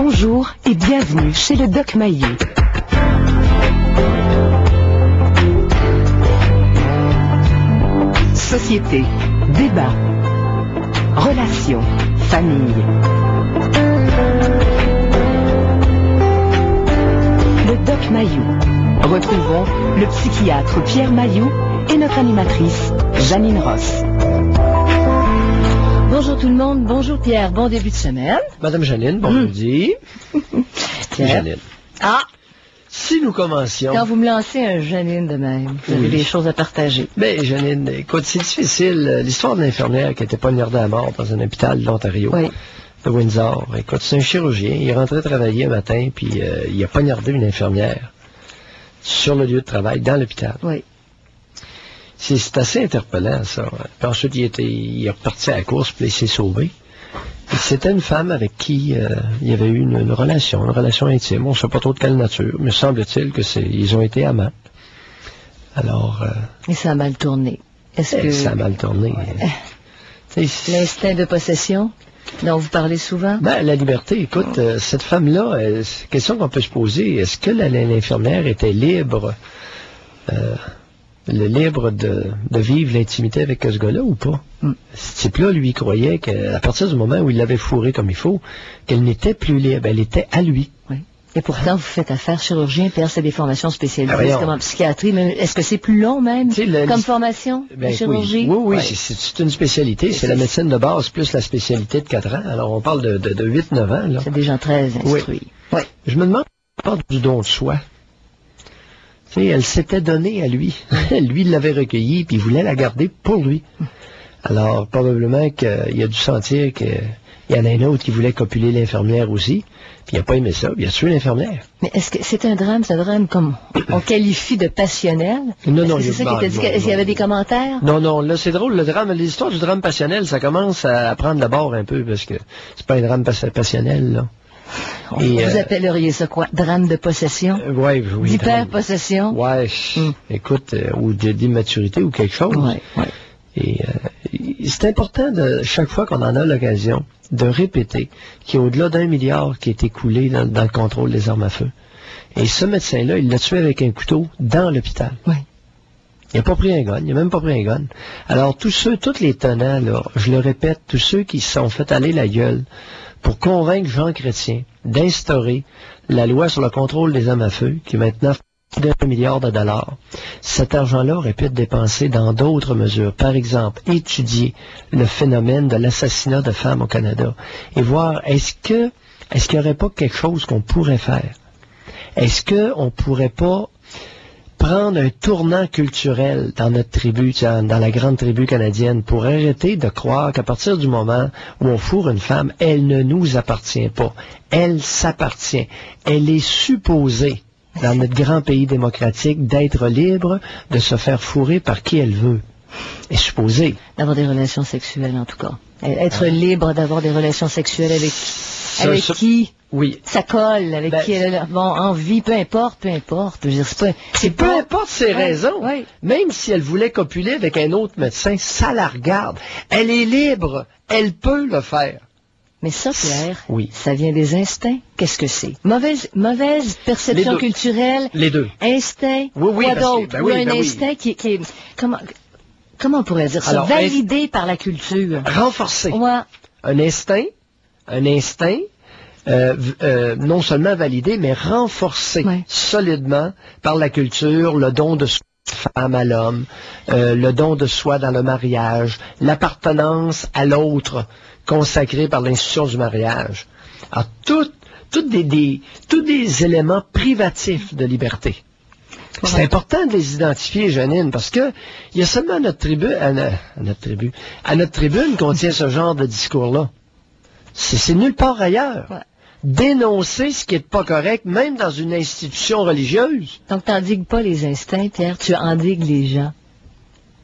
Bonjour et bienvenue chez le Doc Mayou. Société, débat, relations, famille. Le Doc Mayou. Retrouvons le psychiatre Pierre Mayou et notre animatrice Janine Ross. Bonjour tout le monde, bonjour Pierre, bon début de semaine. Madame Janine, bon jeudi. Janine. Ah! Si nous commencions... Quand vous me lancez un Janine de même, vous avez des choses à partager. Ben, Janine, écoute, c'est difficile. L'histoire de l'infirmière qui était poignardée à mort dans un hôpital de l'Ontario, de Windsor. Écoute, c'est un chirurgien. Il rentrait travailler un matin, puis il a poignardé une infirmière sur le lieu de travail, dans l'hôpital. Oui. C'est assez interpellant, ça. Puis ensuite, il est reparti à la course, puis il s'est sauvé. C'était une femme avec qui il y avait eu une relation intime. On ne sait pas trop de quelle nature, mais semble-t-il que ils ont été amants. Alors... Et ça a mal tourné. Ça a mal tourné. L'instinct de possession dont vous parlez souvent? Ben, la liberté, écoute, cette femme-là, question qu'on peut se poser, est-ce que l'infirmière était libre de vivre l'intimité avec ce gars-là ou pas? Ce type-là, lui, croyait qu'à partir du moment où il l'avait fourré comme il faut, qu'elle n'était plus libre, elle était à lui. Oui. Et pourtant, vous faites affaire chirurgien, Pierre, c'est des formations spécialisées comme en psychiatrie, mais est-ce que c'est plus long même comme formation de chirurgie? Oui, c'est une spécialité, c'est la médecine de base plus la spécialité de 4 ans. Alors, on parle de 8-9 ans. Là. C'est des gens très instruits. Oui. Je me demande du don de soi. Elle s'était donnée à lui. Lui, il l'avait recueillie, puis il voulait la garder pour lui. Alors, probablement qu'il a dû sentir qu'il y en a un autre qui voulait copuler l'infirmière aussi, puis il n'a pas aimé ça, puis il a tué l'infirmière. Mais est-ce que c'est un drame comme on qualifie de passionnel? Non. C'est ça qui était dit, est-ce qu'il y avait des commentaires? Non, là, c'est drôle, l'histoire du drame passionnel, ça commence à prendre la barre un peu, parce que c'est pas un drame passionnel, là. Vous appelleriez ça quoi? Drame de possession? Oui. D'hyper-possession? Oui, écoute, ou d'immaturité ou quelque chose. Oui. Et c'est important, chaque fois qu'on en a l'occasion, de répéter qu'il y a au-delà d'1 milliard qui est écoulé dans le contrôle des armes à feu. Et ce médecin-là, il l'a tué avec un couteau dans l'hôpital. Oui. Il n'a pas pris un gun, il n'a même pas pris un gun. Alors, tous les tenants, là, je le répète, tous ceux qui se sont fait aller la gueule pour convaincre Jean Chrétien d'instaurer la loi sur le contrôle des armes à feu, qui est maintenant d'1 milliard de dollars. Cet argent-là aurait pu être dépensé dans d'autres mesures. Par exemple, étudier le phénomène de l'assassinat de femmes au Canada et voir est-ce qu'il n'y aurait pas quelque chose qu'on pourrait faire? Est-ce qu'on ne pourrait pas prendre un tournant culturel dans notre tribu, dans la grande tribu canadienne, pour arrêter de croire qu'à partir du moment où on fourre une femme, elle ne nous appartient pas. Elle s'appartient. Elle est supposée, dans notre grand pays démocratique, d'être libre de se faire fourrer par qui elle veut. Elle est supposée. D'avoir des relations sexuelles, en tout cas. Être libre d'avoir des relations sexuelles avec qui? Oui. Ça colle, avec qui elle a envie, peu importe. Je veux dire, peu importe ses raisons. Oui. Même si elle voulait copuler avec un autre médecin, ça la regarde. Elle est libre. Elle peut le faire. Mais ça, Pierre, ça vient des instincts. Qu'est-ce que c'est? Mauvaise perception culturelle? Les deux. Instinct? Quoi d'autre? Un instinct qui est... Comment on pourrait dire ça? Alors, validé par la culture. Renforcé. Ouais. Un instinct, non seulement validé, mais renforcé solidement par la culture, le don de soi femme à l'homme, le don de soi dans le mariage, l'appartenance à l'autre consacrée par l'institution du mariage. Alors, tous des éléments privatifs de liberté. C'est important de les identifier, Janine, parce que il y a seulement à notre tribune qu'on tient ce genre de discours-là. C'est nulle part ailleurs. Ouais. Dénoncer ce qui n'est pas correct, même dans une institution religieuse. Donc, tu n'endigues pas les instincts, Pierre, tu endigues les gens.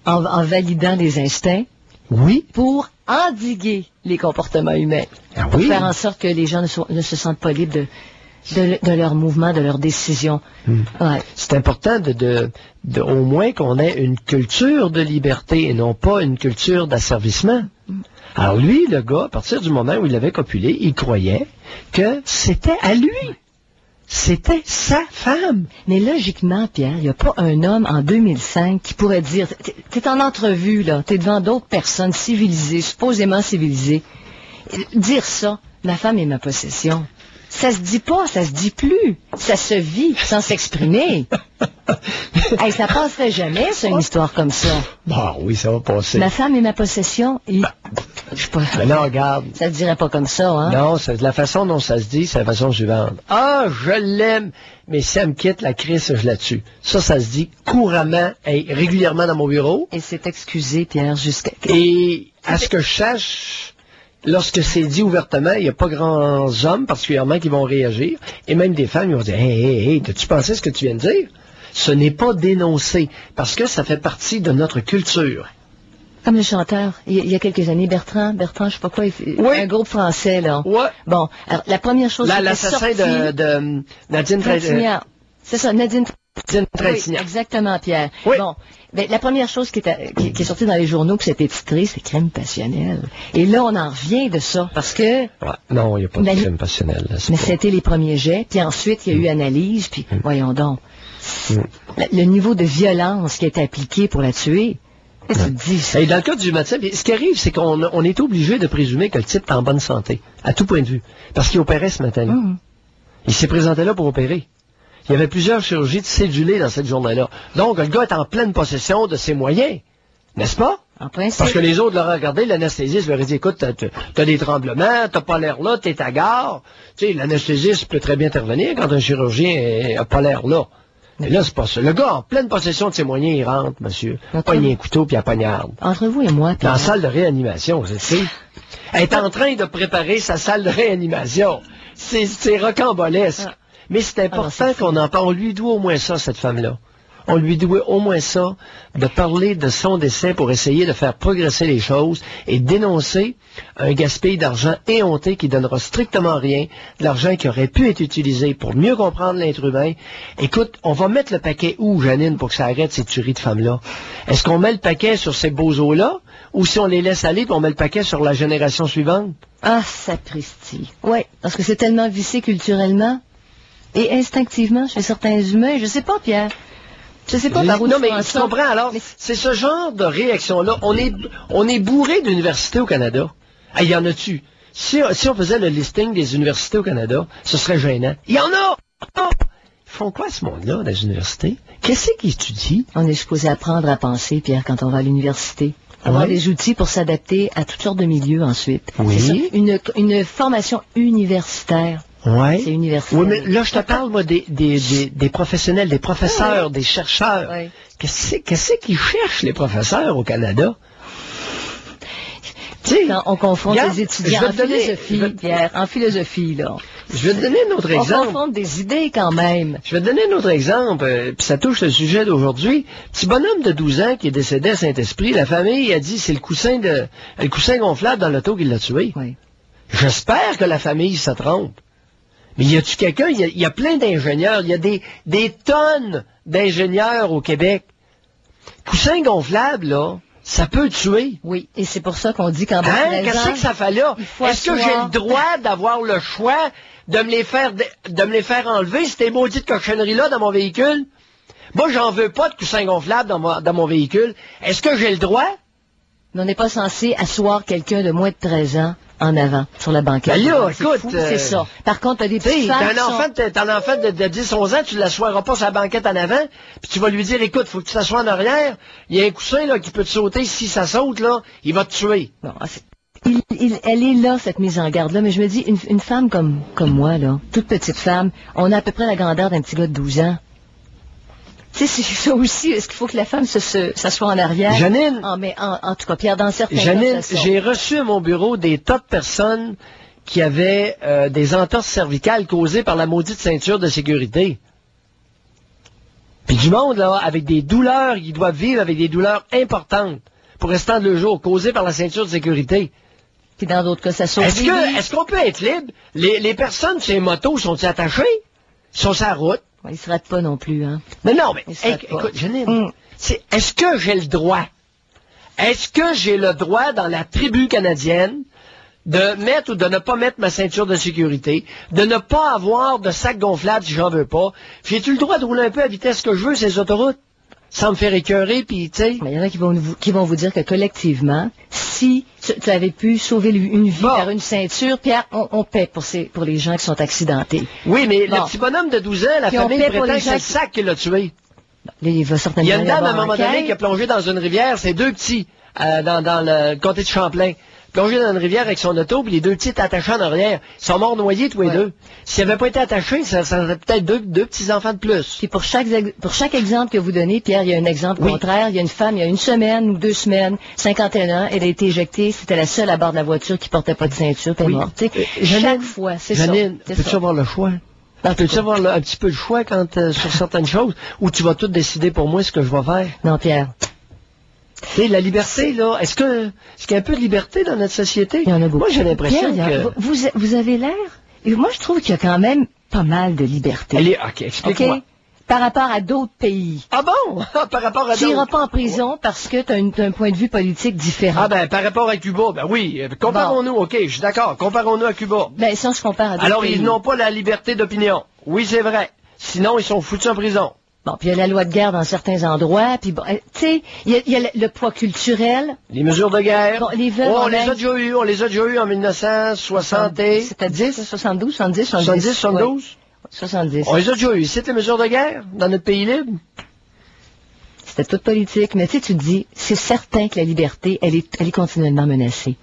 En validant les instincts. Oui. Pour endiguer les comportements humains. Pour faire en sorte que les gens ne se sentent pas libres de leur mouvement, de leurs décisions. Ouais. C'est important au moins qu'on ait une culture de liberté et non pas une culture d'asservissement. Alors lui, le gars, à partir du moment où il avait copulé, il croyait que c'était à lui. C'était sa femme. Mais logiquement, Pierre, il n'y a pas un homme en 2005 qui pourrait dire, t'es en entrevue, là, t'es devant d'autres personnes civilisées, supposément civilisées. Dire ça, ma femme est ma possession. Ça se dit pas, ça se dit plus. Ça se vit sans s'exprimer. Hey, ça passerait jamais, ça, une histoire comme ça. Bah oui, ça va passer. Ma femme est ma possession. Et... je sais pas. Mais non, regarde. Ça se dirait pas comme ça, hein? Non, la façon dont ça se dit, c'est la façon suivante. Ah, je l'aime, mais si elle me quitte, la crise, je la tue. Ça se dit couramment et régulièrement dans mon bureau. Et c'est excusé, Pierre, jusqu'à... Et à ce que je sache... Lorsque c'est dit ouvertement, il n'y a pas grands hommes particulièrement qui vont réagir. Et même des femmes, ils vont dire « Hey, t'as-tu pensé ce que tu viens de dire? » Ce n'est pas dénoncé, parce que ça fait partie de notre culture. Comme le chanteur, il y a quelques années, Bertrand, je sais pas quoi, un groupe français, là. Ouais. Bon, alors, la première chose... L'assassin de Nadine Trintignant. C'est ça, Nadine Trintignant. Oui, exactement, Pierre. Oui. Bon, ben, la première chose qui est sortie dans les journaux, que c'était titré, c'est crime passionnel. Et là, on en revient de ça, parce que... Ouais. Non, il n'y a pas de crime passionnel. Là, mais c'était les premiers jets, puis ensuite, il y a eu analyse, puis voyons donc. Le niveau de violence qui est appliqué pour la tuer... Et dans le cas du médecin, ce qui arrive, c'est qu'on est obligé de présumer que le type est en bonne santé, à tout point de vue, parce qu'il opérait ce matin-là. Il s'est présenté là pour opérer. Il y avait plusieurs chirurgies de cédulés dans cette journée-là. Donc, le gars est en pleine possession de ses moyens, n'est-ce pas? En principe. Parce que les autres l'auraient regardé, l'anesthésiste leur a dit, écoute, t'as des tremblements, t'as pas l'air là, t'es à gare. Tu sais, l'anesthésiste peut très bien intervenir quand un chirurgien a pas l'air là. Mais là, c'est pas ça. Le gars, en pleine possession de ses moyens, il rentre, monsieur. Pogne un couteau, puis il poignarde. Entre vous et moi, dans la salle de réanimation, vous savez. Elle est en train de préparer sa salle de réanimation. C'est rocambolesque. Mais c'est important qu'on en parle. On lui doit au moins ça, cette femme-là. On lui doit au moins ça, de parler de son décès pour essayer de faire progresser les choses et dénoncer un gaspillage d'argent éhonté qui donnera strictement rien, de l'argent qui aurait pu être utilisé pour mieux comprendre l'être humain. Écoute, on va mettre le paquet où, Janine, pour que ça arrête ces tueries de femmes-là? Est-ce qu'on met le paquet sur ces bozos-là, ou si on les laisse aller, puis on met le paquet sur la génération suivante? Ah, sapristi. Oui, parce que c'est tellement vissé culturellement et instinctivement chez certains humains. Je sais pas, Pierre. Je sais pas par où non, mais tu comprends, alors, c'est ce genre de réaction-là. On est bourré d'universités au Canada. Ah, il y en a-tu? Si on faisait le listing des universités au Canada, ce serait gênant. Il y en a! Ils font quoi, ce monde-là, dans les universités? Qu'est-ce qu'ils étudient? On est supposé apprendre à penser, Pierre, quand on va à l'université. Avoir des outils pour s'adapter à toutes sortes de milieux ensuite. Oui. C'est ça, une formation universitaire. Ouais. C'est universitaire. Oui, mais là, je te parle, moi, des professionnels, des professeurs, des chercheurs. Ouais. Qu'est-ce qu'ils cherchent, les professeurs, au Canada? Quand on confronte les étudiants en philosophie, Pierre, en philosophie, là. Je vais te donner un autre exemple. On confronte des idées, quand même. Je vais te donner un autre exemple, puis ça touche le sujet d'aujourd'hui. Petit bonhomme de 12 ans qui est décédé à Saint-Esprit, la famille a dit c'est le coussin gonflable dans l'auto qui l'a tué. Oui. J'espère que la famille se trompe. Mais y a-tu quelqu'un, il y a plein d'ingénieurs, il y a des tonnes d'ingénieurs au Québec. Coussin gonflable, là, ça peut tuer. Oui, et c'est pour ça qu'on dit qu'en bas de 13 ans... Qu'est-ce que ça fait là? Est-ce que j'ai le droit d'avoir le choix de me les faire enlever, ces maudites cochonneries-là, dans mon véhicule? Moi, j'en veux pas de coussin gonflable dans mon véhicule. Est-ce que j'ai le droit? Mais on n'est pas censé asseoir quelqu'un de moins de 13 ans en avant, sur la banquette. Ben là, écoute... C'est ça. Par contre, t'as des petites femmes t'as un enfant de 10-11 ans, tu ne l'assoiras pas sur la banquette en avant, puis tu vas lui dire, écoute, faut que tu t'assoies en arrière, il y a un coussin, là, qui peut te sauter, si ça saute, là, il va te tuer. Non, elle est là, cette mise en garde-là, mais je me dis, une femme comme moi, là, toute petite femme, on a à peu près la grandeur d'un petit gars de 12 ans. Tu sais, c'est ça aussi, est-ce qu'il faut que la femme s'assoie en arrière? Janine! En tout cas, Pierre, dans certains Janine, cas, j'ai reçu à mon bureau des tas de personnes qui avaient des entorses cervicales causées par la maudite ceinture de sécurité. Puis du monde, là, avec des douleurs, ils doivent vivre avec des douleurs importantes pour restant de le jour, causées par la ceinture de sécurité. Puis dans d'autres cas, ça sauve. Est-ce qu'on peut être libre? Les personnes sur les motos sont-ils attachées? Ils sont sur la route. Ouais, ils se ratent pas non plus, hein. Mais non, mais, Ils se ratent pas. écoute, Janine, est-ce que j'ai le droit? Est-ce que j'ai le droit, dans la tribu canadienne, de mettre ou de ne pas mettre ma ceinture de sécurité, de ne pas avoir de sac gonflable si j'en veux pas? J'ai-tu le droit de rouler un peu à vitesse que je veux ces autoroutes? Sans me faire écœurer, puis tu sais... Mais il y en a qui vont vous dire que collectivement, si tu avais pu sauver une vie par une ceinture, Pierre, on paie pour les gens qui sont accidentés. Oui, mais le petit bonhomme de 12 ans, la Puis on famille paie pour prétend les que c'est gens le sac qui l'a tué. Là, il va certainement Il y a une dame, à un avoir moment donné, qui a plongé dans une rivière, c'est deux petits, dans le comté de Champlain. Plongé dans une rivière avec son auto, puis les deux petits étaient attachés en arrière. Ils sont morts noyés, tous les deux. S'ils n'avaient pas été attachés, ça serait peut-être deux petits-enfants de plus. Puis pour chaque exemple que vous donnez, Pierre, il y a un exemple contraire. Il y a une femme, il y a 1 semaine ou 2 semaines, 51 ans, elle a été éjectée, c'était la seule à bord de la voiture qui portait pas de ceinture, puis elle est morte. Chaque fois, c'est ça. Janine, peux-tu avoir le choix? Peux-tu avoir un petit peu de choix sur certaines choses, ou tu vas tout décider pour moi ce que je vais faire? Non, Pierre. Tu sais, la liberté, là, est-ce qu'il y a un peu de liberté dans notre société? Il y en a beaucoup. Moi, j'ai l'impression Pierre, vous avez l'air... Moi, je trouve qu'il y a quand même pas mal de liberté. Allez, OK, explique-moi. Okay? Par rapport à d'autres pays. Ah bon? Par rapport à d'autres? Tu n'iras pas en prison parce que tu as un point de vue politique différent. Ah ben, par rapport à Cuba, ben oui. Comparons-nous, OK, je suis d'accord. Comparons-nous à Cuba. Ben, si on se compare à d'autres Alors, pays. ils n'ont pas la liberté d'opinion. Oui, c'est vrai. Sinon, ils sont foutus en prison. Bon, puis il y a la loi de guerre dans certains endroits, puis bon, tu sais, il y a le poids culturel. Les mesures de guerre. Bon, les veuves, on les a déjà eu en 1960 et... C'est-à-dire 72, 70, 70, 72? Ouais. 70. On les a déjà eu. C'est les mesures de guerre dans notre pays libre? C'était toute politique, mais tu sais, tu te dis, c'est certain que la liberté, elle est continuellement menacée.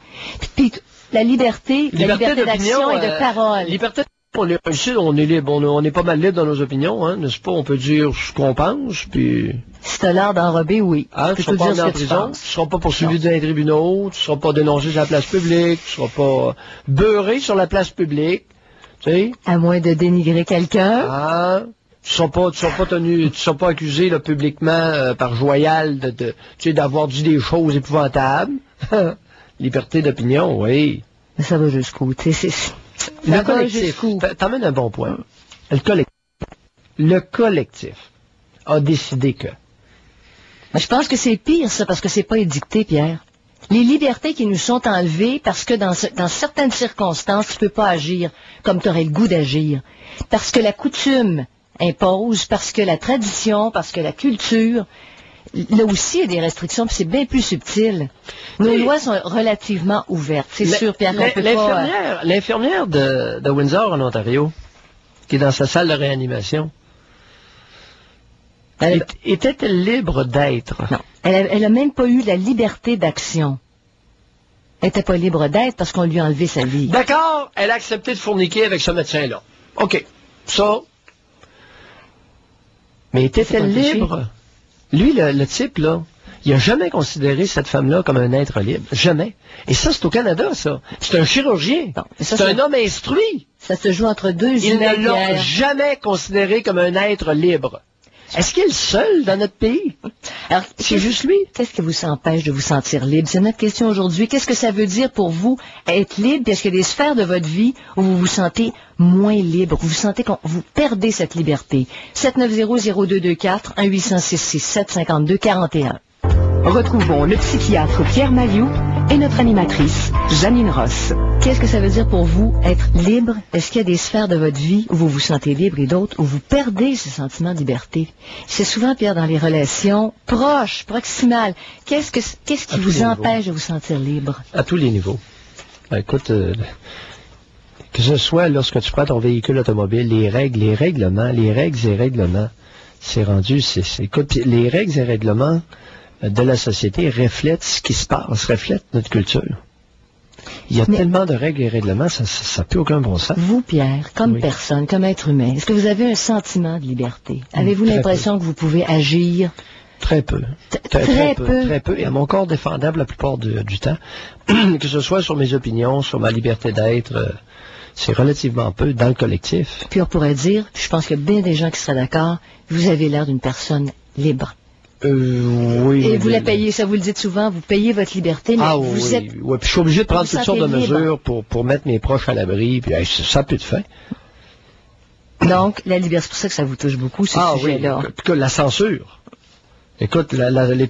Puis la liberté d'action et de parole. Liberté ici, on est libre, on est pas mal libre dans nos opinions, hein, n'est-ce pas? On peut dire ce qu'on pense, puis... Si t'as l'air d'enrober, oui. Hein, tu seras pas en prison, tu seras pas poursuivi dans les tribunaux, tu seras pas dénoncé sur la place publique, tu seras pas beurré sur la place publique, tu sais? À moins de dénigrer quelqu'un. Ah, tu seras pas accusé, là, publiquement, par Joyal tu sais, d'avoir dit des choses épouvantables. Liberté d'opinion, oui. Mais ça va jusqu'où, tu sais, Le collectif, t'emmènes un bon point. Le collectif a décidé que... Mais je pense que c'est pire, ça, parce que c'est pas édicté, Pierre. Les libertés qui nous sont enlevées parce que dans certaines circonstances, tu peux pas agir comme tu aurais le goût d'agir. Parce que la coutume impose, parce que la tradition, parce que la culture... Là aussi, il y a des restrictions, puis c'est bien plus subtil. Nos lois sont relativement ouvertes. C'est sûr, Pierre, qu'on peut pas... L'infirmière de Windsor, en Ontario, qui est dans sa salle de réanimation, était-elle libre d'être? Non. Elle a même pas eu la liberté d'action. Elle n'était pas libre d'être parce qu'on lui a enlevé sa vie. D'accord, elle a accepté de fourniquer avec ce médecin-là. OK. Ça. Mais était-elle libre? Lui, le type, là, il n'a jamais considéré cette femme-là comme un être libre. Jamais. Et ça, c'est au Canada, ça. C'est un chirurgien. C'est un homme instruit. Ça se joue entre deux Ils ne l'ont jamais considéré comme un être libre. Est-ce qu'il est le seul dans notre pays? Alors, c'est juste lui. Qu'est-ce qui vous empêche de vous sentir libre? C'est notre question aujourd'hui. Qu'est-ce que ça veut dire pour vous être libre? Est-ce qu'il y a des sphères de votre vie où vous vous sentez moins libre? Vous sentez que vous perdez cette liberté? 790-0224, 1-800-667-5241. Retrouvons le psychiatre Pierre Mailloux et notre animatrice Janine Ross. Qu'est-ce que ça veut dire pour vous être libre? Est-ce qu'il y a des sphères de votre vie où vous vous sentez libre et d'autres où vous perdez ce sentiment de liberté? C'est souvent, Pierre, dans les relations proches, proximales. Qu'est-ce qui vous empêche de vous sentir libre? À tous les niveaux. Écoute, que ce soit lorsque tu prends ton véhicule automobile, les règles et règlements, c'est rendu, écoute, les règles et règlements de la société reflètent ce qui se passe, reflètent notre culture. Il y a tellement de règles et règlements, ça n'a plus aucun bon sens. Vous, Pierre, comme personne, comme être humain, est-ce que vous avez un sentiment de liberté? Avez-vous l'impression que vous pouvez agir? Très peu. Très peu. Et à mon corps défendable la plupart du temps, que ce soit sur mes opinions, sur ma liberté d'être, c'est relativement peu dans le collectif. Puis on pourrait dire, je pense qu'il y a bien des gens qui seraient d'accord, vous avez l'air d'une personne libre. Oui. Et vous la payez, ça vous le dites souvent, vous payez votre liberté, mais vous êtes... Oui, puis je suis obligé de prendre toutes sortes de mesures pour mettre mes proches à l'abri, puis ça n'a plus de fin. Donc, la liberté, c'est pour ça que ça vous touche beaucoup, ce sujet-là. Oui, la censure. Écoute,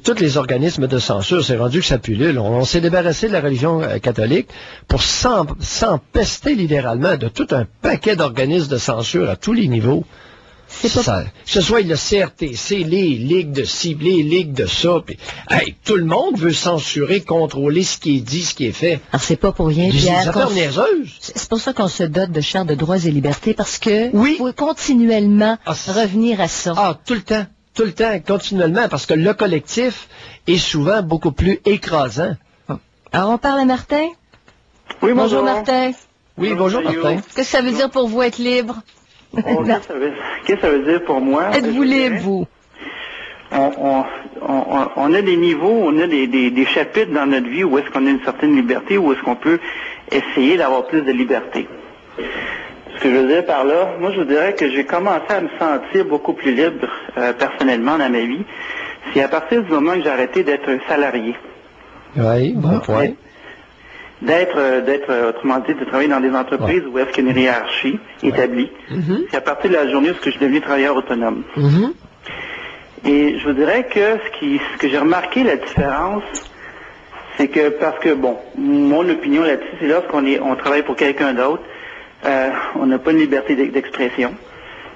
tous les organismes de censure, c'est rendu que ça pullule. On s'est débarrassé de la religion catholique pour s'empester littéralement de tout un paquet d'organismes de censure à tous les niveaux. Que ce soit le CRTC, les ligues de ci, les ligues de ça. Puis, tout le monde veut censurer, contrôler ce qui est dit, ce qui est fait. Alors, c'est pas pour rien, Pierre. C'est pour ça qu'on se dote de charte de droits et libertés, parce que faut continuellement revenir à ça. Tout le temps, continuellement, parce que le collectif est souvent beaucoup plus écrasant. Alors, on parle à Martin? Oui, bonjour Martin. Oui, bonjour Martin. Qu'est-ce que ça veut dire pour vous être libre? Qu'est-ce que ça veut dire pour moi? Êtes-vous libre, vous? On a des niveaux, on a des chapitres dans notre vie où est-ce qu'on a une certaine liberté, où est-ce qu'on peut essayer d'avoir plus de liberté. Ce que je veux dire par là, moi je vous dirais que j'ai commencé à me sentir beaucoup plus libre personnellement dans ma vie. C'est à partir du moment que j'ai arrêté d'être un salarié. Oui, bon point. Autrement dit, de travailler dans des entreprises où est-ce qu'il y a une hiérarchie établie. C'est à partir de la journée où je suis devenu travailleur autonome. Et je vous dirais que ce que j'ai remarqué la différence, c'est que parce que, mon opinion là-dessus, c'est lorsqu'on travaille pour quelqu'un d'autre, on n'a pas une liberté d'expression.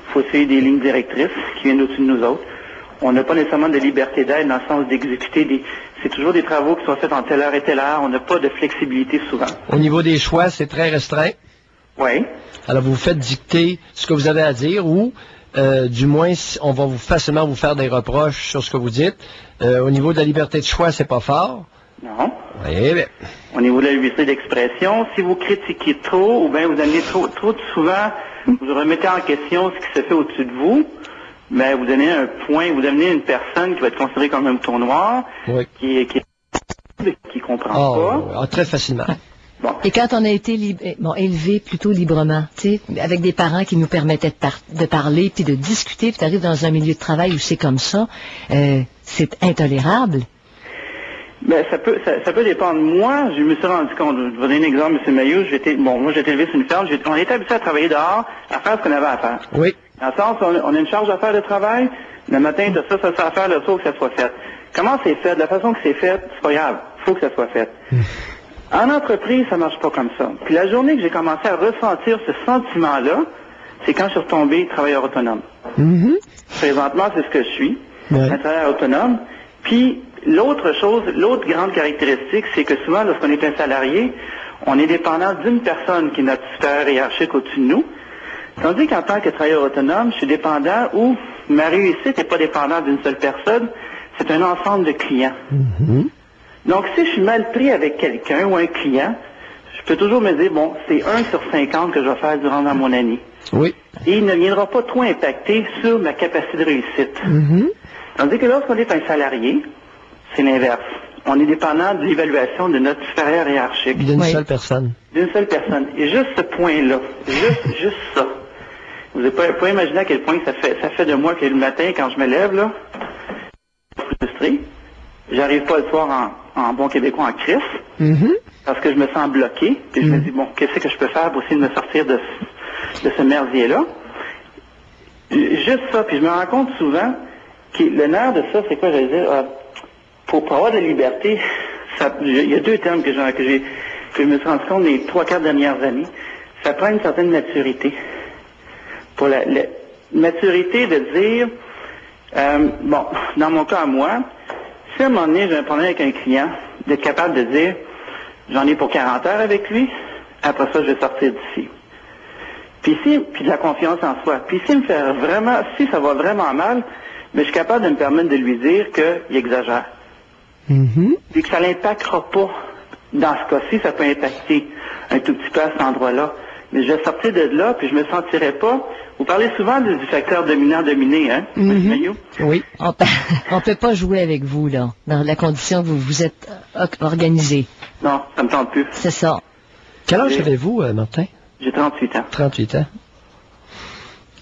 Il faut suivre des lignes directrices qui viennent au-dessus de nous autres. On n'a pas nécessairement de liberté d'aide dans le sens d'exécuter c'est toujours des travaux qui sont faits en telle heure et telle heure. On n'a pas de flexibilité souvent. Au niveau des choix, c'est très restreint. Oui. Alors, vous faites dicter ce que vous avez à dire ou, du moins, on va facilement vous faire des reproches sur ce que vous dites. Au niveau de la liberté de choix, c'est pas fort. Non. Oui, bien. Au niveau de la liberté d'expression, si vous critiquez trop ou bien vous amenez trop souvent, vous remettez en question ce qui se fait au-dessus de vous, vous donnez un point, vous amenez une personne qui va être considérée comme un mouton noir, qui comprend pas. Très facilement. Et quand on a été élevé plutôt librement, avec des parents qui nous permettaient de parler, puis de discuter, puis t'arrives dans un milieu de travail où c'est comme ça, c'est intolérable. Ça peut dépendre. Moi, je me suis rendu compte, je vais donner un exemple, M. Mailloux, moi j'ai été élevé sur une ferme, on était habitué à travailler dehors, à faire ce qu'on avait à faire. Oui. Dans le sens, on a une charge à faire de travail, le matin, de ça à faire, le soir, que ça soit fait. Comment c'est fait? De la façon que c'est fait, c'est pas grave, il faut que ça soit fait. En entreprise, ça marche pas comme ça. Puis la journée que j'ai commencé à ressentir ce sentiment-là, c'est quand je suis retombé travailleur autonome. Présentement, c'est ce que je suis, un travailleur autonome. Puis l'autre grande caractéristique, c'est que souvent, lorsqu'on est un salarié, on est dépendant d'une personne qui est notre supérieur hiérarchique au-dessus de nous. Tandis qu'en tant que travailleur autonome, je suis dépendant où ma réussite n'est pas dépendante d'une seule personne, c'est un ensemble de clients. Donc, si je suis mal pris avec quelqu'un ou un client, je peux toujours me dire, c'est 1 sur 50 que je vais faire durant mon année. Oui. Et il ne viendra pas trop impacter sur ma capacité de réussite. Tandis que lorsqu'on est un salarié, c'est l'inverse. On est dépendant de l'évaluation de notre supérieur hiérarchique. D'une seule personne. D'une seule personne. Et juste ce point-là, juste ça. Vous n'avez pas imaginé à quel point ça fait de moi que le matin, quand je me lève, là, frustré. J'arrive pas le soir en bon québécois en crise, parce que je me sens bloqué. Puis je me dis, qu'est-ce que je peux faire pour essayer de me sortir de ce merdier-là? Juste ça. Puis je me rends compte souvent que le nerf de ça, c'est quoi, je veux dire, pour avoir de la liberté, il y a deux termes que je me suis rendu compte les 3-4 dernières années. Ça prend une certaine maturité. Pour la maturité de dire, dans mon cas à moi, si à un moment donné j'ai un problème avec un client, d'être capable de dire, j'en ai pour 40 heures avec lui, après ça je vais sortir d'ici. Puis de la confiance en soi. Puis si ça va vraiment mal, mais je suis capable de me permettre de lui dire qu'il exagère. Puis que ça l'impactera pas. Dans ce cas-ci, ça peut impacter un tout petit peu à cet endroit-là. Mais je vais sortir de là, puis je me sentirai pas. Vous parlez souvent du facteur dominant-dominé, hein, M. Mailloux? Oui. On peut pas jouer avec vous, là, dans la condition que vous vous êtes organisé. Non, ça me tente plus. C'est ça. Quel âge avez-vous, Martin? J'ai 38 ans. 38 ans.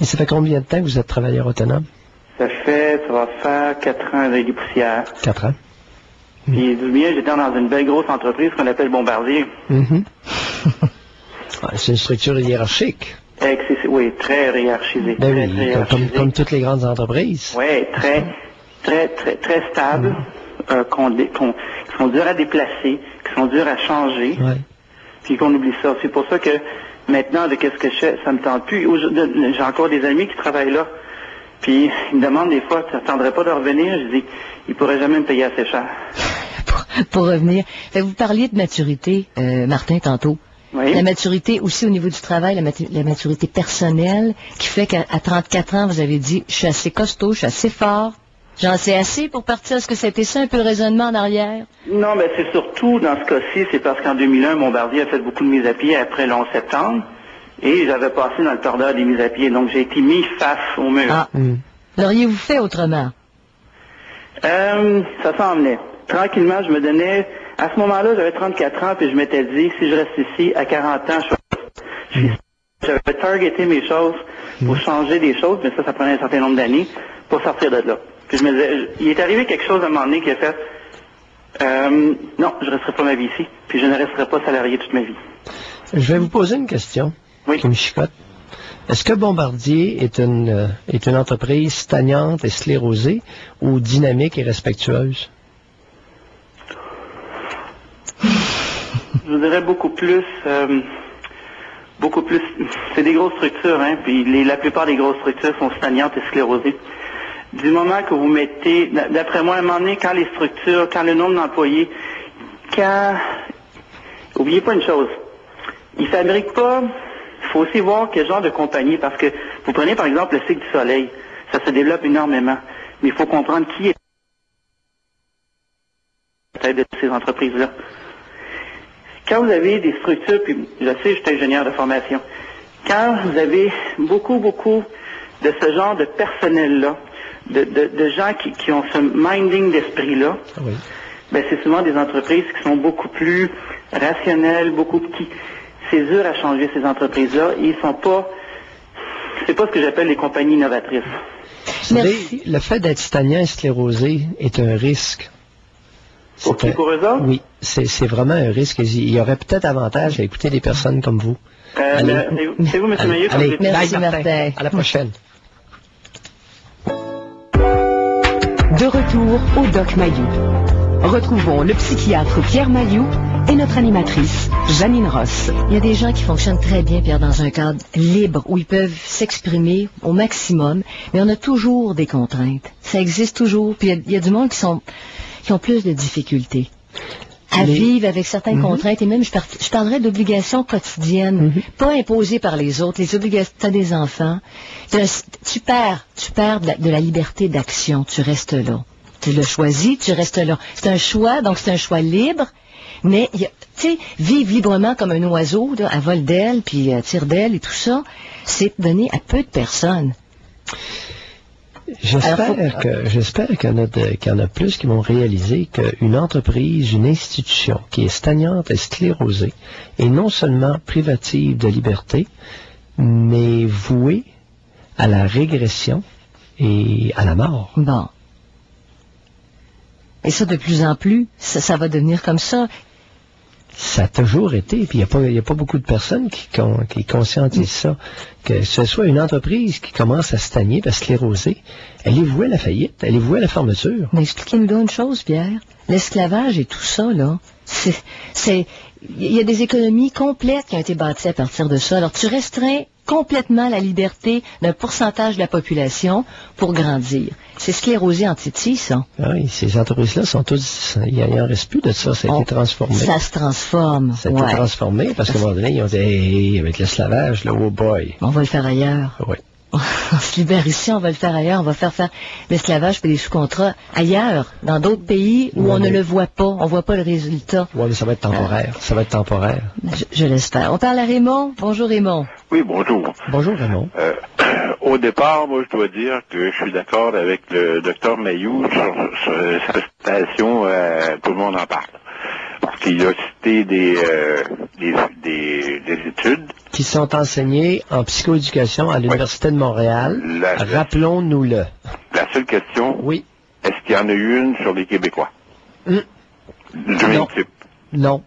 Et ça fait combien de temps que vous êtes travailleur autonome? Ça va faire 4 ans avec des poussières. 4 ans. Puis, du bien, j'étais dans une belle grosse entreprise qu'on appelle Bombardier. C'est une structure hiérarchique. Oui, très hiérarchisé. Ben très, oui, très hiérarchisé. comme toutes les grandes entreprises. Oui, très stable, qui sont durs à déplacer, qui sont durs à changer, Ouais. puis qu'on oublie ça. C'est pour ça que maintenant, de qu'est-ce que je fais, ça me tente plus. J'ai encore des amis qui travaillent là, puis ils me demandent des fois, tu n'attendrais pas de revenir? Je dis, ils pourraient jamais me payer assez cher. Pour revenir, vous parliez de maturité, Martin, tantôt. Oui. La maturité aussi au niveau du travail, la maturité personnelle, qui fait qu'à 34 ans, vous avez dit, je suis assez costaud, je suis assez fort, j'en sais assez pour partir. Est-ce que c'était ça un peu le raisonnement en arrière? Non, mais c'est surtout, dans ce cas-ci, c'est parce qu'en 2001, Bombardier a fait beaucoup de mises à pied après le 11 septembre, et j'avais passé dans le tordeur des mises à pied, donc j'ai été mis face au mur. Ah. L'auriez-vous fait autrement? Ça s'en venait. Tranquillement, je me donnais... À ce moment-là, j'avais 34 ans, puis je m'étais dit, si je reste ici, à 40 ans, j'avais targeté mes choses pour changer des choses, mais ça prenait un certain nombre d'années pour sortir de là. Puis je me disais, il est arrivé quelque chose à un moment donné qui a fait, non, je ne resterai pas ma vie ici, puis je ne resterai pas salarié toute ma vie. Je vais vous poser une question qui me chicote. Est-ce que Bombardier est une entreprise stagnante et sclérosée ou dynamique et respectueuse? Je vous dirais beaucoup plus, c'est des grosses structures, hein, puis la plupart des grosses structures sont stagnantes et sclérosées. Du moment que vous mettez, d'après moi, à un moment donné, quand les structures, quand le nombre d'employés, oubliez pas une chose, ils fabriquent pas, il faut aussi voir quel genre de compagnie, parce que vous prenez par exemple le cycle du soleil, ça se développe énormément, mais il faut comprendre qui est à la tête de ces entreprises-là. Quand vous avez des structures, puis je sais, je suis ingénieur de formation, quand vous avez beaucoup de ce genre de personnel-là, de gens qui ont ce minding d'esprit-là, Oui. ben c'est souvent des entreprises qui sont beaucoup plus rationnelles, c'est dur à changer ces entreprises-là, et ils sont pas, c'est pas ce que j'appelle les compagnies innovatrices. Vous savez, le fait d'être stagnant et sclérosé est un risque. Pour eux autres? Oui, c'est vraiment un risque. Il y aurait peut-être avantage à écouter des personnes comme vous. C'est vous, M. Mailloux, quand vous êtes... Merci, Martin. À la prochaine. De retour au Doc Mailloux. Retrouvons le psychiatre Pierre Mailloux et notre animatrice Janine Ross. Il y a des gens qui fonctionnent très bien, Pierre, dans un cadre libre, où ils peuvent s'exprimer au maximum, mais on a toujours des contraintes. Ça existe toujours, puis il y a du monde qui ont plus de difficultés à vivre avec certaines contraintes, et même je parlerais d'obligations quotidiennes, pas imposées par les autres. Les obligations, tu as des enfants, tu perds de la liberté d'action, tu restes là. Tu l'as choisi, tu restes là. C'est un choix, donc c'est un choix libre, mais tu sais, vivre librement comme un oiseau, là, à vol d'aile, puis tire d'aile et tout ça, c'est donné à peu de personnes. J'espère qu'il y en a plus qui vont réaliser qu'une entreprise, une institution qui est stagnante et sclérosée est non seulement privative de liberté, mais vouée à la régression et à la mort. Bon. Et ça, de plus en plus, ça va devenir comme ça. Ça a toujours été, puis il n'y a pas beaucoup de personnes qui conscientisent ça. Que ce soit une entreprise qui commence à stagner, à scléroser, elle est vouée à la faillite, elle est vouée à la fermeture. Mais expliquez-nous donc une chose, Pierre. L'esclavage et tout ça, là, il y a des économies complètes qui ont été bâties à partir de ça. Alors, tu restreins complètement la liberté d'un pourcentage de la population pour grandir. C'est sclérosé en titi, ça. Oui, ces entreprises-là sont tous... Il n'en reste plus de ça, ça a été transformé. Ça se transforme. Ça a été transformé parce qu'à un moment donné, ils ont dit, hey, avec l'esclavage, là, oh boy. On va le faire ailleurs. Oui. On se libère ici, on va le faire ailleurs, on va faire l'esclavage et des sous-contrats ailleurs, dans d'autres pays où on ne le voit pas, on voit pas le résultat. Oui, mais ça va être temporaire, ça va être temporaire. Je l'espère. On parle à Raymond. Bonjour Raymond. Oui, bonjour. Bonjour Raymond. Au départ, moi, je dois dire que je suis d'accord avec le docteur Mailloux sur sa citation, tout le monde en parle. Parce qu'il a cité des études qui sont enseignées en psychoéducation à l'Université de Montréal. Rappelons-nous-le. La seule question, oui. Est-ce qu'il y en a eu une sur les Québécois? Non. Non.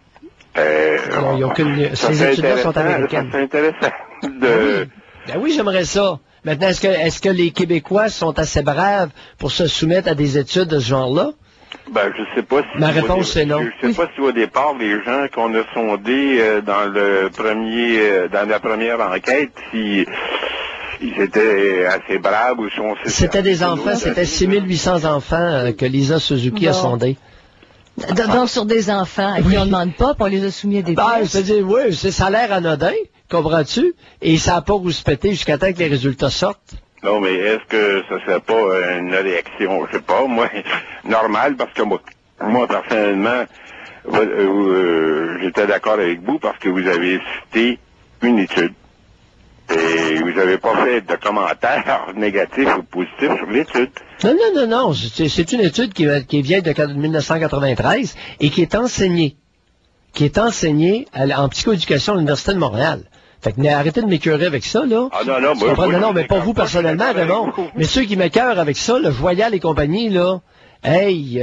Il y a aucune... Ces études-là sont américaines. C'est intéressant de... Ben oui, j'aimerais ça. Maintenant, est-ce que les Québécois sont assez braves pour se soumettre à des études de ce genre-là? Ben, je sais pas si... Ma réponse, c'est non. Je sais pas si au départ, les gens qu'on a sondés dans la première enquête, si ils étaient assez braves ou si on s'est... C'était des enfants, c'était 6800 enfants que Lisa Suzuki a sondés. Donc, sur des enfants à qui on ne demande pas, puis on les a soumis à des tests. C'est-à-dire, oui, ça a l'air anodin, comprends-tu? Et ça n'a pas rouspété jusqu'à temps que les résultats sortent. Non, mais est-ce que ça serait pas une réaction, je sais pas, moi, normale, parce que moi personnellement, j'étais d'accord avec vous parce que vous avez cité une étude. Et vous n'avez pas fait de commentaires négatifs ou positifs sur l'étude. Non. C'est une étude qui est vieille de 1993 et qui est enseignée. En psychoéducation à l'Université de Montréal. Fait que arrêtez de m'écœurer avec ça, là. Ah non, non, mais pas vous personnellement, Raymond. Mais ceux qui m'écœurent avec ça, le Voyal et compagnie, là, hey,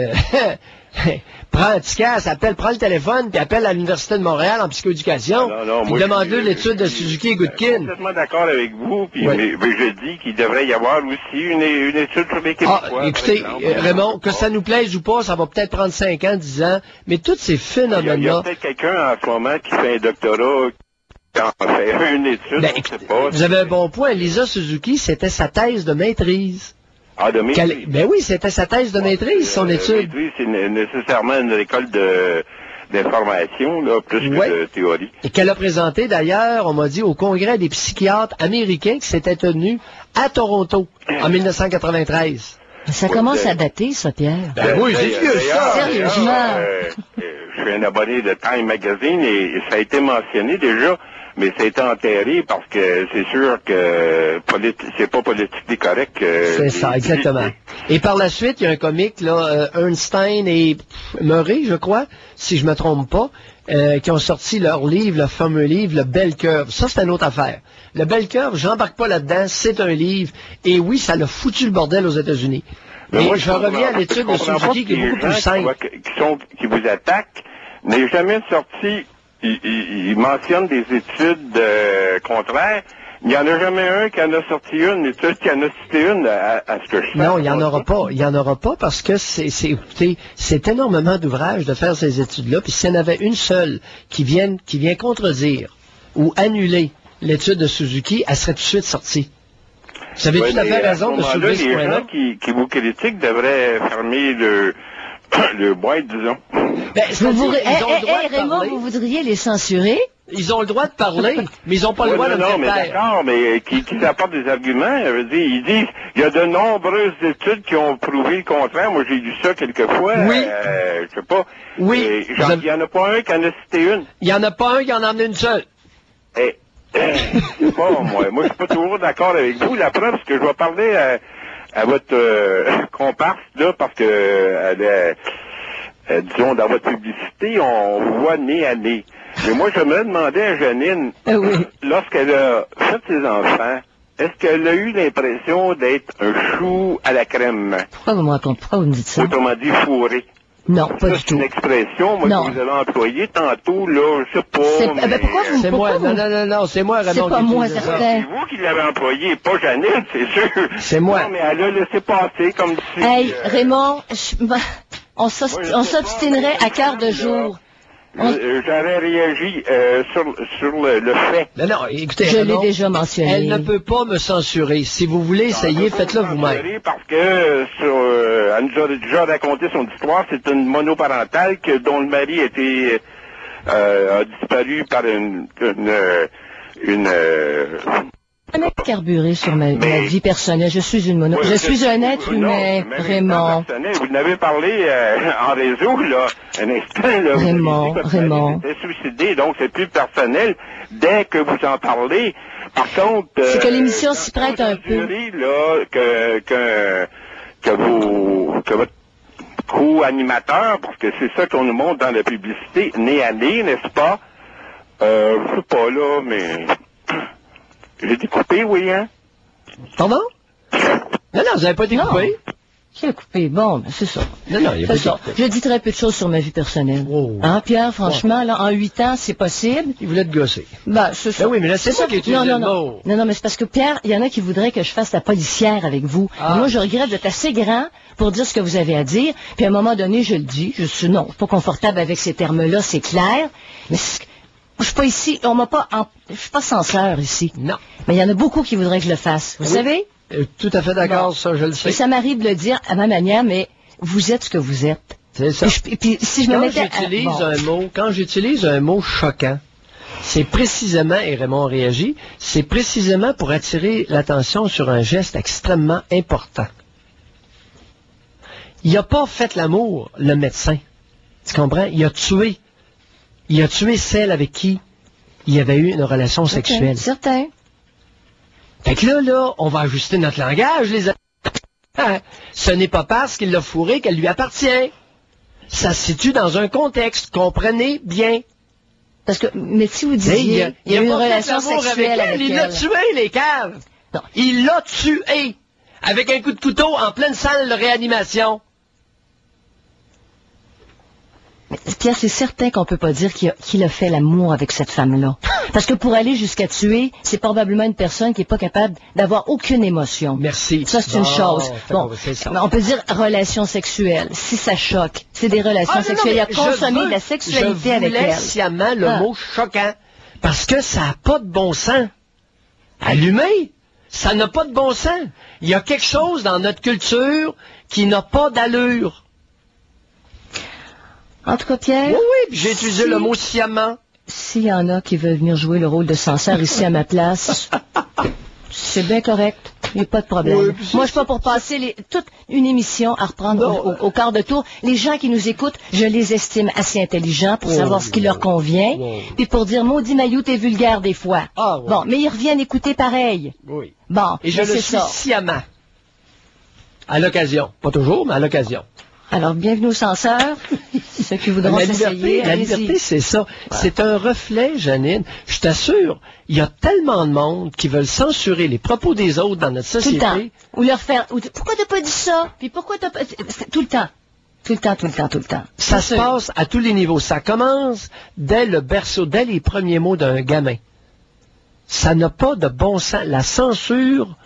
prends un petit casse, prends le téléphone, puis appelle à l'Université de Montréal en psychoéducation, puis demande-le l'étude de Suzuki et Goodkin. Je suis complètement d'accord avec vous, puis mais je dis qu'il devrait y avoir aussi une étude sur les Québécois. Ah, écoutez, Raymond, que ça nous plaise ou pas, ça va peut-être prendre 5 ans, 10 ans, mais tous ces phénomènes-là... Il y a peut-être quelqu'un en ce moment qui fait un doctorat... En fait, une étude, ben, vous avez un bon point. Lisa Suzuki, c'était sa thèse de maîtrise. Ah, de maîtrise? Ben oui, c'était sa thèse de maîtrise, son étude. Maîtrise, c'est nécessairement une école d'information, là, plus que de théorie. Et qu'elle a présenté, d'ailleurs, on m'a dit, au Congrès des psychiatres américains qui s'était tenu à Toronto, en 1993. Ça commence à dater, ça, Pierre. Ben oui, c'est vieux, ça. Sérieusement. Je suis un abonné de Time Magazine et ça a été mentionné déjà. Mais ça a été enterré parce que c'est sûr que c'est pas politiquement correct. C'est ça, exactement. Et par la suite, il y a un comique, là, Ernstein et Murray, je crois, si je me trompe pas, qui ont sorti leur livre, le fameux livre, Le Bell Curve. Ça, c'est une autre affaire. Le Bell Curve, j'embarque pas là-dedans, c'est un livre. Et oui, ça l'a foutu le bordel aux États-Unis. Mais moi, je reviens à l'étude de Suzuki qui est beaucoup plus simple. Qui vous attaquent n'est jamais sorti... Il mentionne des études contraires. Il n'y en a jamais un qui en a sorti une étude qui en a cité une à ce que je sais. Non, il n'y en aura pas. Il n'y en aura pas parce que c'est énormément d'ouvrages de faire ces études-là. Puis s'il y en avait une seule qui vient contredire ou annuler l'étude de Suzuki, elle serait tout de suite sortie. Vous avez tout à fait raison de soulever ce point-là. Les gens qui vous critiquent devraient fermer le boîte, disons. Ben, Raymond, vous voudriez les censurer? Ils ont le droit de parler, mais ils n'ont pas le droit de le faire. Non, mais d'accord, mais qui apportent des arguments, ils disent, il y a de nombreuses études qui ont prouvé le contraire. Moi, j'ai lu ça quelquefois. Oui. Je sais pas. Oui. Il n'y en a pas un qui en a cité une. Il n'y en a pas un qui en a emmené une seule. Je sais pas, moi, je suis pas toujours d'accord avec vous. La preuve, c'est que je vais parler à votre comparse, là, parce que disons, dans votre publicité, on voit nez à nez. Mais moi, je me demandais à Janine, lorsqu'elle a fait ses enfants, est-ce qu'elle a eu l'impression d'être un chou à la crème? Pourquoi vous me dites ça? Autrement dit, fourré. Non, pas du tout. C'est une expression, moi, que vous avez employée tantôt, là, je sais pas. Mais pourquoi vous... C'est moi, non, c'est moi, Raymond. C'est pas moi, certain. C'est vous qui l'avez employé, pas Janine, c'est sûr. C'est moi. Non, mais elle a laissé passer comme si... Hey, Raymond, on s'obstinerait à quart de jour. J'aurais réagi sur le fait. Non, écoutez, je l'ai déjà mentionné. Elle ne peut pas me censurer. Si vous voulez essayer, faites-le vous-même. Parce que elle nous a déjà raconté son histoire. C'est une monoparentale dont le mari a disparu par une jamais carburé sur ma vie personnelle. Je suis je suis un être humain, Raymond. Vous n'avez parlé en réseau, là, un instant, là. Raymond. Vous êtes suicidé, donc c'est plus personnel. Dès que vous en parlez, par contre... c'est que l'émission s'y prête un peu. Là, que votre co-animateur, parce que c'est ça qu'on nous montre dans la publicité, nez à nez, n'est-ce pas? Je sais pas, là, mais... J'ai été coupé, oui, hein? Pardon? Non, vous n'avez pas été coupé. Qui a coupé? Bon, ben, c'est ça. Non, il y a C'est ça. Je dis très peu de choses sur ma vie personnelle. Oh. Hein, Pierre, franchement, là, en 8 ans, c'est possible. Il voulait te gosser. Ben, c'est ça. Ben oui, mais là, c'est ça qui est utilisé le mot. Non, mais c'est parce que, Pierre, il y en a qui voudraient que je fasse la policière avec vous. Ah. Et moi, je regrette d'être assez grand pour dire ce que vous avez à dire. Puis à un moment donné, je le dis. Je suis pas confortable avec ces termes-là, c'est clair. Mais je suis pas ici, je suis pas censeur ici. Non. Mais il y en a beaucoup qui voudraient que je le fasse. Vous savez? Tout à fait d'accord, Bon. ça, je le sais. Et ça m'arrive de le dire à ma manière, mais vous êtes ce que vous êtes. C'est ça. Et puis, si je me mettais Quand j'utilise un mot choquant, c'est précisément, et Raymond réagit, c'est précisément pour attirer l'attention sur un geste extrêmement important. Il n'a pas fait l'amour, le médecin. Tu comprends? Il a tué celle avec qui il avait eu une relation sexuelle. Certain. Fait que là, on va ajuster notre langage, les amis. Ce n'est pas parce qu'il l'a fourré qu'elle lui appartient. Ça se situe dans un contexte, comprenez bien. Parce que, mais si vous disiez, il y a eu une relation sexuelle avec elle. Il l'a tué, les caves. Non. Il l'a tué avec un coup de couteau en pleine salle de réanimation. Mais, Pierre, c'est certain qu'on peut pas dire qu'il a fait l'amour avec cette femme-là. Parce que pour aller jusqu'à tuer, c'est probablement une personne qui est pas capable d'avoir aucune émotion. Merci. Ça, c'est une chose. Bon, c'est ça. on peut dire relation sexuelle. Si ça choque, c'est des relations sexuelles. Il a consommé de la sexualité avec elle. Je voulais sciemment le mot choquant. Parce que ça n'a pas de bon sens. Allumé, ça n'a pas de bon sens. Il y a quelque chose dans notre culture qui n'a pas d'allure. En tout cas, Pierre... Oui, puis j'ai utilisé le mot sciemment. S'il y en a qui veulent venir jouer le rôle de censeur ici à ma place, c'est bien correct. Il n'y a pas de problème. Oui, moi, je suis pas pour passer toute une émission à reprendre au quart de tour. Les gens qui nous écoutent, je les estime assez intelligents pour savoir ce qui leur convient. Puis pour dire, maudit Mailloux, t'es vulgaire des fois. Bon, mais ils reviennent écouter pareil. Oui. Bon, et je le suis sciemment. À l'occasion. Pas toujours, mais à l'occasion. Alors, bienvenue aux censeurs. Ceux qui voudront s'essayer, la liberté, c'est ça. Ouais. C'est un reflet, Janine. Je t'assure, il y a tellement de monde qui veulent censurer les propos des autres dans notre société. Tout le temps. Ou leur faire... pourquoi t'as pas dit ça? Puis pourquoi t'as pas... Tout le temps. Tout le temps. Ça se passe à tous les niveaux. Ça commence dès le berceau, dès les premiers mots d'un gamin. Ça n'a pas de bon sens. La censure...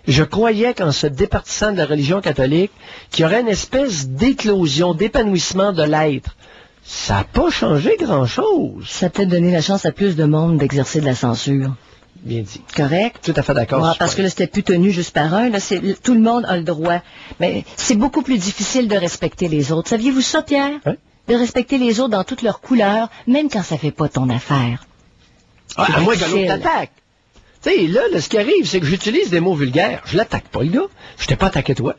Je croyais qu'en se départissant de la religion catholique, qu'il y aurait une espèce d'éclosion, d'épanouissement de l'être. Ça n'a pas changé grand-chose. Ça a peut-être donné la chance à plus de monde d'exercer de la censure. Bien dit. Correct? Tout à fait d'accord. Ouais, parce que là, c'était plus tenu juste par un. Là, tout le monde a le droit. Mais c'est beaucoup plus difficile de respecter les autres. Saviez-vous ça, Pierre? Hein? De respecter les autres dans toutes leurs couleurs, même quand ça fait pas ton affaire. À moins que l'autre t'attaque. Tu sais, là, ce qui arrive, c'est que j'utilise des mots vulgaires. Je l'attaque pas, le gars. Je t'ai pas attaqué toi.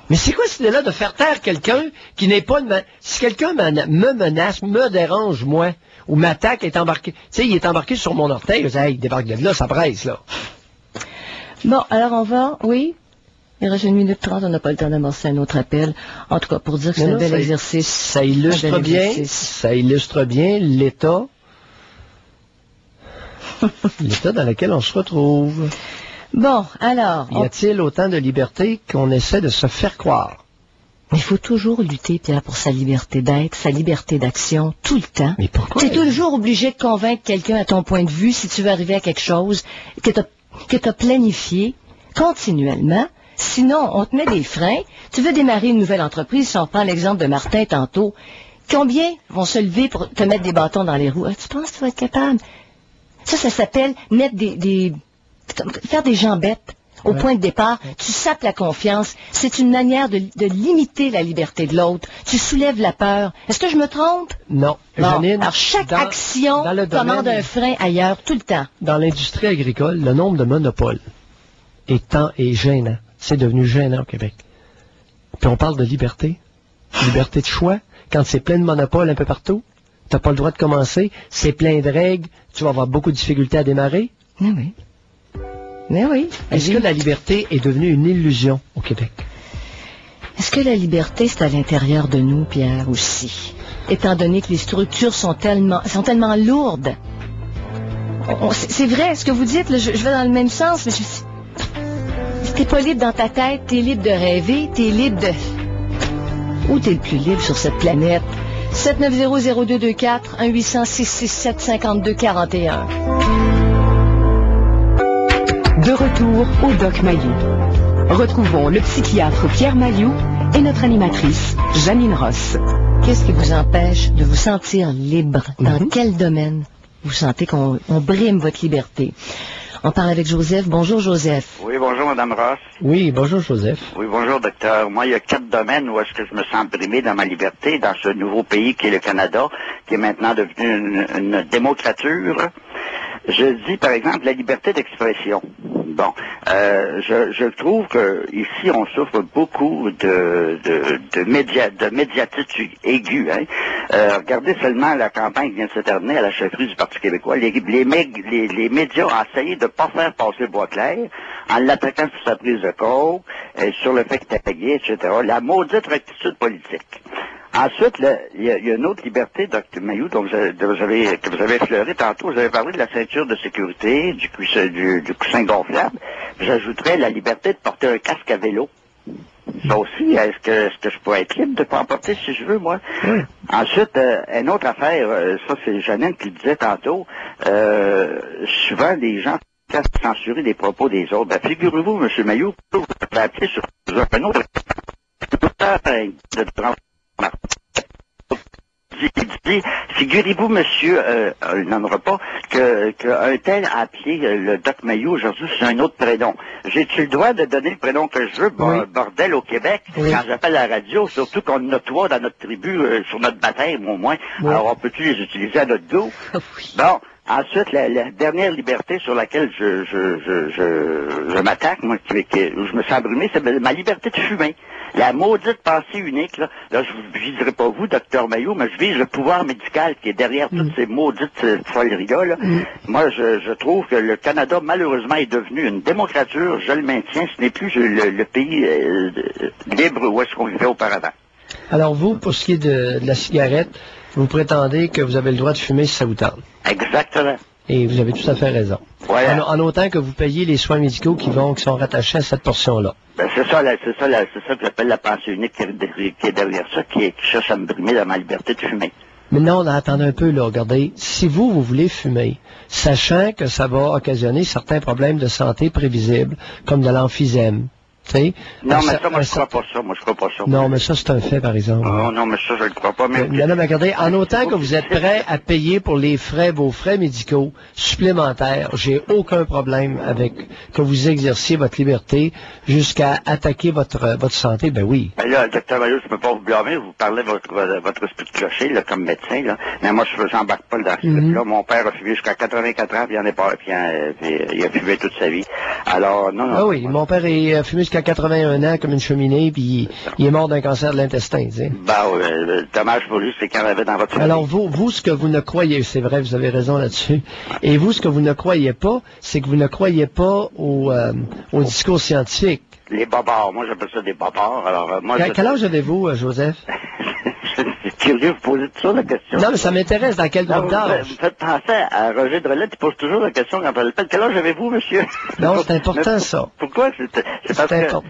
Mais c'est quoi cette idée-là de faire taire quelqu'un qui n'est pas... Si quelqu'un me menace, me dérange, moi, ou m'attaque, est embarqué... Tu sais, il est embarqué sur mon orteil, je dis, hey, il débarque de là, ça presse, là. Bon, alors on va... Oui? Il reste 1 minute 30, on n'a pas le temps d'amorcer un autre appel. En tout cas, pour dire que c'est un bel exercice. Ça illustre bien l'état... l'état dans lequel on se retrouve. Bon, alors... Y a-t-il autant de liberté qu'on essaie de se faire croire? Il faut toujours lutter, Pierre, pour sa liberté d'être, sa liberté d'action, tout le temps. Mais pourquoi? Tu es toujours obligé de convaincre quelqu'un à ton point de vue si tu veux arriver à quelque chose que tu as planifié continuellement. Sinon, on te met des freins. Tu veux démarrer une nouvelle entreprise, si on prend l'exemple de Martin tantôt, combien vont se lever pour te mettre des bâtons dans les roues? Tu penses que tu vas être capable? Ça s'appelle mettre faire des jambettes au point de départ. Tu sapes la confiance. C'est une manière de limiter la liberté de l'autre. Tu soulèves la peur. Est-ce que je me trompe? Non. Bon, Janine, alors chaque action commande un frein ailleurs, tout le temps. Dans l'industrie agricole, le nombre de monopoles est gênant. C'est devenu gênant au Québec. Puis on parle de liberté. Liberté de choix. Quand c'est plein de monopoles un peu partout. T'as pas le droit de commencer, c'est plein de règles, tu vas avoir beaucoup de difficultés à démarrer. Mais oui. Mais oui. Est-ce que la liberté est devenue une illusion au Québec? Est-ce que la liberté, c'est à l'intérieur de nous, Pierre, aussi? Étant donné que les structures sont tellement lourdes. C'est vrai, ce que vous dites, là, je vais dans le même sens, mais t'es pas libre dans ta tête, t'es libre de rêver, t'es libre de... Où t'es le plus libre sur cette planète? 790-0224, 1-800-667-5241. De retour au Doc Mayou. Retrouvons le psychiatre Pierre Mayou et notre animatrice Janine Ross. Qu'est-ce qui vous empêche de vous sentir libre? Dans quel domaine vous sentez qu'on brime votre liberté? On parle avec Joseph. Bonjour, Joseph. Oui, bonjour, Madame Ross. Oui, bonjour, Joseph. Oui, bonjour, docteur. Moi, il y a 4 domaines où est-ce que je me sens brimé dans ma liberté, dans ce nouveau pays qui est le Canada, qui est maintenant devenu une démocrature. Je dis, par exemple, la liberté d'expression. Bon, je trouve que ici on souffre beaucoup de médiatisme aigu. Hein. Regardez seulement la campagne qui vient de se terminer à la chefferie du Parti québécois. Les médias ont essayé de ne pas faire passer Boisclair en l'attaquant sur sa prise de coke, sur le fait qu'il était gay, etc. La maudite rectitude politique. Ensuite, il y a une autre liberté, Dr. Mayou, que vous avez effleuré tantôt. Vous avez parlé de la ceinture de sécurité, du coussin gonflable. J'ajouterais la liberté de porter un casque à vélo. Ça aussi, est-ce que je pourrais être libre de ne pas en porter si je veux, moi? Oui. Ensuite, une autre affaire, ça c'est Janine qui le disait tantôt, souvent les gens peuvent censurer les propos des autres. Ben, figurez-vous, M. Mayou, vous avez appelé sur un autre figurez-vous, monsieur, il n'en aura pas, qu'un tel a appelé le Doc Mayou aujourd'hui sur un autre prénom. J'ai-tu le droit de donner le prénom que je veux, bordel au Québec, quand j'appelle la radio, surtout qu'on en a 3 dans notre tribu, sur notre baptême au moins, alors on peut-tu les utiliser à notre dos? Bon. Ensuite, la dernière liberté sur laquelle je m'attaque, moi, où je me sens brumé, c'est ma liberté de fumer. La maudite pensée unique, là je ne viserai pas vous, docteur Mayou, mais je vise le pouvoir médical qui est derrière toutes ces maudites foleries-là. Là. Moi, je trouve que le Canada, malheureusement, est devenu une démocrature, je le maintiens, ce n'est plus le pays libre où est-ce qu'on vivait auparavant. Alors vous, pour ce qui est de la cigarette, vous prétendez que vous avez le droit de fumer si ça vous tente. Exactement. Et vous avez tout à fait raison. Ouais. En autant que vous payez les soins médicaux qui sont rattachés à cette portion-là. Ben c'est ça que j'appelle la pensée unique qui est derrière ça, qui cherche à me brimer dans ma liberté de fumer. Mais non, attendez un peu, là, regardez. Si vous voulez fumer, sachant que ça va occasionner certains problèmes de santé prévisibles, comme de l'emphysème, t'sais, non, mais ça, moi, je crois pas ça. Non, mais ça, c'est un fait, par exemple. Non, mais ça, je ne crois pas. Mais regardez, en autant que vous êtes prêt à payer pour vos frais médicaux supplémentaires, j'ai aucun problème avec que vous exerciez votre liberté jusqu'à attaquer votre santé, ben oui. Ben là, docteur Mayou, je peux pas vous blâmer, vous parlez de votre esprit de clocher, là, comme médecin, là. Mais moi, je n'embarque pas dans ce là. Mon père a fumé jusqu'à 84 ans, puis il en est pas, puis il a fumé toute sa vie. Alors, non. Ah oui, mon père a fumé jusqu'à 81 ans comme une cheminée, puis il est mort d'un cancer de l'intestin, tu sais. Dommage pour lui, c'est qu'il en avait dans votre famille. Alors vous, ce que vous ne croyez, c'est vrai, vous avez raison là-dessus, et vous, ce que vous ne croyez pas, c'est que vous ne croyez pas au discours scientifique. Les bobards, moi j'appelle ça des bobards, alors moi... Quel âge avez-vous, Joseph? C'est curieux, vous posez toujours la question. Non, mais ça m'intéresse, dans quel groupe d'âge? Vous faites penser à Roger Drolet, il pose toujours la question quand on l'appelle. Quel âge avez-vous, monsieur? Non, c'est important, ça. Pourquoi? C'est important.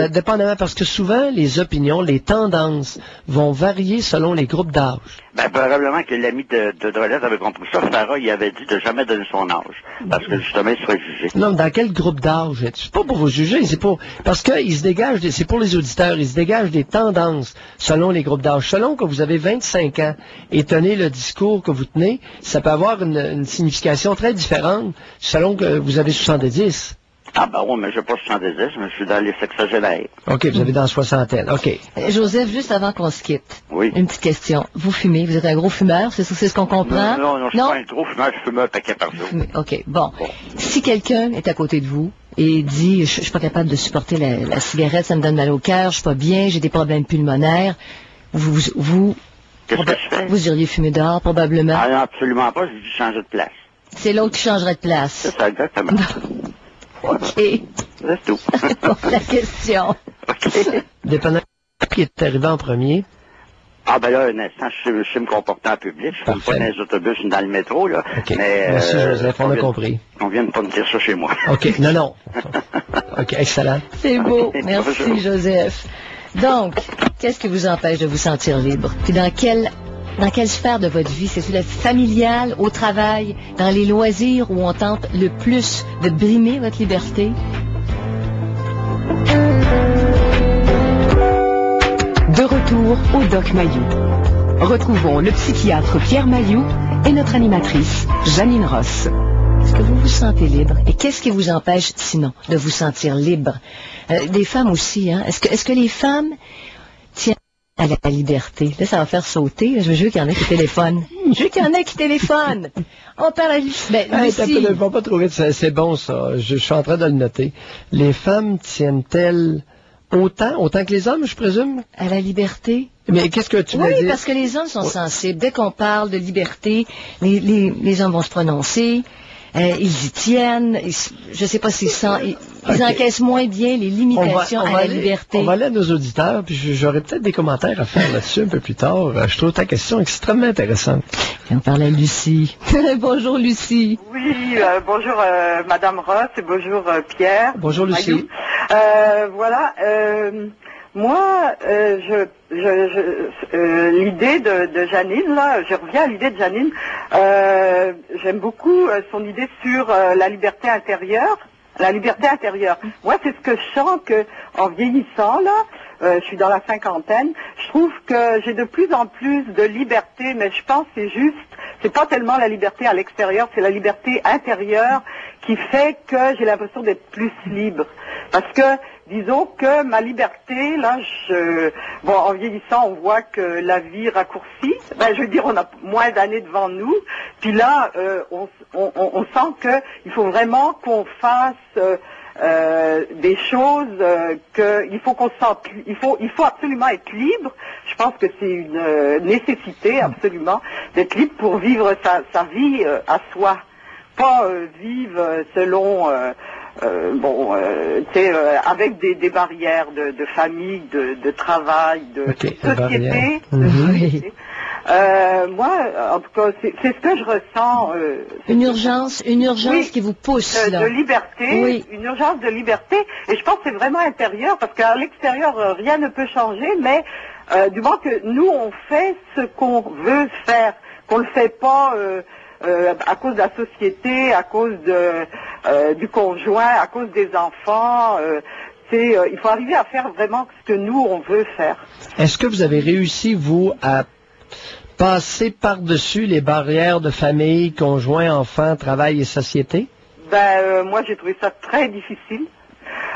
Dépendamment, parce que souvent, les opinions, les tendances vont varier selon les groupes d'âge. Ben, probablement que l'ami de Drolet avait compris ça. Farah, il avait dit de jamais donner son âge. Parce que, justement, il serait jugé. Non, dans quel groupe d'âge? C'est pas pour vous juger, c'est pour... Parce qu'il se dégage, c'est pour les auditeurs, il se dégage des tendances selon les groupes d'âge. Selon que vous avez 25 ans et tenez le discours que vous tenez, ça peut avoir une signification très différente selon que vous avez 70. Ah ben oui, mais je n'ai pas 70, mais je suis dans les sexagénaires. OK, vous avez dans la soixantaine, OK. Joseph, juste avant qu'on se quitte, oui. Une petite question. Vous fumez, vous êtes un gros fumeur, c'est ce qu'on comprend? Non, je suis pas un gros fumeur, je fume un paquet par jour. OK, bon. Si quelqu'un est à côté de vous et dit, je suis pas capable de supporter la cigarette, ça me donne mal au cœur, je suis pas bien, j'ai des problèmes pulmonaires, Qu'est-ce que je fais? Vous iriez fumer dehors, probablement? Ah non, absolument pas, j'ai dû changer de place. C'est l'autre qui changerait de place. C'est ça, exactement. OK. C'est tout. La question. OK. Dépendant qui est arrivé en premier. Ah ben là, un instant, je sais me comporter en public. Je ne fume pas dans les autobus ni dans le métro, là. Okay. Mais, merci Joseph, on a compris. On vient de pas me dire ça chez moi. OK, non. OK, excellent. C'est beau. Merci, Bonjour. Joseph. Donc, qu'est-ce qui vous empêche de vous sentir libre? Puis dans quelle sphère de votre vie? C'est-tu la familiale, au travail, dans les loisirs où on tente le plus de brimer votre liberté? De retour au Doc Mayou. Retrouvons le psychiatre Pierre Mayou et notre animatrice Janine Ross. Est-ce que vous vous sentez libre? Et qu'est-ce qui vous empêche, sinon, de vous sentir libre? Des femmes aussi, hein? Est-ce que les femmes tiennent à la liberté? Là, ça va faire sauter. Je veux qu'il y en ait qui téléphonent. Je veux qu'il y en ait qui téléphonent. On parle à Lucie. Ben, Hey, Lucie. ne va pas trop vite, c'est bon ça. Je suis en train de le noter. Les femmes tiennent-elles autant que les hommes, je présume? À la liberté? Mais qu'est-ce que tu veux Oui, dire? parce que les hommes sont sensibles. Dès qu'on parle de liberté, les hommes vont se prononcer. Ils y tiennent. Je ne sais pas s'ils ils encaissent moins bien les limitations à la liberté. On va aller à nos auditeurs, puis j'aurai peut-être des commentaires à faire là-dessus un peu plus tard. Je trouve ta question extrêmement intéressante. Et on parle à Lucie. Bonjour, Lucie. Oui, bonjour Madame Ross et bonjour Pierre. Bonjour, Lucie. Mayou. Voilà, moi, l'idée de Janine, là, je reviens à l'idée de Janine. J'aime beaucoup son idée sur la liberté intérieure. La liberté intérieure. Moi, c'est ce que je sens que, en vieillissant, là, je suis dans la cinquantaine, je trouve que j'ai de plus en plus de liberté, mais je pense que c'est pas tellement la liberté à l'extérieur, c'est la liberté intérieure qui fait que j'ai l'impression d'être plus libre. Parce que, disons que ma liberté, là, en vieillissant, on voit que la vie raccourcit. Ben, je veux dire, on a moins d'années devant nous. Puis là, on sent que il faut vraiment qu'on fasse des choses il faut absolument être libre. Je pense que c'est une nécessité absolument d'être libre pour vivre sa vie à soi, pas vivre selon avec des barrières de famille, de travail, de société. Oui. Moi, en tout cas, c'est ce que je ressens. Une urgence oui, qui vous pousse, là. de liberté, Oui. une urgence de liberté. Et je pense que c'est vraiment intérieur, parce qu'à l'extérieur, rien ne peut changer, mais du moment que nous, on fait ce qu'on veut faire, qu'on le fait pas à cause de la société, à cause du conjoint, à cause des enfants. Il faut arriver à faire vraiment ce que nous, on veut faire. Est-ce que vous avez réussi, vous, à passer par-dessus les barrières de famille, conjoint, enfant, travail et société? Moi, j'ai trouvé ça très difficile.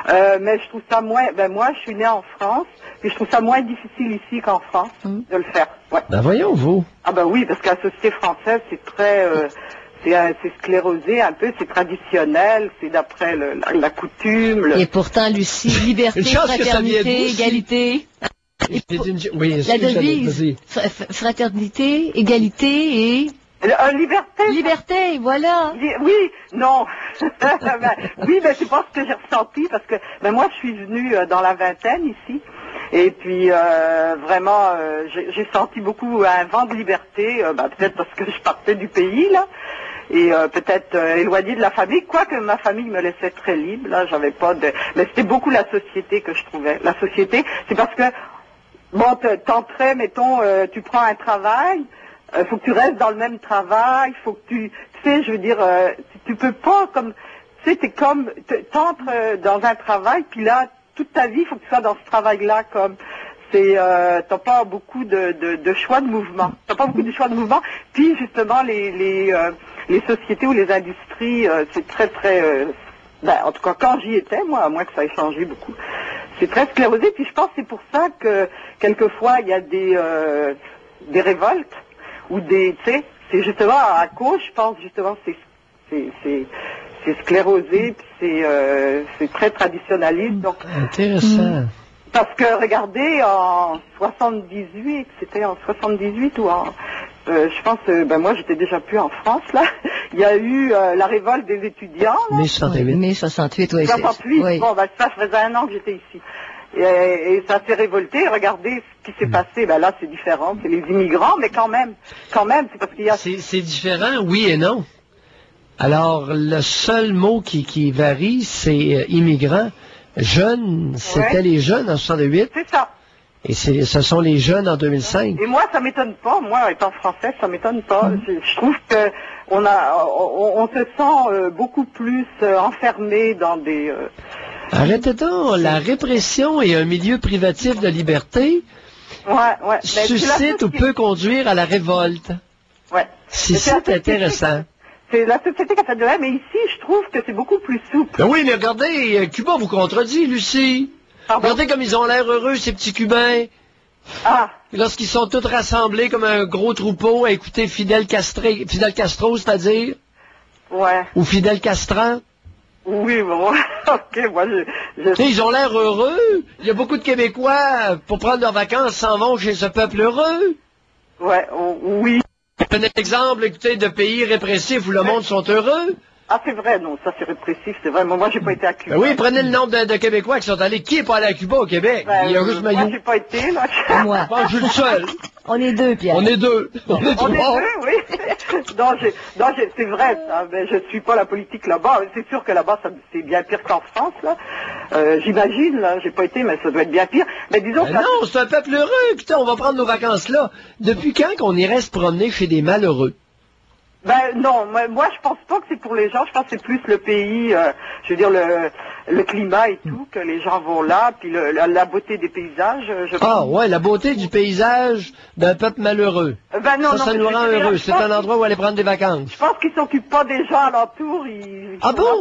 Mais je trouve ça moins... moi, je suis née en France, et je trouve ça moins difficile ici qu'en France de le faire. Ouais. Ben voyons, vous. Ah ben oui, parce que la société française, c'est très... c'est sclérosé un peu, c'est traditionnel, c'est d'après la coutume. Et pourtant, Lucie, liberté, Une chance que ça vienne de fraternité, vous, si. égalité. Oui, La devise, fraternité, égalité et... Liberté. Liberté, voilà. Oui, non. Oui, mais c'est pas ce que j'ai ressenti, parce que moi, je suis venue dans la vingtaine ici, et puis vraiment, j'ai senti beaucoup un vent de liberté, peut-être parce que je partais du pays, là, et peut-être éloignée de la famille, quoique ma famille me laissait très libre, là, j'avais pas de... Mais c'était beaucoup la société que je trouvais. La société, c'est parce que, t'entrais, mettons, tu prends un travail, faut que tu restes dans le même travail, faut que tu sais, je veux dire, tu peux pas comme, tu sais, t'entres dans un travail, puis là, toute ta vie, il faut que tu sois dans ce travail-là, comme, t'as pas beaucoup de choix de mouvement. T'as pas beaucoup de choix de mouvement, puis justement, les sociétés ou les industries, c'est très, très, en tout cas, quand j'y étais, moi, à moins que ça ait changé beaucoup, c'est très sclérosé, puis je pense que c'est pour ça que, quelquefois, il y a des révoltes, ou tu sais, c'est justement à cause, je pense justement, c'est sclérosé, puis c'est très traditionnaliste. Donc, intéressant. Parce que regardez, en 78, c'était en 78 ou je pense, moi j'étais déjà plus en France là. Il y a eu la révolte des étudiants. Là. Mai 68. Mai 68, oui. 68. Oui. Bon, ça faisait un an que j'étais ici. Et ça s'est révolté. Regardez ce qui s'est passé. Là, c'est différent. C'est les immigrants, mais quand même, c'est parce qu'il y a... C'est différent, oui et non. Alors, le seul mot qui varie, c'est immigrant. Jeune, c'était les jeunes en 68. C'est ça. Et ce sont les jeunes en 2005. Et moi, ça m'étonne pas. Moi, étant française, ça m'étonne pas. Je trouve que on se sent beaucoup plus enfermé dans des... Arrêtez donc, la répression et un milieu privatif de liberté suscite ou peut conduire à la révolte. Ouais. C'est intéressant. C'est la société qui a fait de même, mais ici, je trouve que c'est beaucoup plus souple. Ben oui, mais regardez, Cuba vous contredit, Lucie. Pardon? Regardez comme ils ont l'air heureux, ces petits Cubains. Ah. Lorsqu'ils sont tous rassemblés comme un gros troupeau à écouter Fidel Castro, c'est-à-dire? Ouais. Ou Fidel Castran. Oui, bon, ok, moi, Ils ont l'air heureux. Il y a beaucoup de Québécois, pour prendre leurs vacances, s'en vont chez ce peuple heureux. Ouais, oui. Un exemple, écoutez, de pays répressifs où le monde sont heureux. Ah, c'est vrai, non, ça c'est répressif, c'est vrai. Moi, j'ai pas été à Cuba. Ben oui, prenez le nombre de Québécois qui sont allés. Qui est pas allé à Cuba au Québec? Il y a juste Maillot. Moi, j'ai pas été, là. Moi. Bon, je suis le seul. On est deux, Pierre. On est deux. On est On est trois. deux, oui. non, c'est vrai, ça. Mais je suis pas la politique là-bas. C'est sûr que là-bas, c'est bien pire qu'en France, là. J'imagine, là. J'ai pas été, mais ça doit être bien pire. Mais disons que... Non, c'est un peuple heureux. Écoutez, on va prendre nos vacances là. Depuis quand qu'on irait se promener chez des malheureux? Ben non, moi je pense pas que c'est pour les gens, je pense que c'est plus le pays, je veux dire le climat et tout, que les gens vont là, puis la beauté des paysages. Ouais, la beauté du paysage d'un peuple malheureux. Ben non, ça nous rend heureux. C'est un endroit où aller prendre des vacances. Je pense qu'ils s'occupent pas des gens alentours, ils sont là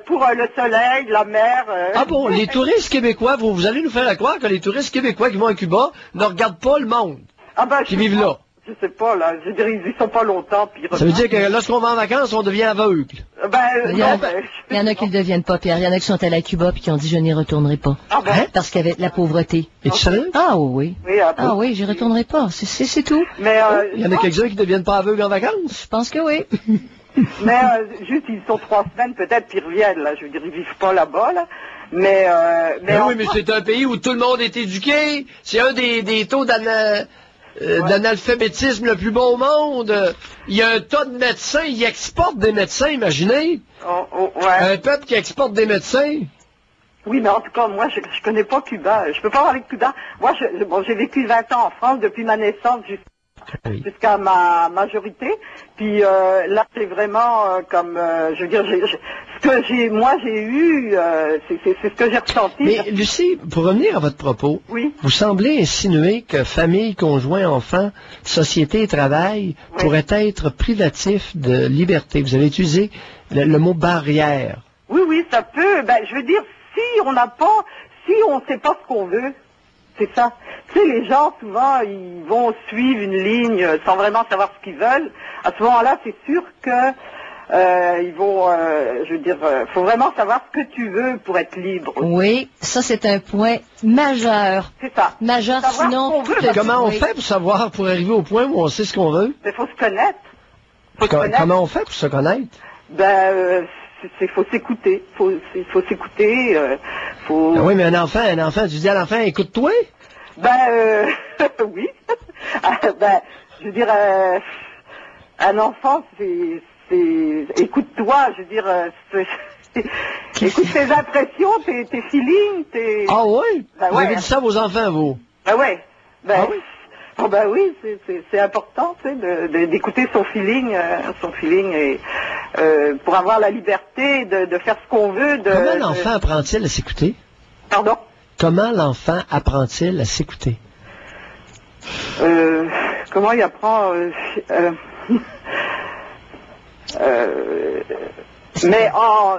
pour le soleil, la mer. Ah bon, les touristes québécois, vous allez nous faire croire que les touristes québécois qui vont à Cuba ne regardent pas le monde qui vivent là. Je sais pas, là. Je veux dire, ils y sont pas longtemps. Puis ça veut dire que lorsqu'on va en vacances, on devient aveugle. Il y en a qui ne deviennent pas, Pierre. Il y en a qui sont allés à Cuba puis qui ont dit « je n'y retournerai pas Ah ben? Parce qu'il y avait la pauvreté. Es-tu sérieux? Ah oui. Ah oui, j'y retournerai pas. C'est tout. Mais il y en a quelques-uns qui ne deviennent pas aveugles en vacances? Je pense que oui. Mais juste, ils sont 3 semaines peut-être, puis ils reviennent, là. Je veux dire, ils vivent pas là-bas, là. Mais oui, mais c'est un pays où tout le monde est éduqué. C'est un des taux d'analphabétisme le plus beau au monde. Il y a un tas de médecins, ils exportent des médecins, imaginez. Un peuple qui exporte des médecins. Oui, mais en tout cas, moi, je connais pas Cuba. Je peux pas parler de Cuba. Moi, j'ai vécu 20 ans en France depuis ma naissance jusqu'à ma majorité. Puis là, c'est vraiment comme, je veux dire, ce que j'ai eu, c'est ce que j'ai ressenti. Mais Lucie, pour revenir à votre propos, vous semblez insinuer que famille, conjoint, enfant, société et travail pourraient être privatifs de liberté. Vous avez utilisé le mot barrière. Oui, ça peut. Ben, je veux dire, si on ne sait pas ce qu'on veut, c'est ça. Tu sais, les gens, souvent, ils vont suivre une ligne sans vraiment savoir ce qu'ils veulent. À ce moment-là, c'est sûr que ils vont, je veux dire, faut vraiment savoir ce que tu veux pour être libre. Oui, ça c'est un point majeur. C'est ça. Majeur, sinon... Comment on fait pour savoir, pour arriver au point où on sait ce qu'on veut? Il faut se connaître. Comment on fait pour se connaître? Ben, faut s'écouter. Faut s'écouter. Ben oui, mais un enfant, tu dis à l'enfant, écoute-toi? Ben, oui. Ben, je veux dire, un enfant, c'est écoute-toi, je veux dire, écoute tes impressions, tes feelings, Ah oui? Ben, vous avez dit ça à vos enfants, vous? Ben ouais. Ben, oui. Oh, ben oui, c'est important, tu sais, d'écouter son feeling et pour avoir la liberté de faire ce qu'on veut. Comment l'enfant apprend-il à s'écouter? Pardon? Comment l'enfant apprend-il à s'écouter? Comment il apprend mais en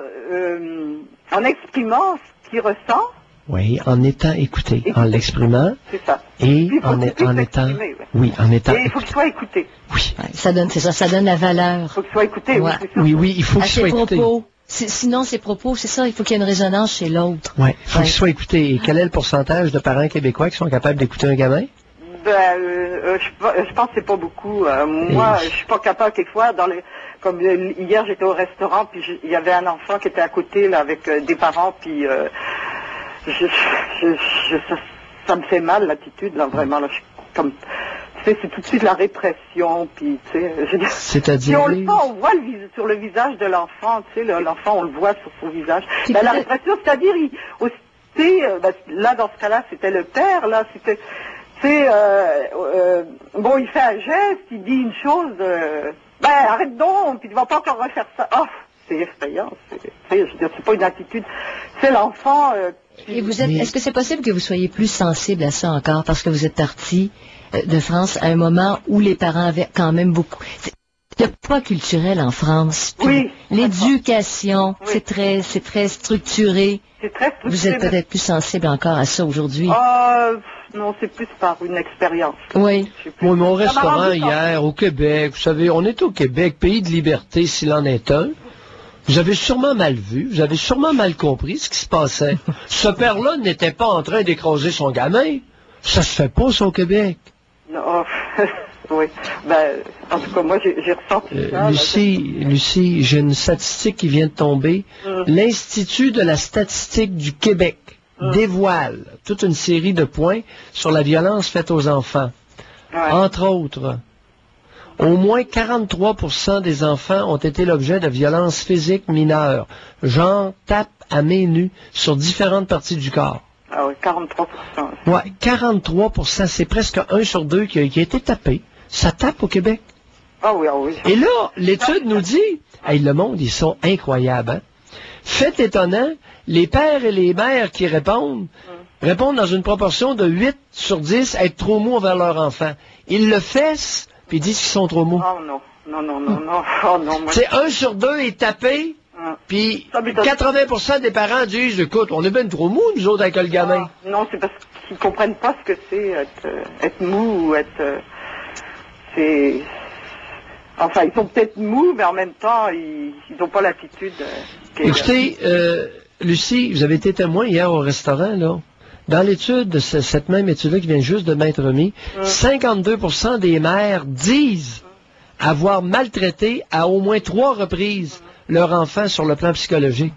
exprimant ce qu'il ressent. Oui, en étant écouté, en l'exprimant. C'est ça. Et en étant. Oui, en étant. Et il faut qu'il soit écouté. Oui. Ça donne la valeur. Il faut qu'il soit écouté. Ouais. Oui, il faut qu'il soit écouté. Propos. Sinon, ses propos, c'est ça, il faut qu'il y ait une résonance chez l'autre. Oui, il faut qu'il soit écouté. Et quel est le pourcentage de parents québécois qui sont capables d'écouter un gamin? Ben, je pense que c'est pas beaucoup. Moi, je suis pas capable quelquefois comme hier, j'étais au restaurant, puis il y avait un enfant qui était à côté là avec des parents, puis ça me fait mal l'attitude là, vraiment là. Je suis comme, tu sais, c'est tout de suite la répression, puis, tu sais, je veux dire, C'est-à-dire... si on le voit, on voit sur le visage de l'enfant, tu sais, l'enfant, on le voit sur son visage. Ben, la répression, c'est-à-dire, là, dans ce cas-là, c'était le père, là, c'était, tu sais, bon, il fait un geste, il dit une chose, ben, arrête donc, puis tu vas pas encore refaire ça. Oh, c'est effrayant, je veux dire, c'est pas une attitude, c'est l'enfant... Et vous êtes, est-ce que c'est possible que vous soyez plus sensible à ça encore, parce que vous êtes parti de France à un moment où les parents avaient quand même beaucoup... Il y a pas culturel en France. Oui. L'éducation, Oui. c'est très structuré. C'est très structuré. Vous êtes peut-être plus sensible encore à ça aujourd'hui. Non, c'est plus par une expérience. Oui. Moi, mon Ça m'a restaurant rendu hier, au Québec, vous savez, on est au Québec, pays de liberté s'il en est un. Vous avez sûrement mal vu, vous avez sûrement mal compris ce qui se passait. Ce père-là n'était pas en train d'écraser son gamin. Ça se fait pas, ça, au Québec. Non, oui. Ben, en tout cas, moi, j'ai ressenti ça. Lucie, j'ai une statistique qui vient de tomber. L'Institut de la statistique du Québec dévoile toute une série de points sur la violence faite aux enfants. Ouais. Entre autres, au moins 43% des enfants ont été l'objet de violences physiques mineures, genre tape à main nue sur différentes parties du corps. Ah oui, 43%. Ouais, 43%, c'est presque 1 sur 2 qui a été tapé. Ça tape au Québec. Ah oui, ah oui. Et là, l'étude nous dit, hey, le monde, ils sont incroyables, hein? Fait étonnant, les pères et les mères qui répondent dans une proportion de 8 sur 10 à être trop mous envers leur enfant. Ils le fessent, puis ils disent qu'ils sont trop mous. Oh non, non, non, non, non. Oh non, moi... C'est 1 sur 2 est tapé, puis 80% des parents disent, écoute, on est bien trop mous, nous autres, avec le gamin. Non, c'est parce qu'ils comprennent pas ce que c'est être mou ou être... c'est... Enfin, ils sont peut-être mous, mais en même temps, ils n'ont pas l'attitude... Écoutez, Lucie, vous avez été témoin hier au restaurant, là. Dans l'étude, cette même étude-là qui vient juste de m'être remise, 52% des mères disent avoir maltraité à au moins 3 reprises leur enfant sur le plan psychologique.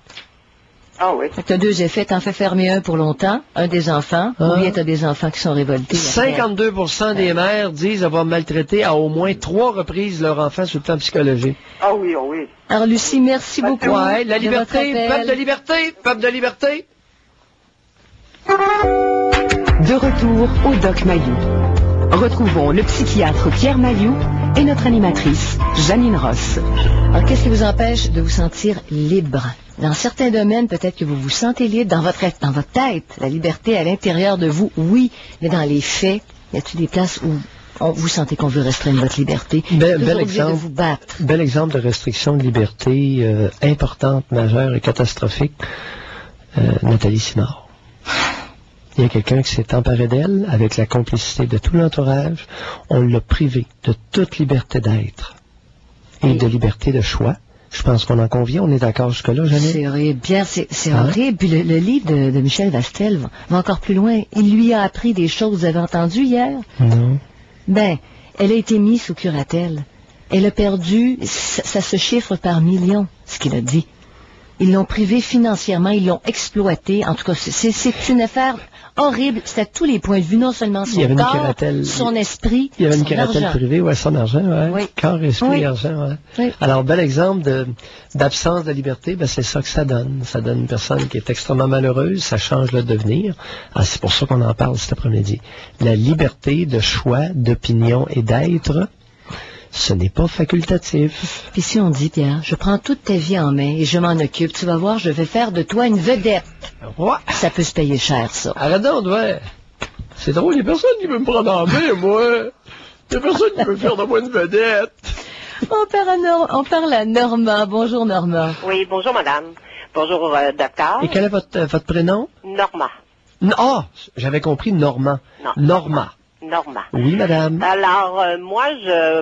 Ah oui. Tu as 2 effets. T'en fais fermer un pour longtemps, un des enfants, ou bien tu as des enfants qui sont révoltés. 52% des mères disent avoir maltraité à au moins 3 reprises leur enfant sur le plan psychologique. Ah oui, oh oui. Alors, Lucie, merci beaucoup. Ouais, la de liberté, votre appel. peuple de liberté, peuple de liberté. De retour au Doc Mayou. Retrouvons le psychiatre Pierre Mayou et notre animatrice Janine Ross. Alors, qu'est-ce qui vous empêche de vous sentir libre? Dans certains domaines, peut-être que vous vous sentez libre dans votre tête. La liberté à l'intérieur de vous, oui. Mais dans les faits, y a-t-il des places où vous sentez qu'on veut restreindre votre liberté? Bel exemple, de vous battre. bel exemple de restriction de liberté importante, majeure et catastrophique. Nathalie Simard. Il y a quelqu'un qui s'est emparé d'elle avec la complicité de tout l'entourage. On l'a privé de toute liberté d'être et de liberté de choix. Je pense qu'on en convient, on est d'accord jusque-là, Janine? C'est horrible, Pierre, c'est horrible. Puis le livre de Michel Vastel va encore plus loin. Il lui a appris des choses, vous avez entendu hier? Non. Ben, elle a été mise sous curatelle. Elle a perdu, ça se chiffre par millions, ce qu'il a dit. Ils l'ont privé financièrement, ils l'ont exploité. En tout cas, c'est une affaire horrible. C'est à tous les points de vue, non seulement son corps, son esprit, il y avait une son curatelle argent. privée, ouais, son argent, ouais. Oui. Corps, esprit, Oui. argent, ouais. Oui. Alors, bel exemple d'absence de liberté, ben, c'est ça que ça donne. Ça donne une personne qui est extrêmement malheureuse, ça change le devenir. Ah, c'est pour ça qu'on en parle cet après-midi. La liberté de choix, d'opinion et d'être, ce n'est pas facultatif. Puis si on dit, Pierre, je prends toute ta vie en main et je m'en occupe, tu vas voir, je vais faire de toi une vedette. Ouais. Ça peut se payer cher, ça. Arrête donc, ouais. C'est drôle, il n'y a personne qui veut me prendre en main, moi. Il n'y a personne qui veut faire de moi une vedette. On parle à Normand. Bonjour, Normand. Oui, bonjour madame. Bonjour docteur. Et quel est votre prénom? Norma. Ah, j'avais compris Normand. Non. Norma. Norma. Oui, madame. Alors, moi,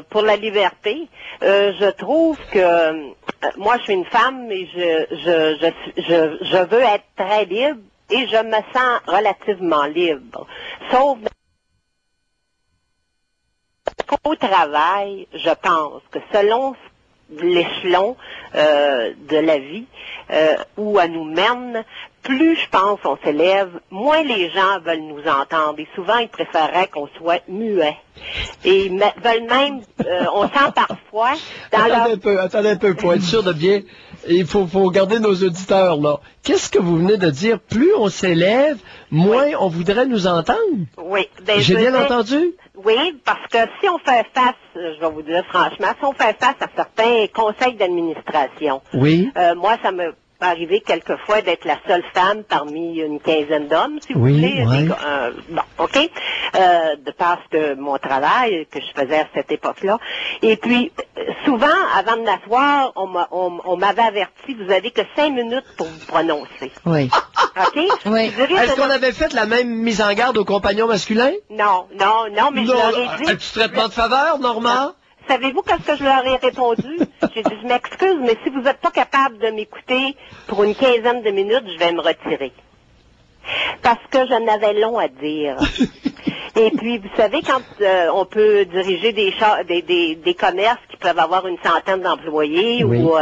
pour la liberté, je trouve que moi, je suis une femme et je veux être très libre et je me sens relativement libre. Sauf qu'au travail, je pense que selon l'échelon de la vie où elle nous mène, plus je pense on s'élève, moins les gens veulent nous entendre. Et souvent, ils préféreraient qu'on soit muet. Et veulent même, on sent parfois... Attendez un peu, pour être sûr de bien... Il faut garder nos auditeurs, là. Qu'est-ce que vous venez de dire? Plus on s'élève, moins on voudrait nous entendre? Oui. J'ai bien entendu? Oui, parce que si on fait face, je vais vous dire franchement, si on fait face à certains conseils d'administration, oui. Moi, ça me arrivé quelquefois d'être la seule femme parmi une quinzaine d'hommes, si vous oui, voulez. Oui. Bon, OK. De parce que mon travail que je faisais à cette époque-là. Et puis, souvent, avant de m'asseoir, on m'avait averti, vous avez que 5 minutes pour vous prononcer. Oui. OK? Oui. Est-ce qu'on avait fait la même mise en garde aux compagnons masculins? Non, mais je leur ai dit... Un petit traitement de faveur, Normand? Savez-vous qu'est-ce que je leur ai répondu? J'ai dit, je m'excuse, mais si vous n'êtes pas capable de m'écouter pour une quinzaine de minutes, je vais me retirer. Parce que j'en avais long à dire. Et puis, vous savez, quand on peut diriger des commerces qui peuvent avoir une centaine d'employés, oui. Ou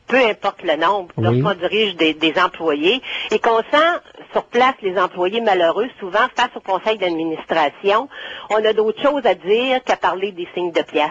peu importe le nombre, oui. Lorsqu'on dirige des employés, et qu'on sent sur place les employés malheureux, souvent face au conseil d'administration, on a d'autres choses à dire qu'à parler des signes de pièces.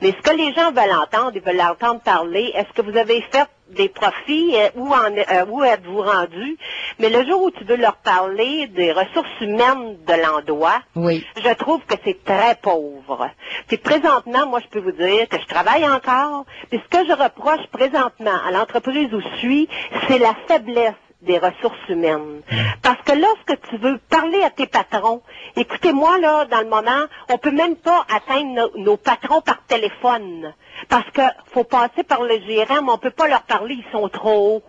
Mais ce que les gens veulent entendre, ils veulent entendre parler, est-ce que vous avez fait des profits, où êtes-vous rendu? Mais le jour où tu veux leur parler des ressources humaines de l'endroit, oui. Je trouve que c'est très pauvre. Puis présentement, moi je peux vous dire que je travaille encore, puis ce que je reproche présentement à l'entreprise où je suis, c'est la faiblesse des ressources humaines. Parce que lorsque tu veux parler à tes patrons, écoutez-moi là, dans le moment, on peut même pas atteindre nos patrons par téléphone. Parce que faut passer par le gérant, mais on peut pas leur parler, ils sont trop hauts.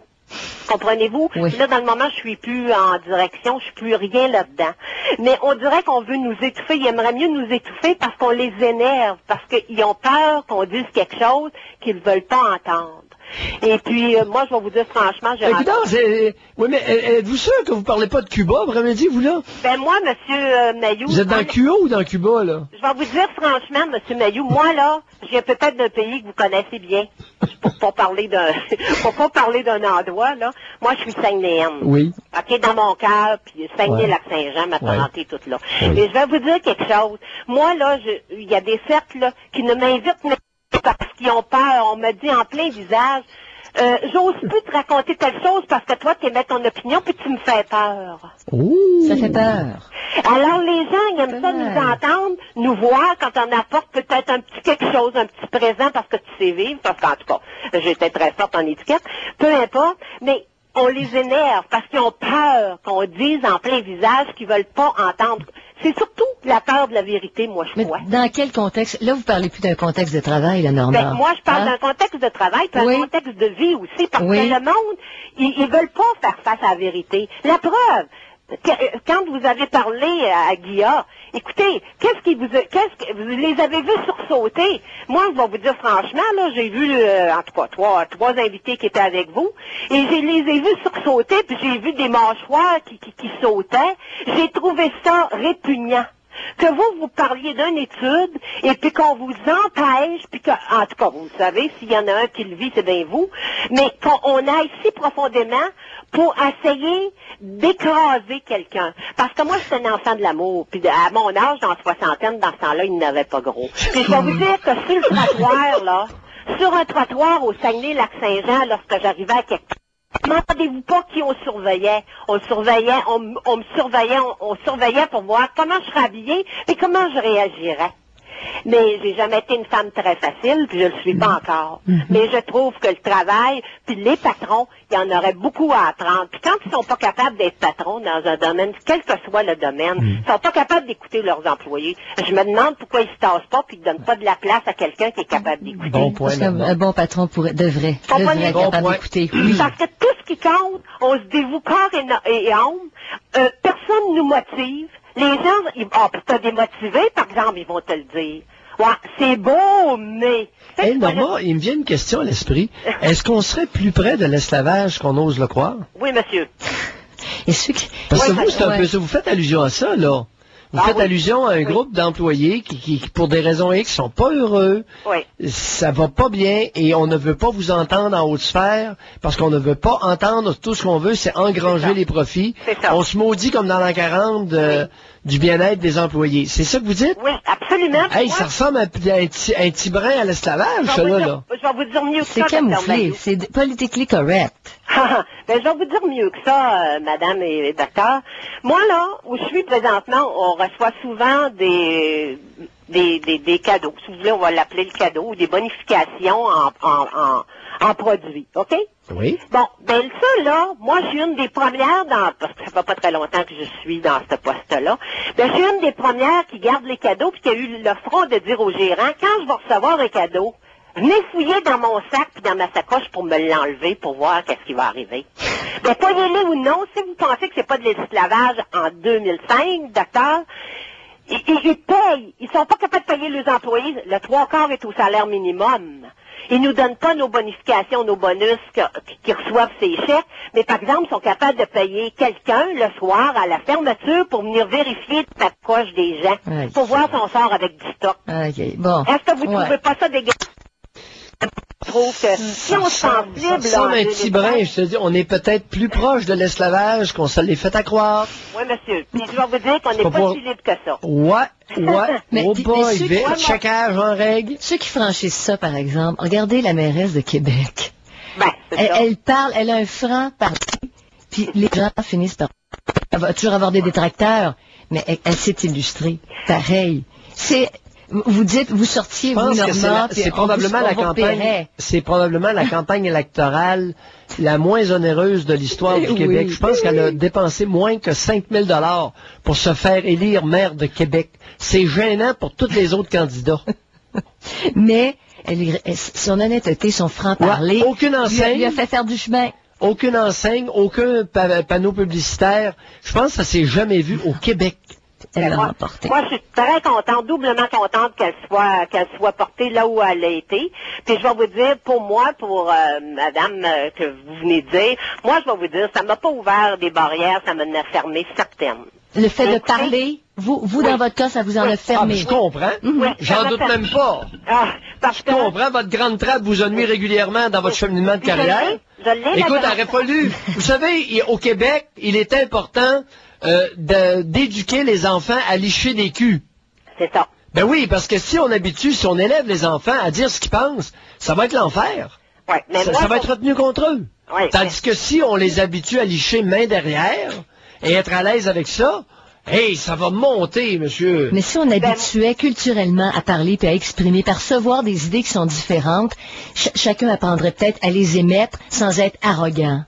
Comprenez-vous? Oui. Là, dans le moment, je suis plus en direction, je suis plus rien là-dedans. Mais on dirait qu'on veut nous étouffer. Ils aimeraient mieux nous étouffer parce qu'on les énerve, parce qu'ils ont peur qu'on dise quelque chose qu'ils ne veulent pas entendre. Et puis, moi, je vais vous dire franchement, oui, mais êtes-vous sûr que vous parlez pas de Cuba, après-midi, vous, là? Ben, moi, monsieur Mayou... Vous êtes dans QA ou dans Cuba, là? Je vais vous dire franchement, monsieur Mayou, moi, là, je viens peut-être d'un pays que vous connaissez bien, pour pas parler d'un endroit, là. Moi, je suis Saguenayenne. Oui. OK, dans mon cœur, puis Saguenay-Lac-Saint-Jean, ma parenté toute là. Oui. Mais je vais vous dire quelque chose. Moi, là, il y a des cercles, là, qui ne m'invitent même parce qu'ils ont peur. On me dit en plein visage, j'ose plus te raconter telle chose parce que toi, tu émets ton opinion puis tu me fais peur. Ouh. Ça fait peur. Alors, les gens, ils aiment ça nous entendre, nous voir quand on apporte peut-être un petit quelque chose, un petit présent parce que tu sais vivre, parce qu'en tout cas, j'étais très forte en étiquette, peu importe, mais on les énerve parce qu'ils ont peur qu'on dise en plein visage qu'ils veulent pas entendre. C'est surtout la peur de la vérité, moi, je crois. Dans quel contexte? Là, vous parlez plus d'un contexte de travail, là, Normand. Ben, moi, je parle d'un contexte de travail, puis un contexte de vie aussi, parce que le monde, ils veulent pas faire face à la vérité. La preuve, quand vous avez parlé à Guilla, écoutez, vous les avez vus sursauter. Moi, je vais vous dire franchement, là, j'ai vu, en tout cas, trois invités qui étaient avec vous, et je les ai vus sursauter, puis j'ai vu des mâchoires qui sautaient. J'ai trouvé ça répugnant. Que vous parliez d'une étude, et puis qu'on vous empêche, puis que, en tout cas, vous savez, s'il y en a un qui le vit, c'est bien vous, mais qu'on aille si profondément pour essayer d'écraser quelqu'un. Parce que moi, je suis un enfant de l'amour, puis à mon âge, dans la soixantaine, dans ce temps-là, il n'avait pas gros. Puis je vais vous dire que sur le trottoir, là, sur un trottoir au Saguenay-Lac-Saint-Jean, lorsque j'arrivais à quelque demandez-vous pas qui on surveillait. On me surveillait, on surveillait pour voir comment je serais habillée et comment je réagirais. Mais j'ai jamais été une femme très facile, puis je le suis pas encore. Mais je trouve que le travail, puis les patrons, il y en aurait beaucoup à apprendre. Puis quand ils sont pas capables d'être patrons dans un domaine, quel que soit le domaine, ils sont pas capables d'écouter leurs employés. Je me demande pourquoi ils se tassent pas, puis ils donnent pas de la place à quelqu'un qui est capable d'écouter. Bon point, parce qu'un bon patron devrait être capable d'écouter. Oui. Parce que tout ce qui compte, on se dévoue corps et âme. Personne nous motive. Les gens, pour te démotiver, par exemple, ils vont te le dire. Ouais, c'est beau, mais... Normand, il me vient une question à l'esprit. Est-ce qu'on serait plus près de l'esclavage qu'on ose le croire? Oui, monsieur. Parce que vous, c'est un peu ça. Vous faites allusion à ça, là. Vous faites allusion à un groupe d'employés qui, pour des raisons X, sont pas heureux. Oui. Ça va pas bien et on ne veut pas vous entendre en haute sphère parce qu'on ne veut pas entendre tout ce qu'on veut, c'est engranger les profits. On se maudit comme dans l'an 40 du bien-être des employés. C'est ça que vous dites? Oui, absolument. Hey, ça ressemble à un petit brin à l'esclavage, ça, là. Je vais vous dire mieux que ça. C'est camouflé, c'est politiquement correct. Ben, je vais vous dire mieux que ça, madame et docteur. Moi, là, où je suis présentement, on reçoit souvent des cadeaux. Si vous voulez, on va l'appeler le cadeau, ou des bonifications en produits, OK? Oui. Bon, ben ça, là, moi, je suis une des premières parce que ça fait pas très longtemps que je suis dans ce poste-là, ben, je suis une des premières qui garde les cadeaux puis qui a eu le front de dire au gérant, quand je vais recevoir un cadeau, venez fouiller dans mon sac puis dans ma sacoche pour me l'enlever pour voir qu'est-ce qui va arriver. Ben, croyez-le ou non, si vous pensez que c'est pas de l'esclavage en 2005, docteur, ils payent. Ils sont pas capables de payer les employés. Le 3/4 est au salaire minimum. Ils nous donnent pas nos bonifications, nos bonus qui reçoivent ces chèques, mais par exemple, ils sont capables de payer quelqu'un le soir à la fermeture pour venir vérifier la poche des gens, pour voir si on sort avec du stock. Okay, bon. Est-ce que vous trouvez pas ça dégueulasse? Je trouve que si on se sensible... Ça ressemble un petit brin, je te dis, on est peut-être plus proche de l'esclavage qu'on se l'est fait à croire. Oui, monsieur. Puis je vais vous dire qu'on n'est pas si libre que ça. Ouais. Mais checkage en règle. Ceux qui franchissent ça, par exemple, regardez la mairesse de Québec. Ben, elle parle, elle a un franc parti, puis les gens finissent par... Elle va toujours avoir des détracteurs, mais elle s'est illustrée. Pareil. Vous dites, vous sortiez, vous, Normand, c'est probablement la campagne, c'est probablement la campagne électorale la moins onéreuse de l'histoire du Québec. Je pense qu'elle a dépensé moins que 5 000 $ pour se faire élire maire de Québec. C'est gênant pour tous les autres candidats. Mais son honnêteté, son franc-parler, aucune enseigne, lui a fait faire du chemin. Aucune enseigne, aucun panneau publicitaire. Je pense que ça s'est jamais vu au Québec. Moi, je suis très contente, doublement contente qu'elle soit portée là où elle a été. Puis je vais vous dire, pour moi, pour madame que vous venez de dire, moi je vais vous dire, ça m'a pas ouvert des barrières, ça m'en a fermé certaines. Le fait de parler, vous dans votre cas, ça vous en a fermé. Je comprends. J'en doute même pas. Je comprends, votre grande trappe vous ennuie régulièrement dans votre cheminement de carrière. Écoute, elle aurait fallu. Vous savez, au Québec, il est important d'éduquer les enfants à licher des culs. C'est ça. Ben oui, parce que si on élève les enfants à dire ce qu'ils pensent, ça va être l'enfer. Ouais, mais ça va être retenu contre eux. Ouais, Tandis que si on les habitue à licher main derrière et être à l'aise avec ça, hey, ça va monter, monsieur. Mais si on habituait culturellement à parler puis à exprimer, percevoir des idées qui sont différentes, chacun apprendrait peut-être à les émettre sans être arrogant.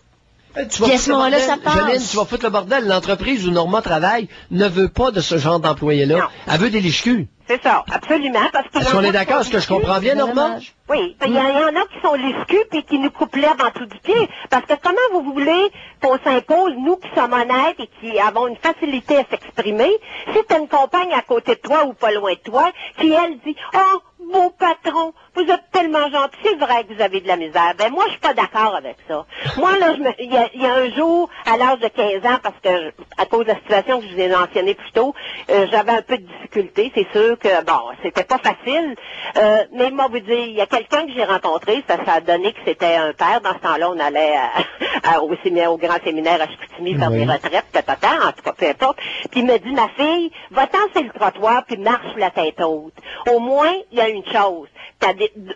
Puis à ce moment-là, ça passe. Janine, tu vas foutre le bordel. L'entreprise où Normand travaille ne veut pas de ce genre d'employé-là. Elle veut des liches-culs. C'est ça, absolument. Est-ce qu'on est d'accord? Est-ce que je comprends bien, Normand? Oui. Il y en a qui sont liches-culs et qui nous coupent l'herbe en dessous du pied. Parce que comment vous voulez qu'on s'impose, nous qui sommes honnêtes et qui avons une facilité à s'exprimer, si tu as une compagne à côté de toi ou pas loin de toi, qui elle dit « Oh, beau patron, vous êtes tellement gentil, c'est vrai que vous avez de la misère. » Ben moi, je suis pas d'accord avec ça. Moi, là, il y a un jour, à l'âge de 15 ans, parce que à cause de la situation que je vous ai mentionnée plus tôt, j'avais un peu de difficulté. C'est sûr que, bon, c'était pas facile. Mais moi, vous dire, il y a quelqu'un que j'ai rencontré, ça a donné que c'était un père. Dans ce temps-là, on allait au grand séminaire à Chicoutimi faire des retraites, en tout cas, peu importe. Puis il me dit, ma fille, va-t'en sur le trottoir, puis marche la tête haute. Au moins, il y a une chose. T'as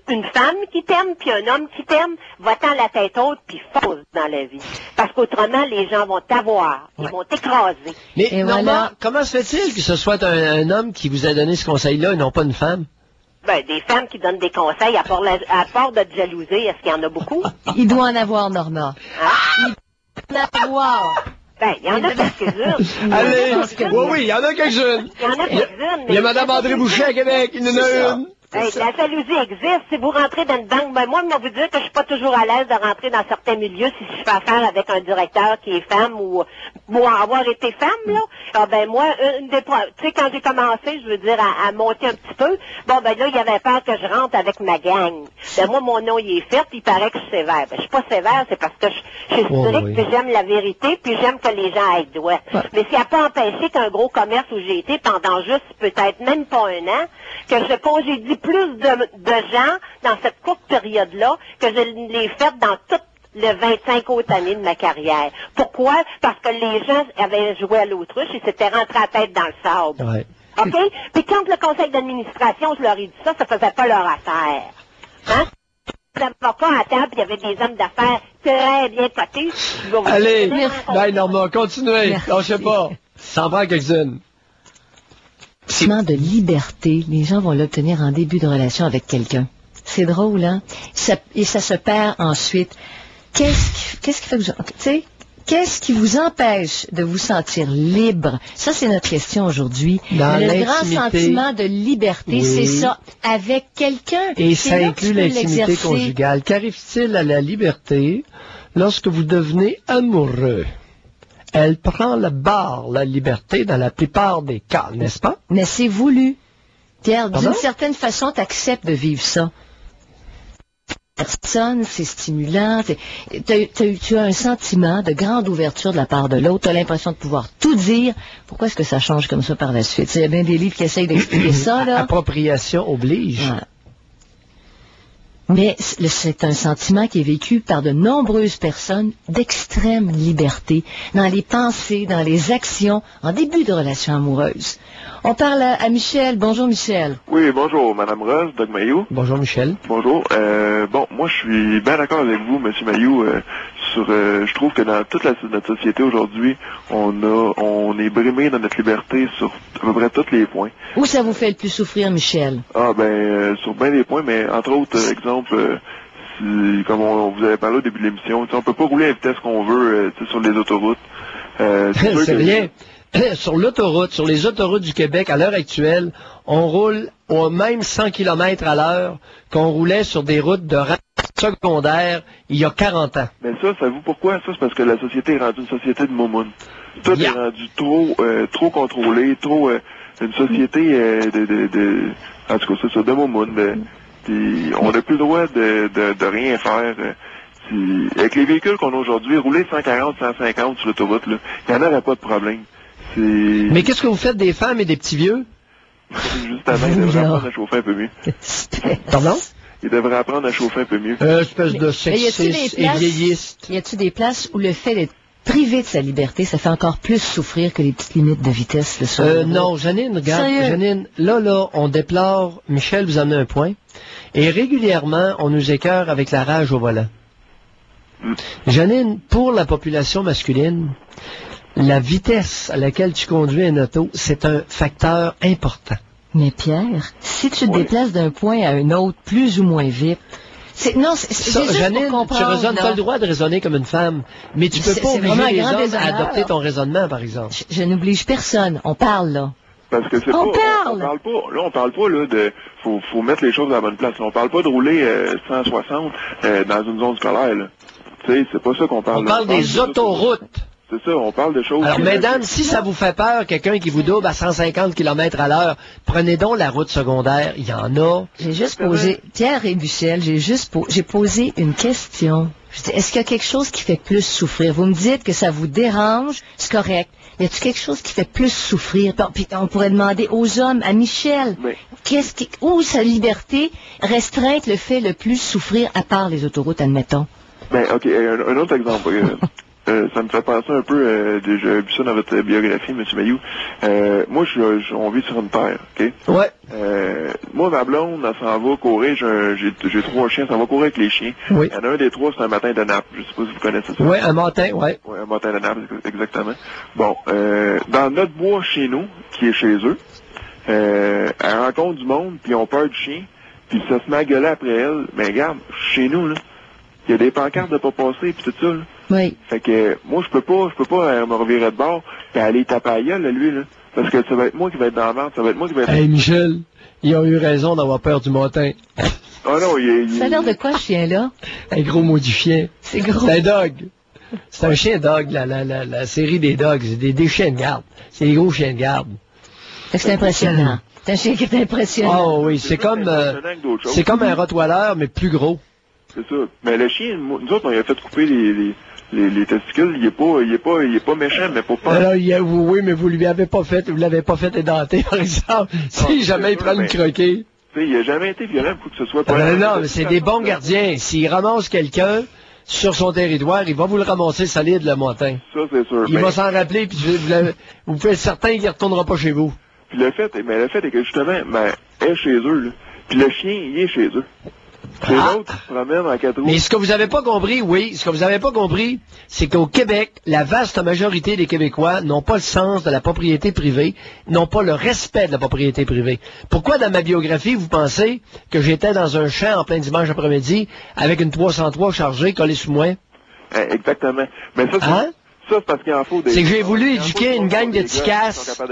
une femme qui t'aime, puis un homme qui t'aime, va-t'en la tête haute, puis fonce dans la vie. Parce qu'autrement, les gens vont t'avoir, ils vont t'écraser. Mais Normand, comment se fait-il que ce soit un homme qui vous a donné ce conseil-là et non pas une femme? Ben, des femmes qui donnent des conseils, à part de te jalouser, est-ce qu'il y en a beaucoup? Il doit en avoir, Normand. Il doit en avoir. Ben, il y en a quelques-unes. Allez, oui, il y en a quelques-unes. Il y en a quelques-unes. Il y a Mme André Boucher à Québec, il y en a une. Hey, la jalousie existe. Si vous rentrez dans une banque, ben moi, je vais vous dire que je suis pas toujours à l'aise de rentrer dans certains milieux si je fais affaire avec un directeur qui est femme ou avoir été femme, là. Ah, ben moi, tu sais, quand j'ai commencé, je veux dire, à monter un petit peu, bon, ben là, il y avait peur que je rentre avec ma gang. Ben moi, mon nom, il est fait, puis il paraît que je suis sévère. Ben, je suis pas sévère, c'est parce que je suis stricte, puis j'aime la vérité, puis j'aime que les gens aillent droit. Mais ça n'a pas empêché qu'un gros commerce où j'ai été pendant juste peut-être même pas un an, que je congédie plus de gens dans cette courte période-là que je l'ai fait dans toutes les 25 autres années de ma carrière. Pourquoi? Parce que les gens avaient joué à l'autruche et s'étaient rentrés la tête dans le sable. Ouais. OK? Puis quand le conseil d'administration, je leur ai dit ça faisait pas leur affaire. Hein? Les avocats à table, il y avait des hommes d'affaires très bien cotés. Allez, Norma, continuez. Non, je sais pas. Ça en prend quelques-unes. De liberté, les gens vont l'obtenir en début de relation avec quelqu'un. C'est drôle, hein? Et ça se perd ensuite. Qu'est-ce qui fait que vous... Tu sais, qu'est-ce qui vous empêche de vous sentir libre? Ça, c'est notre question aujourd'hui. Le grand sentiment de liberté, c'est ça, avec quelqu'un. Et ça inclut l'intimité conjugale. Qu'arrive-t-il à la liberté lorsque vous devenez amoureux? Elle prend la barre, la liberté, dans la plupart des cas, n'est-ce pas? Mais c'est voulu. Pierre, d'une certaine façon, tu acceptes de vivre ça. Personne, c'est stimulant. Tu as un sentiment de grande ouverture de la part de l'autre. Tu as l'impression de pouvoir tout dire. Pourquoi est-ce que ça change comme ça par la suite? Il y a bien des livres qui essayent d'expliquer ça, là. Appropriation oblige. Ouais. Mais c'est un sentiment qui est vécu par de nombreuses personnes d'extrême liberté, dans les pensées, dans les actions, en début de relation amoureuse. On parle à Michel. Bonjour, Michel. Oui, bonjour, Madame Rose, Doug Mayou. Bonjour, Michel. Bonjour. Bon, moi, je suis bien d'accord avec vous, Monsieur Mayou, je trouve que dans toute notre société aujourd'hui, on est brimé dans notre liberté sur à peu près tous les points. Où ça vous fait le plus souffrir, Michel? Sur bien des points, mais entre autres, exemple, comme vous avez parlé au début de l'émission, on peut pas rouler à la vitesse qu'on veut sur les autoroutes. C'est rien. Sur l'autoroute, sur les autoroutes du Québec, à l'heure actuelle, on roule au même 100 km à l'heure qu'on roulait sur des routes de rang secondaire il y a 40 ans. Mais ça, savez-vous pourquoi? Ça, c'est parce que la société est rendue une société de moumoune. Tout est rendu trop contrôlé, une société en tout cas, c'est ça, de moumoune. On n'a plus le droit de rien faire. Avec les véhicules qu'on a aujourd'hui, rouler 140, 150 sur l'autoroute, il n'y en aurait pas de problème. Mais qu'est-ce que vous faites des femmes et des petits vieux? Justement, ils devraient apprendre à chauffer un peu mieux. Pardon? Ils devraient apprendre à chauffer un peu mieux. Espèce de sexiste et vieilliste. Y a-t-il des places où le fait d'être privé de sa liberté, ça fait encore plus souffrir que les petites limites de vitesse le soir? Non, Janine, regarde, Janine, là, on déplore, Michel vous en a un point, et régulièrement, on nous écœure avec la rage au volant. Janine, pour la population masculine, la vitesse à laquelle tu conduis un auto, c'est un facteur important. Mais Pierre, si tu te déplaces d'un point à un autre plus ou moins vite, Janine, tu raisonnes pas le droit de raisonner comme une femme, mais tu peux pas obliger les hommes à adopter ton raisonnement, par exemple. Je n'oblige personne, on parle là. Parce que c'est on parle pas de faut mettre les choses à la bonne place. On parle pas de rouler 160 dans une zone scolaire, là. Tu sais, c'est pas ça qu'on parle. On parle des autoroutes. C'est ça, on parle de choses... Alors, mesdames, si ça vous fait peur, quelqu'un qui vous double à 150 km à l'heure, prenez donc la route secondaire, il y en a. J'ai juste posé, Pierre et Michel, j'ai posé une question. Je dis, est-ce qu'il y a quelque chose qui fait plus souffrir? Vous me dites que ça vous dérange, c'est correct. Y a-t-il quelque chose qui fait plus souffrir? Puis on pourrait demander aux hommes, à Michel, où sa liberté restreinte le fait le plus souffrir, à part les autoroutes, admettons? OK, un autre exemple. Ça me fait penser un peu, j'ai vu ça dans votre biographie, M. Mayou. Moi, on vit sur une terre, OK? Ouais. Moi, ma blonde, elle s'en va courir, j'ai 3 chiens, ça va courir avec les chiens. Oui. Il y en a un des 3, c'est un matin de nappe. Je sais pas si vous connaissez ça. Oui, un matin, ouais. Oui, un matin de nappe, exactement. Bon, dans notre bois chez nous, qui est chez eux, elle rencontre du monde, puis ils ont peur du chien, puis ça se met à gueuler après elle. Mais regarde, chez nous, là, il y a des pancartes de pas passer, puis tout ça, là. Oui. Fait que moi, je peux pas me revirer de bord puis aller taper à gueule, lui, là. Parce que ça va être moi qui va être dans la merde, ça va être moi qui va être... Hey, Michel, ils ont eu raison d'avoir peur du montin. Oh non, Ça a l'air de quoi, ce chien-là? Un gros maudit chien. C'est gros. C'est un dog. C'est un chien dog, la série des dogs. C'est des chiens de garde. C'est des gros chiens de garde. C'est impressionnant. C'est un chien qui est impressionnant. Oh oui, c'est comme un Rottweiler, mais plus gros. C'est ça. Mais le chien, nous autres, on lui a fait couper les testicules. Il est pas méchant, mais pas peur. Alors, oui, mais vous l'avez pas fait édenter, par exemple. Si jamais il prend une croquée. Il n'a jamais été violent pour que ce soit... Non, mais c'est des bons gardiens. S'il ramasse quelqu'un sur son territoire, il va vous le ramasser solide, le montin. Ça, c'est sûr. Il va s'en rappeler, puis vous pouvez être certain qu'il ne retournera pas chez vous. Puis le fait est que justement, elle est chez eux, là. Puis le chien, il est chez eux. C'est l'autre qui se promène en 4 roues. Mais ce que vous n'avez pas compris, c'est qu'au Québec, la vaste majorité des Québécois n'ont pas le sens de la propriété privée, n'ont pas le respect de la propriété privée. Pourquoi dans ma biographie, vous pensez que j'étais dans un champ en plein dimanche après-midi avec une 303 chargée collée sous moi? Exactement. Mais ça, c'est parce qu'il en faut des... C'est que j'ai voulu éduquer une gang de ticasses.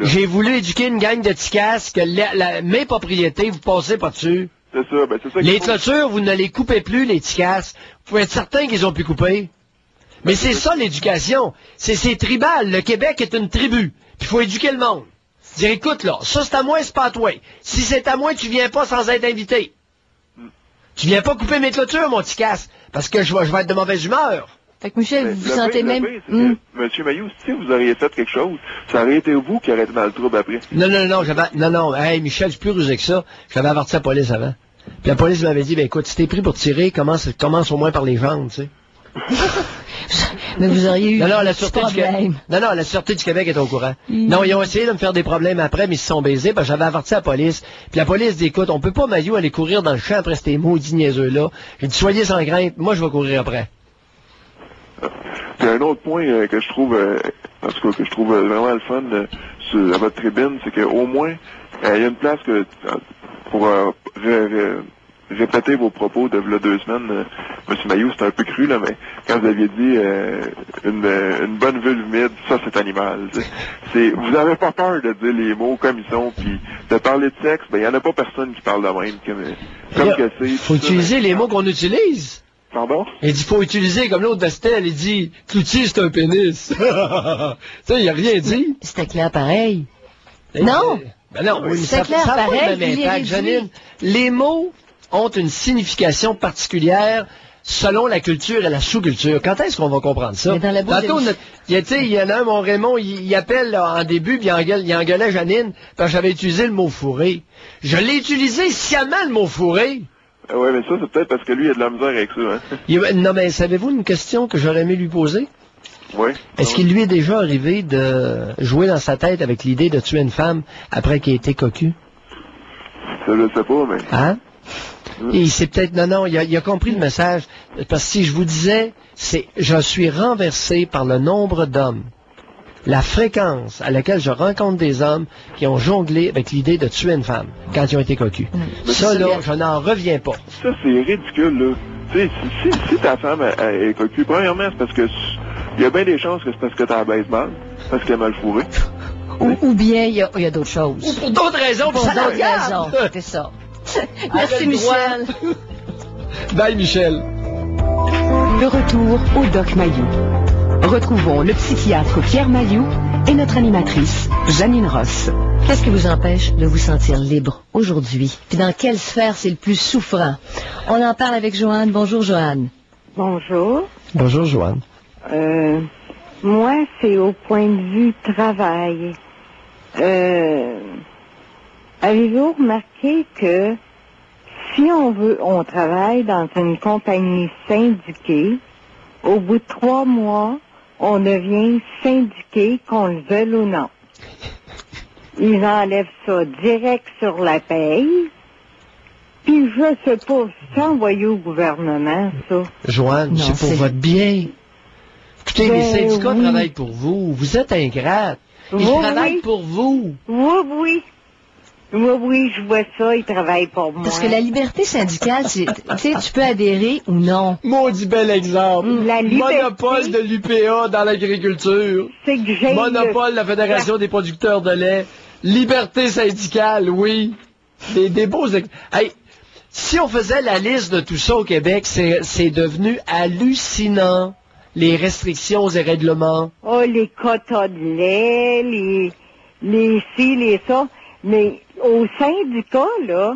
J'ai voulu éduquer une gang de ticasses que mes propriétés, vous passez pas dessus. C'est ça, c'est ça. Les clôtures, vous ne les coupez plus, les ticasses. Vous pouvez être certain qu'ils ont pu couper. Mais c'est ça l'éducation. C'est tribal. Le Québec est une tribu. Puis il faut éduquer le monde. Dire, écoute là, ça c'est à moi, c'est pas à toi. Si c'est à moi, tu viens pas sans être invité. Tu viens pas couper mes clôtures, mon ticasse, parce que je vais être de mauvaise humeur. Fait que Michel, vous vous sentez même... Monsieur Mailloux, si vous auriez fait quelque chose, ça aurait été vous qui auriez été dans le trouble après. Non, hey, Michel, je suis plus rusé que ça. J'avais averti la police avant. Puis la police m'avait dit, ben écoute, si t'es pris pour tirer, commence au moins par les jambes, tu sais. Mais vous auriez eu la Sûreté du Québec est au courant. Non, ils ont essayé de me faire des problèmes après, mais ils se sont baisés, parce que j'avais averti la police. Puis la police dit, écoute, on peut pas, Mailloux, aller courir dans le champ après ces maudits niaiseux-là. J'ai dit, soyez sans crainte, moi je vais courir après. Il y a un autre point que je trouve, en tout cas, que je trouve vraiment le fun à votre tribune, c'est qu'au moins, il y a une place pour répéter vos propos de là 2 semaines. Monsieur Mailloux, c'était un peu cru, là, mais quand vous aviez dit une bonne vulve humide, ça c'est animal. Vous n'avez pas peur de dire les mots comme ils sont, puis de parler de sexe, il n'y en a pas personne qui parle de même. Comme que c'est. Faut utiliser les mots qu'on utilise. Pardon? Il dit, faut utiliser, comme l'autre d'Estelle, il dit, Cloutier, c'est un pénis. Ça, il a rien dit. C'était clair pareil. Non! Ben non, oui, mais c'est clair pareil, Janine. Les mots ont une signification particulière selon la culture et la sous-culture. Quand est-ce qu'on va comprendre ça? Tantôt, il y en a un, mon Raymond, il appelle là, en début, puis il engueulait Janine, parce que j'avais utilisé le mot fourré. Je l'ai utilisé sciemment, le mot fourré. Oui, mais ça, c'est peut-être parce que lui, il a de la misère avec ça. Hein? Non, mais savez-vous une question que j'aurais aimé lui poser? Oui. Est-ce qu'il lui est déjà arrivé de jouer dans sa tête avec l'idée de tuer une femme après qu'il ait été cocu? Ça, je sais pas, mais... Hein? Et c'est peut-être... Non, il a compris le message. Parce que si je vous disais, je suis renversé par le nombre d'hommes, la fréquence à laquelle je rencontre des hommes qui ont jonglé avec l'idée de tuer une femme quand ils ont été cocus. Ça, là, je n'en reviens pas. Ça, c'est ridicule, là. Tu sais, si ta femme est cocue, premièrement, c'est parce que il y a bien des chances que c'est parce que t'as la baisse mal, parce qu'elle est mal fourrée. Ou bien il y a d'autres choses. Ou pour d'autres raisons. Pour d'autres raisons, c'est ça. Merci, Michel. Bye, Michel. Le retour au Doc Mailloux. Retrouvons le psychiatre Pierre Mailloux et notre animatrice Janine Ross. Qu'est-ce qui vous empêche de vous sentir libre aujourd'hui? Puis dans quelle sphère c'est le plus souffrant? On en parle avec Joanne. Bonjour, Joanne. Bonjour. Bonjour, Joanne. Moi, c'est au point de vue travail. Avez-vous remarqué que si on travaille dans une compagnie syndiquée, au bout de 3 mois, on devient syndiqué, qu'on le veuille ou non. Ils enlèvent ça direct sur la paye. Puis je sais pas, c'est envoyé au gouvernement, ça. Joanne, c'est pour votre bien. Écoutez, les syndicats travaillent pour vous. Vous êtes ingrate. Ils travaillent pour vous. Oui. Oui, je vois ça, il travaille pour moi. Parce que la liberté syndicale, tu sais, tu peux adhérer ou non. Maudit bel exemple. La liberté, Monopole de l'UPA dans l'agriculture. c'est que j'ai Monopole de la Fédération des producteurs de lait. Liberté syndicale, oui. Des beaux... Hey, si on faisait la liste de tout ça au Québec, c'est devenu hallucinant. Les restrictions et règlements. Oh, les quotas de lait, les ci, les ça. Mais au syndicat, là,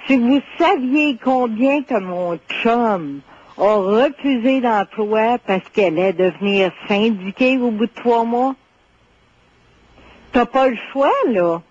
si vous saviez combien que mon chum a refusé d'emploi parce qu'elle allait devenir syndiquée au bout de 3 mois, t'as pas le choix, là.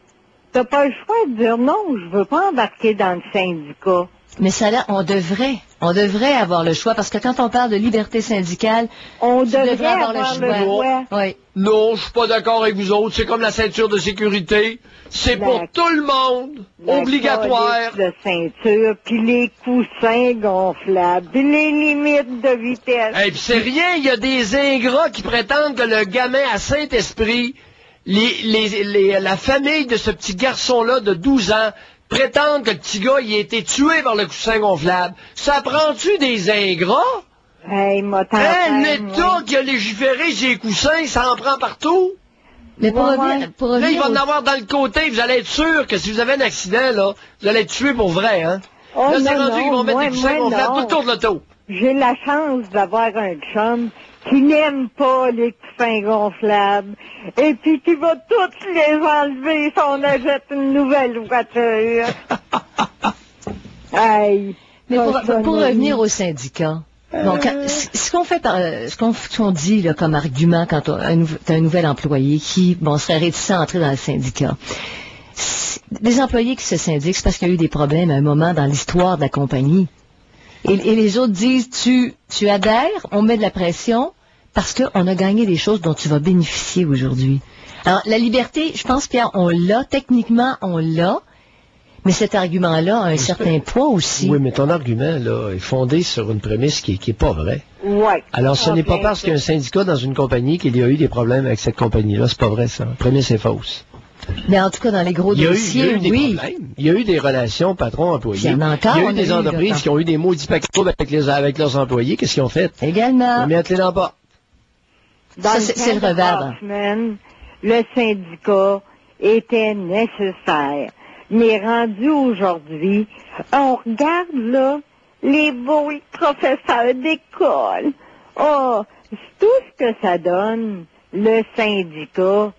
T'as pas le choix de dire non, je veux pas embarquer dans le syndicat. Mais ça là, on devrait avoir le choix, parce que quand on parle de liberté syndicale, on devrait avoir le choix. Oui. Non, je suis pas d'accord avec vous autres. C'est comme la ceinture de sécurité. C'est pour tout le monde. Obligatoire. La ceinture, puis les coussins gonflables, puis les limites de vitesse. Et puis c'est rien, il y a des ingrats qui prétendent que le gamin à Saint-Esprit, la famille de ce petit garçon-là de 12 ans, prétendent que le petit gars, il a été tué par le coussin gonflable. Ça prend-tu des ingrats? Hey, un État qui a légiféré sur les coussins, ça en prend partout. Mais pour revenir là, il va en avoir dans le côté, vous allez être sûr que si vous avez un accident, là, vous allez être tué pour vrai, hein? Oh, là, c'est non, rendu qu'ils vont mettre des coussins gonflables tout le tour de l'auto. J'ai la chance d'avoir un chum qui n'aime pas les coussins gonflables et puis qui va tous les enlever si on achète une nouvelle voiture. Hey, mais pour revenir au syndicat, donc, ce qu'on dit là, comme argument quand t'as un nouvel employé qui serait réticent à entrer dans le syndicat, des employés qui se syndiquent, c'est parce qu'il y a eu des problèmes à un moment dans l'histoire de la compagnie. Et les autres disent, tu adhères, on met de la pression, parce qu'on a gagné des choses dont tu vas bénéficier aujourd'hui. Alors, la liberté, je pense, Pierre, on l'a, techniquement, on l'a, mais cet argument-là a un certain poids aussi. Oui, mais ton argument, là, est fondé sur une prémisse qui est pas vraie. Ouais. Alors, ce n'est pas parce qu'il y a un syndicat dans une compagnie qu'il y a eu des problèmes avec cette compagnie-là. C'est pas vrai, ça. La prémisse est fausse. Mais en tout cas, dans les gros dossiers, il y a eu des problèmes. Il y a eu des relations patron-employé. Il y en a encore. Il y a eu des entreprises qui ont eu des maudits paquets avec leurs employés. Qu'est-ce qu'ils ont fait? Également. Ils mettent les dans le bas. C'est le revers. Le syndicat était nécessaire. Mais rendu aujourd'hui, on regarde là les beaux professeurs d'école. Oh, tout ce que ça donne, le syndicat,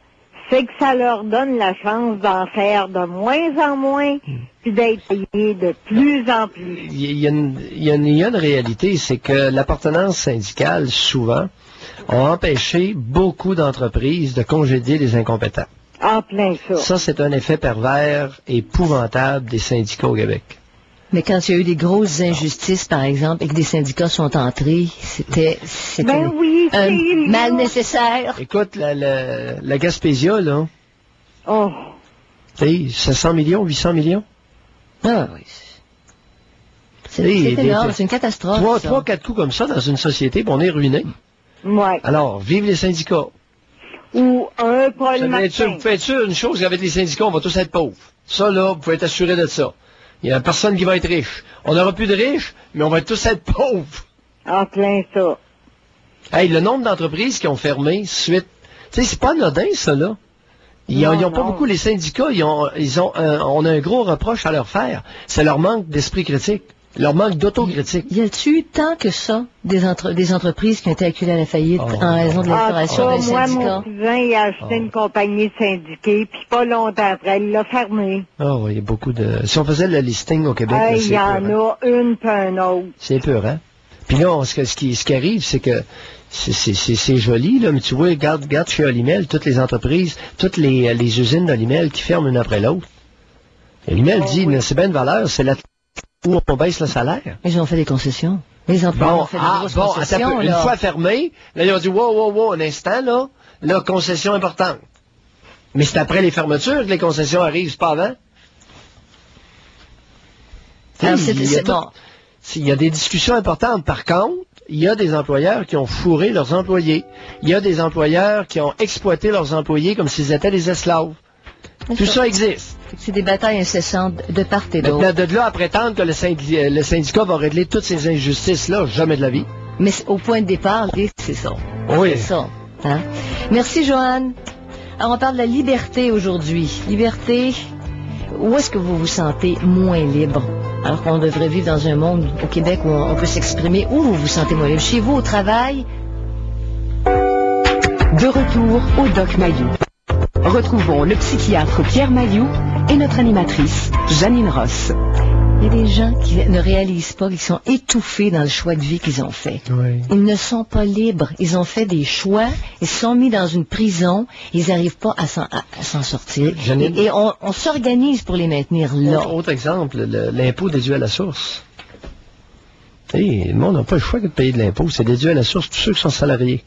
c'est que ça leur donne la chance d'en faire de moins en moins, puis d'être payés de plus en plus. Il y a une réalité, c'est que l'appartenance syndicale, souvent, a empêché beaucoup d'entreprises de congédier les incompétents. En plein ça. Ça, c'est un effet pervers épouvantable des syndicats au Québec. Mais quand il y a eu des grosses injustices, par exemple, et que des syndicats sont entrés, c'était un mal nécessaire. Écoute, la Gaspésia, là. Oh. Tu sais, 700 millions, 800 millions. Ah oui. C'est énorme, c'est une catastrophe. 3-4 coups comme ça dans une société, puis on est ruiné. Ouais. Alors, vive les syndicats. Ou un Paul Martin. Vous faites sûr une chose, avec les syndicats, on va tous être pauvres. Ça, là, vous pouvez être assuré de ça. Il n'y a personne qui va être riche. On n'aura plus de riches, mais on va tous être pauvres. En plein ça. Hey, le nombre d'entreprises qui ont fermé suite... Tu sais, c'est pas anodin, ça, là. Ils n'ont pas beaucoup, les syndicats, on a un gros reproche à leur faire. C'est leur manque d'esprit critique. Leur manque d'autocritique. Y a-t-il eu tant que ça des entreprises qui ont été acculées à la faillite en raison de l'instauration d'un syndicat? Moi, mon cousin, il a acheté une compagnie syndiquée, puis pas longtemps après, il l'a fermée. Oh, il y a beaucoup de... Si on faisait le listing au Québec... Il y en a une puis un autre. C'est peur, hein? Puis là, ce qui arrive, c'est que c'est joli, là, mais tu vois, regarde chez Olimel, toutes les entreprises, toutes les usines d'Olimel qui ferment une après l'autre. Olimel dit, c'est bien de valeur, c'est là où on baisse le salaire. Ils ont fait des concessions. Les employés ont fait des grosses concessions. Une fois fermé, là, ils ont dit, wow, un instant, là, concession importante. Mais c'est après les fermetures que les concessions arrivent, c'est pas avant. Il y a des discussions importantes. Par contre, il y a des employeurs qui ont fourré leurs employés. Il y a des employeurs qui ont exploité leurs employés comme s'ils étaient des esclaves. Tout ça existe. C'est des batailles incessantes de part et d'autre. Maintenant, de là à prétendre que le syndicat va régler toutes ces injustices-là, jamais de la vie. Mais au point de départ, c'est ça. Oui. C'est ça. Hein? Merci, Joanne. Alors, on parle de la liberté aujourd'hui. Liberté, où est-ce que vous vous sentez moins libre? Alors qu'on devrait vivre dans un monde au Québec où on peut s'exprimer. Où vous vous sentez moins libre? Chez vous, au travail? De retour au Doc Mayou. Retrouvons le psychiatre Pierre Mayou et notre animatrice Janine Ross. Il y a des gens qui ne réalisent pas qu'ils sont étouffés dans le choix de vie qu'ils ont fait. Oui. Ils ne sont pas libres. Ils ont fait des choix. Ils se sont mis dans une prison. Ils n'arrivent pas à s'en sortir. Janine, et on s'organise pour les maintenir là. Autre exemple, l'impôt déduit à la source. Le monde n'a pas le choix que de payer de l'impôt. C'est déduit à la source tous ceux qui sont salariés.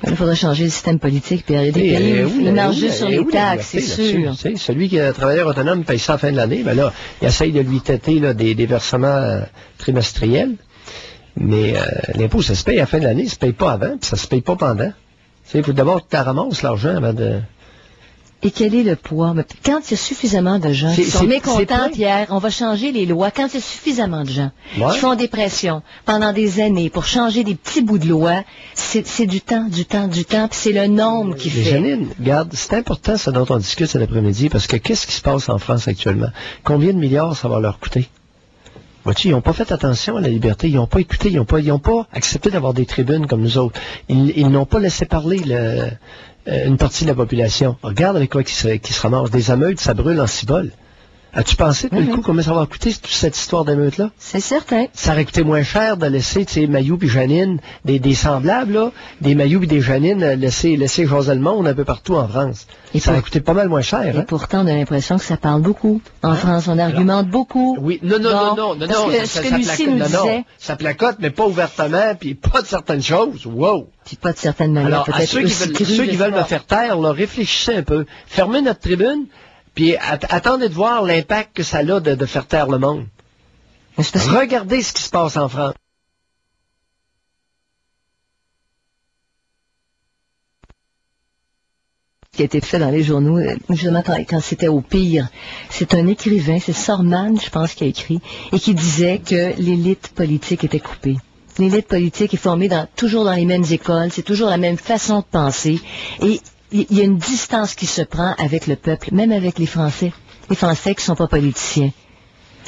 Il faudrait changer le système politique. Puis il y a des pays où ils marchent juste sur les taxes, c'est sûr. Celui qui est travailleur autonome paye ça à la fin de l'année. Ben là, il essaye de lui têter là, des versements trimestriels. Mais l'impôt, ça se paye à la fin de l'année. Ça se paye pas avant, puis ça se paye pas pendant. Il faut d'abord que tu ramasses l'argent avant de... Et quel est le poids? Quand il y a suffisamment de gens qui sont mécontents, Pierre, on va changer les lois. Quand il y a suffisamment de gens qui font des pressions pendant des années pour changer des petits bouts de loi, c'est du temps, puis c'est le nombre qui fait. Janine, regarde, c'est important ce dont on discute cet après-midi, parce que qu'est-ce qui se passe en France actuellement? Combien de milliards ça va leur coûter? Vois-tu, ils n'ont pas fait attention à la liberté, ils n'ont pas écouté, ils n'ont pas accepté d'avoir des tribunes comme nous autres. Ils n'ont pas laissé parler une partie de la population. Regarde avec quoi qui se ramasse. Des émeutes, ça brûle en cibole. As-tu pensé, tout le coup, combien ça va coûter, toute cette histoire d'émeute-là? C'est certain. Ça aurait coûté moins cher de laisser, tu sais, Mayou puis Janine, des semblables, là, des Mayou puis des Janine, laisser jaser le monde un peu partout en France. Et ça aurait coûté pas mal moins cher. Et pourtant, on a l'impression que ça parle beaucoup. En France, on argumente beaucoup. Oui, non, ça placote, mais pas ouvertement, puis pas de certaines choses. Wow! Puis pas de certaines manières. Alors, à ceux qui veulent me faire taire, là, réfléchissez un peu. Fermez notre tribune, puis attendez de voir l'impact que ça a de faire taire le monde. Regardez ce qui se passe en France. Qui a été fait dans les journaux, justement quand c'était au pire. C'est un écrivain, c'est Sorman, je pense, qui a écrit, et qui disait que l'élite politique était coupée. L'élite politique est formée toujours dans les mêmes écoles, c'est toujours la même façon de penser, et il y a une distance qui se prend avec le peuple, même avec les Français qui ne sont pas politiciens.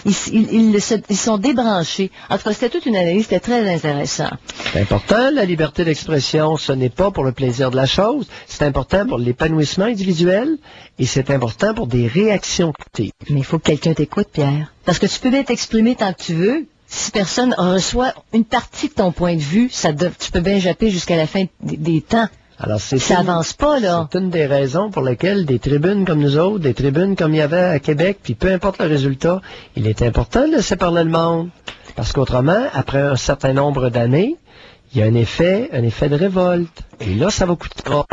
Ils sont débranchés. En tout cas, c'était toute une analyse, c'était très intéressant. C'est important, la liberté d'expression, ce n'est pas pour le plaisir de la chose, c'est important pour l'épanouissement individuel, et c'est important pour des réactions collectives. Mais il faut que quelqu'un t'écoute, Pierre. Parce que tu peux bien t'exprimer tant que tu veux. Si personne reçoit une partie de ton point de vue, tu peux bien japper jusqu'à la fin des temps. Alors, ça avance pas, là. C'est une des raisons pour lesquelles des tribunes comme nous autres, des tribunes comme il y avait à Québec, puis peu importe le résultat, il est important de laisser parler le monde. Parce qu'autrement, après un certain nombre d'années, il y a un effet de révolte. Et là, ça va coûter trop.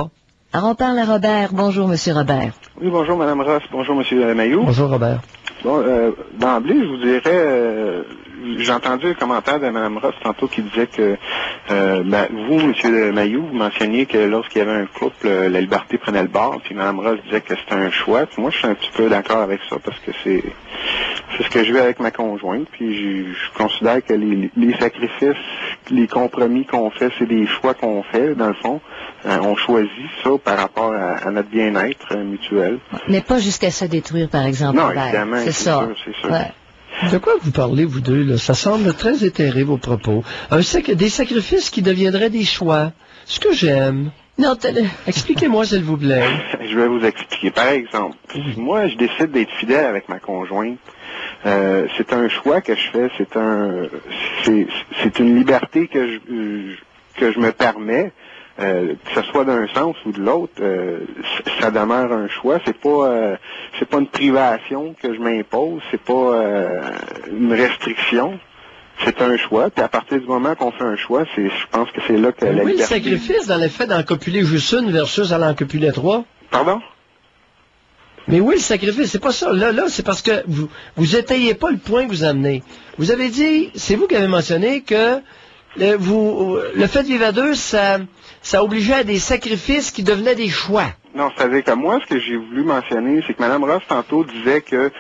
Alors, on parle à Robert. Bonjour, Monsieur Robert. Oui, bonjour, Mme Ross. Bonjour, Monsieur Mayou. Bonjour, Robert. Bon, d'emblée, je vous dirais, j'ai entendu un commentaire de Mme Ross tantôt qui disait que vous, M. Mayou, vous mentionniez que lorsqu'il y avait un couple, la liberté prenait le bord, puis Mme Ross disait que c'était un choix. Puis moi, je suis un petit peu d'accord avec ça, parce que c'est ce que je vis avec ma conjointe, puis je considère que les sacrifices, les compromis qu'on fait, c'est des choix qu'on fait, dans le fond. On choisit ça par rapport à notre bien-être mutuel. Mais pas jusqu'à se détruire, par exemple. Non, évidemment, c'est ça. C'est sûr. Ouais. De quoi vous parlez, vous deux, là? Ça semble très éthéré, vos propos. Des sacrifices qui deviendraient des choix. Ce que j'aime. Non, expliquez-moi, s'il vous plaît. Je vais vous expliquer. Par exemple, si moi, je décide d'être fidèle avec ma conjointe, c'est un choix que je fais, c'est une liberté que je me permets. Que ce soit d'un sens ou de l'autre, ça demeure un choix. C'est pas une privation que je m'impose, c'est pas une restriction. C'est un choix. Puis à partir du moment qu'on fait un choix, je pense que c'est là que la liberté... le sacrifice dans le fait d'en copuler juste une versus à en copuler trois. Pardon? Mais oui, le sacrifice, c'est pas ça. Là, c'est parce que vous étayez pas le point que vous amenez. Vous avez dit, c'est vous qui avez mentionné que le fait de vivre à deux, ça obligeait à des sacrifices qui devenaient des choix. Non, c'est-à-dire que moi, ce que j'ai voulu mentionner, c'est que Mme Ross, tantôt, disait que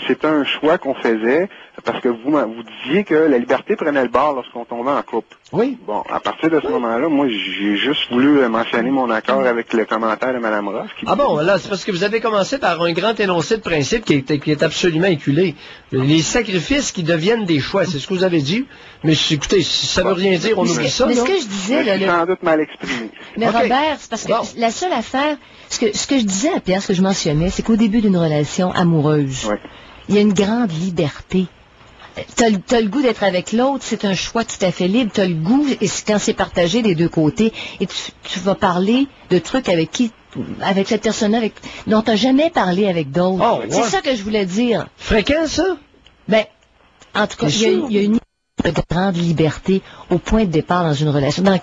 c'était un choix qu'on faisait parce que vous disiez que la liberté prenait le bord lorsqu'on tombait en couple. Oui. Bon, à partir de ce moment-là, moi, j'ai juste voulu mentionner mon accord avec le commentaire de Mme Ross. Bon, là, c'est parce que vous avez commencé par un grand énoncé de principe qui est absolument éculé. Les sacrifices qui deviennent des choix, c'est ce que vous avez dit. Mais écoutez, si ça veut rien dire, on oublie ça. Mais ce que je disais, là... C'est sans doute mal exprimé. Mais Robert, c'est parce que la seule affaire, ce que je disais à Pierre, ce que je mentionnais, c'est qu'au début d'une relation amoureuse, il y a une grande liberté. T'as le goût d'être avec l'autre, c'est un choix tout à fait libre, t'as le goût, et quand c'est partagé des deux côtés, et tu vas parler de trucs avec cette personne dont t'as jamais parlé avec d'autres. C'est ça que je voulais dire. Fréquent, ça? Ben, en tout cas, il y a une grande liberté au point de départ dans une relation. Dans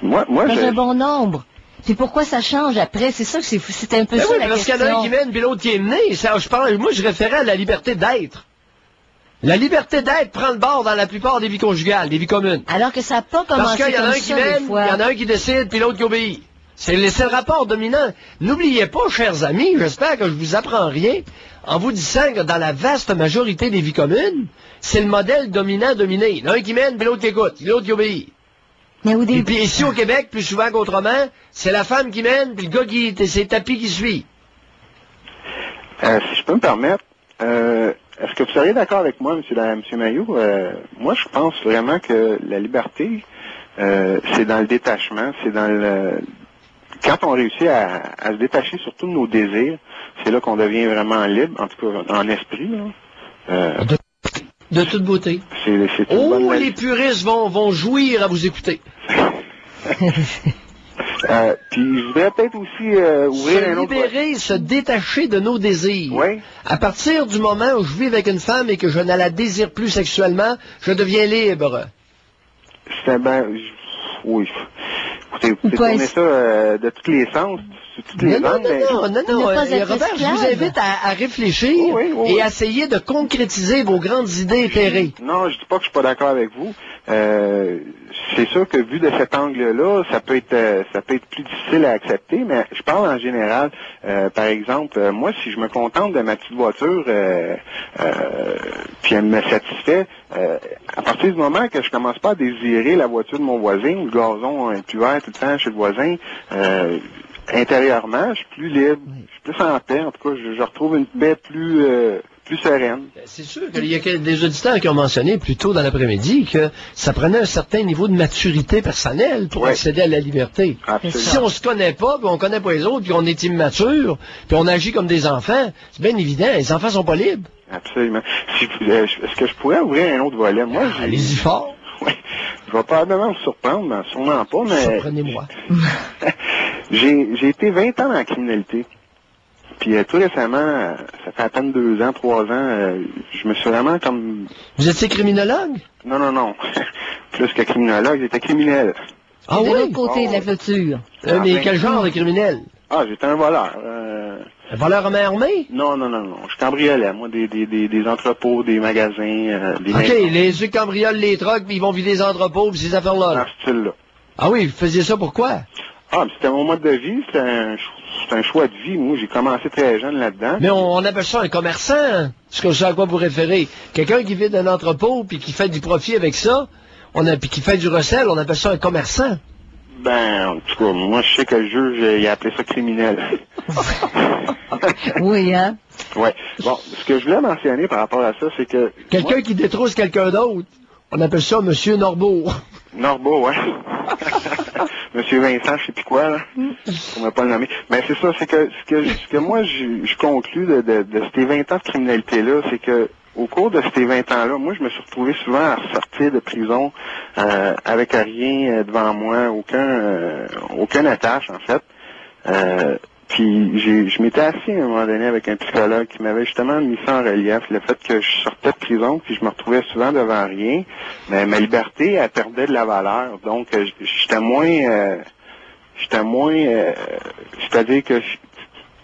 un bon nombre. Puis pourquoi ça change après? C'est ça que c'est un peu ça la question. Parce qu'il y en a un qui mène, puis l'autre qui est mené. Moi, je référais à la liberté d'être. La liberté d'être prend le bord dans la plupart des vies conjugales, des vies communes. Alors que ça n'a pas commencé comme ça. Parce qu'il y en a un qui mène, il y en a un qui décide, puis l'autre qui obéit. C'est le rapport dominant. N'oubliez pas, chers amis, j'espère que je vous apprends rien, en vous disant que dans la vaste majorité des vies communes, c'est le modèle dominant-dominé. Il y en a un qui mène, puis l'autre qui écoute, puis l'autre qui obéit. Et puis ici au Québec, plus souvent qu'autrement, c'est la femme qui mène, puis le gars c'est le tapis qui suit. Si je peux me permettre, est-ce que vous seriez d'accord avec moi, M. Mailloux? Moi, je pense vraiment que la liberté, c'est dans le détachement, c'est dans le... Quand on réussit à se détacher surtout de nos désirs, c'est là qu'on devient vraiment libre, en tout cas en esprit. Là. De toute beauté. Les puristes vont jouir à vous écouter. Puis je voudrais peut-être aussi ouvrir un autre... se détacher de nos désirs. Oui. À partir du moment où je vis avec une femme et que je ne la désire plus sexuellement, je deviens libre. Oui. Écoutez, vous tournez ça de tous les sens, sur toutes les angles. Non. Robert, je vous invite à réfléchir et à essayer de concrétiser vos grandes idées éthérées. Non, je dis pas que je suis pas d'accord avec vous. C'est sûr que vu de cet angle-là, ça peut être plus difficile à accepter, mais je parle en général. Par exemple, moi, si je me contente de ma petite voiture, puis elle me satisfait, à partir du moment que je commence pas à désirer la voiture de mon voisin, ou le gazon est plus vert tout le temps chez le voisin, intérieurement, je suis plus libre, je suis plus en paix. En tout cas, je retrouve une paix plus sereine. C'est sûr qu'il y a des auditeurs qui ont mentionné plus tôt dans l'après-midi que ça prenait un certain niveau de maturité personnelle pour accéder à la liberté. Absolument. Si on se connaît pas, puis on connaît pas les autres, puis on est immature, puis on agit comme des enfants, c'est bien évident, les enfants sont pas libres. Absolument. Est-ce que je pourrais ouvrir un autre volet? Moi, allez-y fort. Oui. Je vais probablement vous surprendre, mais sûrement pas, mais... Surprenez-moi. J'ai été 20 ans dans la criminalité. Puis tout récemment, ça fait à peine 2 ans, 3 ans, je me suis vraiment comme... Vous étiez criminologue? Non. Plus que criminologue, j'étais criminel. Ah oui? De l'autre côté de la clôture. Mais quel genre de criminel? Ah, j'étais un voleur. Un voleur à main armée? Non. Je cambriolais, moi, des entrepôts, des magasins, des maisons. Les ceux qui cambriolent les trucks, puis ils vont vider les entrepôts, puis ces affaires-là. Dans ce style-là. Ah oui, vous faisiez ça pourquoi? Ah, c'était mon mode de vie, c'était un choix de vie. Moi, j'ai commencé très jeune là-dedans. Mais on appelle ça un commerçant, ce à quoi vous référez. Quelqu'un qui vide un entrepôt puis qui fait du profit avec ça, puis qui fait du recel, on appelle ça un commerçant. Ben, en tout cas, moi, je sais que le juge, il a appelé ça criminel. Oui, hein? Ouais. Bon, ce que je voulais mentionner par rapport à ça, c'est que... Quelqu'un qui détrousse quelqu'un d'autre, on appelle ça Monsieur Norbeau. Norbeau, ouais. Monsieur Vincent, je sais plus quoi, là. On va pas le nommer. Mais c'est ça, c'est que ce que moi, je conclus de ces 20 ans de criminalité-là, c'est que au cours de ces 20 ans-là, moi, je me suis retrouvé souvent à ressortir de prison avec rien devant moi, aucune attache, en fait. Puis je m'étais assis à un moment donné avec un psychologue qui m'avait justement mis ça en relief, le fait que je sortais de prison, puis je me retrouvais souvent devant rien, mais ma liberté, elle perdait de la valeur. Donc, j'étais moins, c'est-à-dire que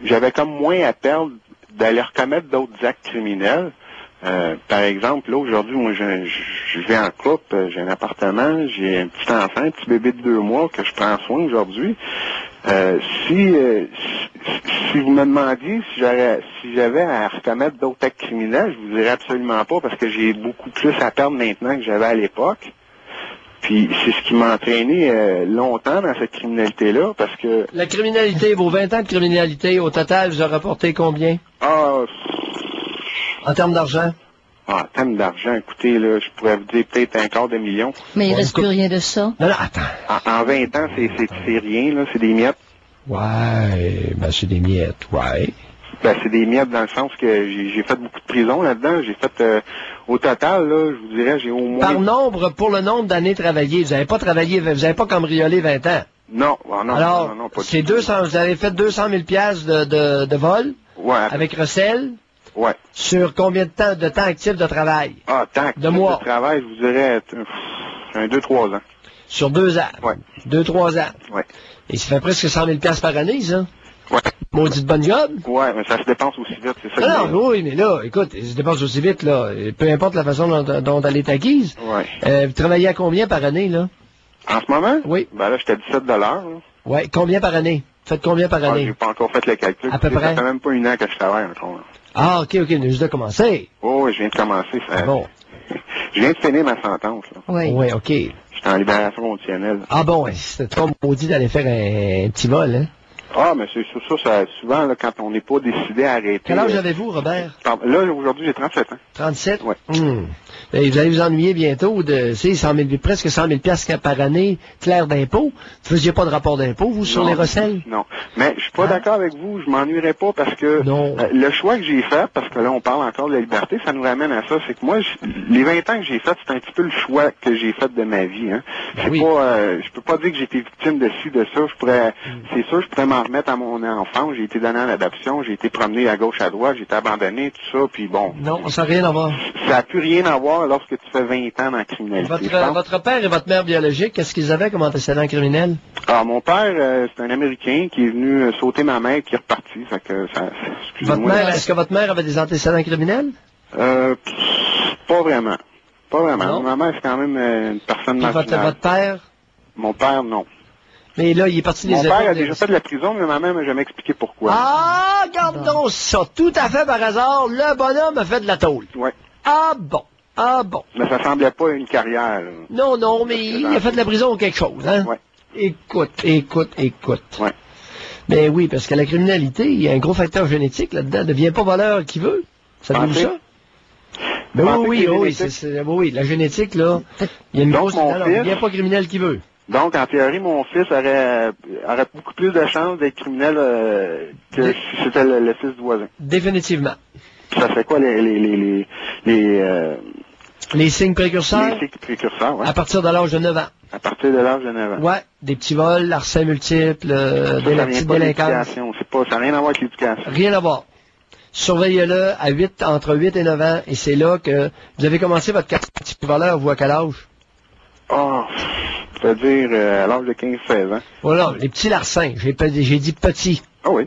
j'avais comme moins à perdre d'aller recommettre d'autres actes criminels, Par exemple, là, aujourd'hui, moi, je vis en couple, j'ai un appartement, j'ai un petit enfant, un petit bébé de 2 mois que je prends soin aujourd'hui. Si vous me demandiez si j'avais à recommettre d'autres actes criminels, je vous dirais absolument pas parce que j'ai beaucoup plus à perdre maintenant que j'avais à l'époque. Puis c'est ce qui m'a entraîné longtemps dans cette criminalité-là parce que... La criminalité, vos 20 ans de criminalité, au total, vous a rapporté combien? En termes d'argent? En termes d'argent, écoutez, là, je pourrais vous dire peut-être $250 000. Mais il reste plus rien de ça. Non, attends. En 20 ans, c'est rien, là, c'est des miettes. Ouais, ben c'est des miettes, ouais. Ben, c'est des miettes dans le sens que j'ai fait beaucoup de prison là-dedans. J'ai fait, au total, là, je vous dirais, j'ai au moins... Pour le nombre d'années travaillées, vous n'avez pas travaillé, vous n'avez pas cambriolé 20 ans. Non, non. Alors, non, pas c'est 200, vous avez fait 200 000 piastres de vol? Ouais. Avec recel? Ouais. Sur combien de temps actif de travail? Temps actif de travail, je vous dirais, 2-3 ans. Sur 2 ans? Ouais. 2-3 ans? Ouais. Et ça fait presque 100 000 piastres par année, ça? Ouais. Maudite bonne job? Ouais, mais ça se dépense aussi vite, c'est ça. Oui, mais là, écoute, ça se dépense aussi vite, là. Peu importe la façon dont elle est acquise. Ouais. Vous travaillez à combien par année, là? En ce moment? Oui. Ben là, j'étais à $17, là. Ouais. Combien par année? Faites combien par année? J'ai pas encore fait le calcul. À peu près? Ça fait même pas 1 an que je travaille encore, là. Ah, ok, on a juste de commencer. Oh, oui, je viens de commencer. Bon. Je viens de finir ma sentence, là. Oui. Oui, ok. J'étais en libération conditionnelle. Ah bon, ouais, c'était trop maudit d'aller faire un petit vol, hein? Ah, mais c'est sur ça, souvent, là, quand on n'est pas décidé à arrêter... Quel âge avez-vous, Robert? Là, aujourd'hui, j'ai 37 ans. 37? Oui. Vous allez vous ennuyer bientôt de, 100 000, presque 100 000 piastres par année, clair d'impôt. Vous faisiez pas de rapport d'impôt, vous, sur les recels? Non. Mais je suis pas d'accord avec vous. Je m'ennuierais pas parce que le choix que j'ai fait, parce que là, on parle encore de la liberté, ça nous ramène à ça. C'est que moi, les 20 ans que j'ai fait, c'est un petit peu le choix que j'ai fait de ma vie. Hein. C'est pas, je peux pas dire que j'ai été victime de ci, de ça. C'est sûr, je pourrais m'en remettre à mon enfant. J'ai été donné en adoption, j'ai été promené à gauche, à droite, j'ai été abandonné, tout ça, puis bon. Non, ça n'a rien à voir. Ça n'a plus rien à voir lorsque tu fais 20 ans dans la criminalité. Votre père et votre mère biologique, qu'est-ce qu'ils avaient comme antécédent criminel? Ah, mon père, c'est un Américain qui est venu sauter ma mère qui est reparti. Fait que est-ce que votre mère avait des antécédents criminels? Pas vraiment. Pas vraiment. Non. Ma mère, c'est quand même une personne marginale. Votre père? Mon père, non. Mais là, il est parti des Mon père a déjà fait de la prison, mais ma mère m'a jamais expliqué pourquoi. Ah, regarde donc ça. Tout à fait par hasard, le bonhomme a fait de la tôle. Ouais. Ah bon. Ah bon. Mais ça semblait pas une carrière. Là. Non, mais il a fait de la prison ou quelque chose, hein? Ouais. Écoute. Ouais. Mais oui, parce que la criminalité, il y a un gros facteur génétique là-dedans. Ne devient pas voleur qui veut. Ça dit ça? Ben oui, la génétique, là, il y a une grosse... Non, il n'y a pas criminel qui veut. Donc, en théorie, mon fils aurait beaucoup plus de chances d'être criminel que si c'était le fils du voisin. Définitivement. Ça fait quoi les signes précurseurs? Les signes précurseurs, oui. À partir de l'âge de 9 ans. À partir de l'âge de 9 ans. Ouais, des petits vols, l'arsène multiple, des petites délinquances. Ça n'a rien à voir avec l'éducation. Rien à voir. Surveillez-le entre 8 et 9 ans, et c'est là que vous avez commencé votre carrière de petit voleur, vous, à quel âge? C'est-à-dire à l'âge de 15-16 ans. Voilà, les petits larcins, j'ai dit petits. Ah oui.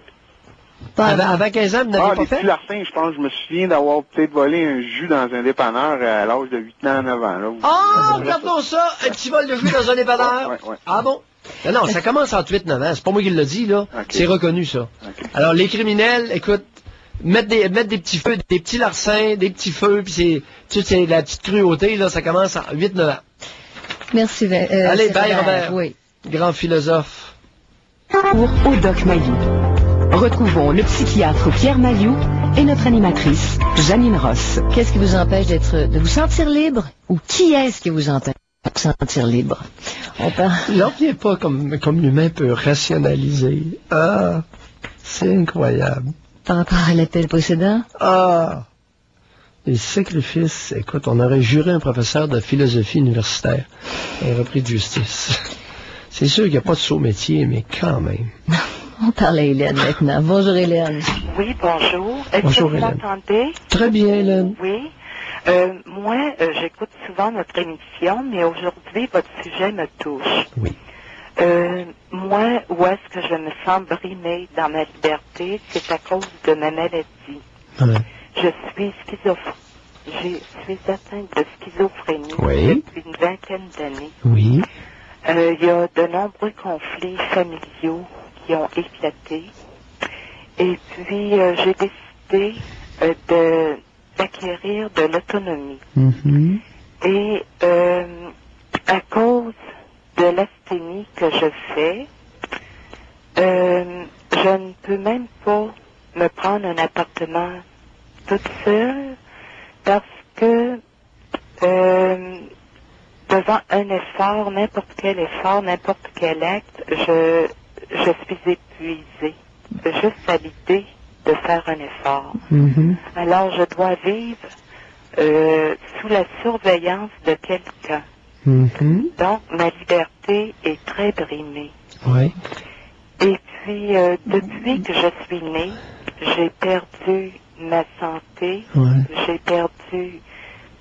Avant 15 ans, vous n'avez pas fait? Les petits larcins, je pense, je me souviens d'avoir peut-être volé un jus dans un dépanneur à l'âge de 8 ans, 9 ans. Là, regardons ça, un petit vol de jus dans un dépanneur. Ouais. Ah bon? Non, ça commence entre 8 et 9 ans, c'est pas moi qui l'ai dit, là. Okay. C'est reconnu, ça. Okay. Alors, les criminels, écoute, mettre des petits feux, des petits larcins, des petits feux, puis c'est la petite cruauté, là, ça commence à 8-9 ans. Merci. Allez, bye, Robert. Oui. Grand philosophe. Au Doc Mayou. Retrouvons le psychiatre Pierre Mayou et notre animatrice, Janine Ross. Qu'est-ce qui vous empêche de vous sentir libre? Ou qui est-ce qui vous empêche de vous sentir libre? L'homme n'est pas comme l'humain peut rationaliser. Ah, c'est incroyable. Par rapport à l'appel précédent? Ah, les sacrifices. Écoute, on aurait juré un professeur de philosophie universitaire, un repris de justice. C'est sûr qu'il n'y a pas de saut métier, mais quand même. On parle à Hélène maintenant. Bonjour Hélène. Oui, bonjour. Est-ce bonjour, que vous m'entendez? Très bien, Hélène. Oui. Moi, j'écoute souvent notre émission, mais aujourd'hui, votre sujet me touche. Oui. Moi, où est-ce que je me sens brimée dans ma liberté, c'est à cause de ma maladie. Ouais. Je suis schizophrène. je suis atteinte de schizophrénie Oui. depuis une vingtaine d'années. Oui. Il y a de nombreux conflits familiaux qui ont éclaté. Et puis, j'ai décidé d'acquérir de l'autonomie. Mhm. Et à cause de l'asthénie que je fais, je ne peux même pas me prendre un appartement toute seule parce que devant un effort, n'importe quel acte, je suis épuisée. Juste à l'idée de faire un effort. Mhm. Alors, je dois vivre sous la surveillance de quelqu'un. Mhm. Donc, ma liberté est très brimée. Oui. Et puis, depuis que je suis née, j'ai perdu ma santé, Ouais. j'ai perdu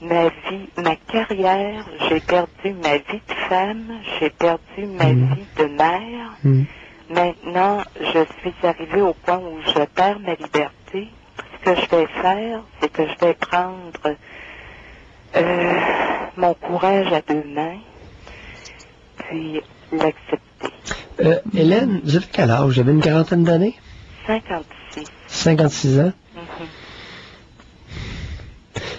ma vie, ma carrière, j'ai perdu ma vie de femme, j'ai perdu ma vie de mère. Mhm. Maintenant, je suis arrivée au point où je perds ma liberté. Ce que je vais faire, c'est que je vais prendre mon courage à deux mains, puis l'accepter. Hélène, vous avez quel âge? Vous avez une quarantaine d'années? 56. 56 ans? Mhm.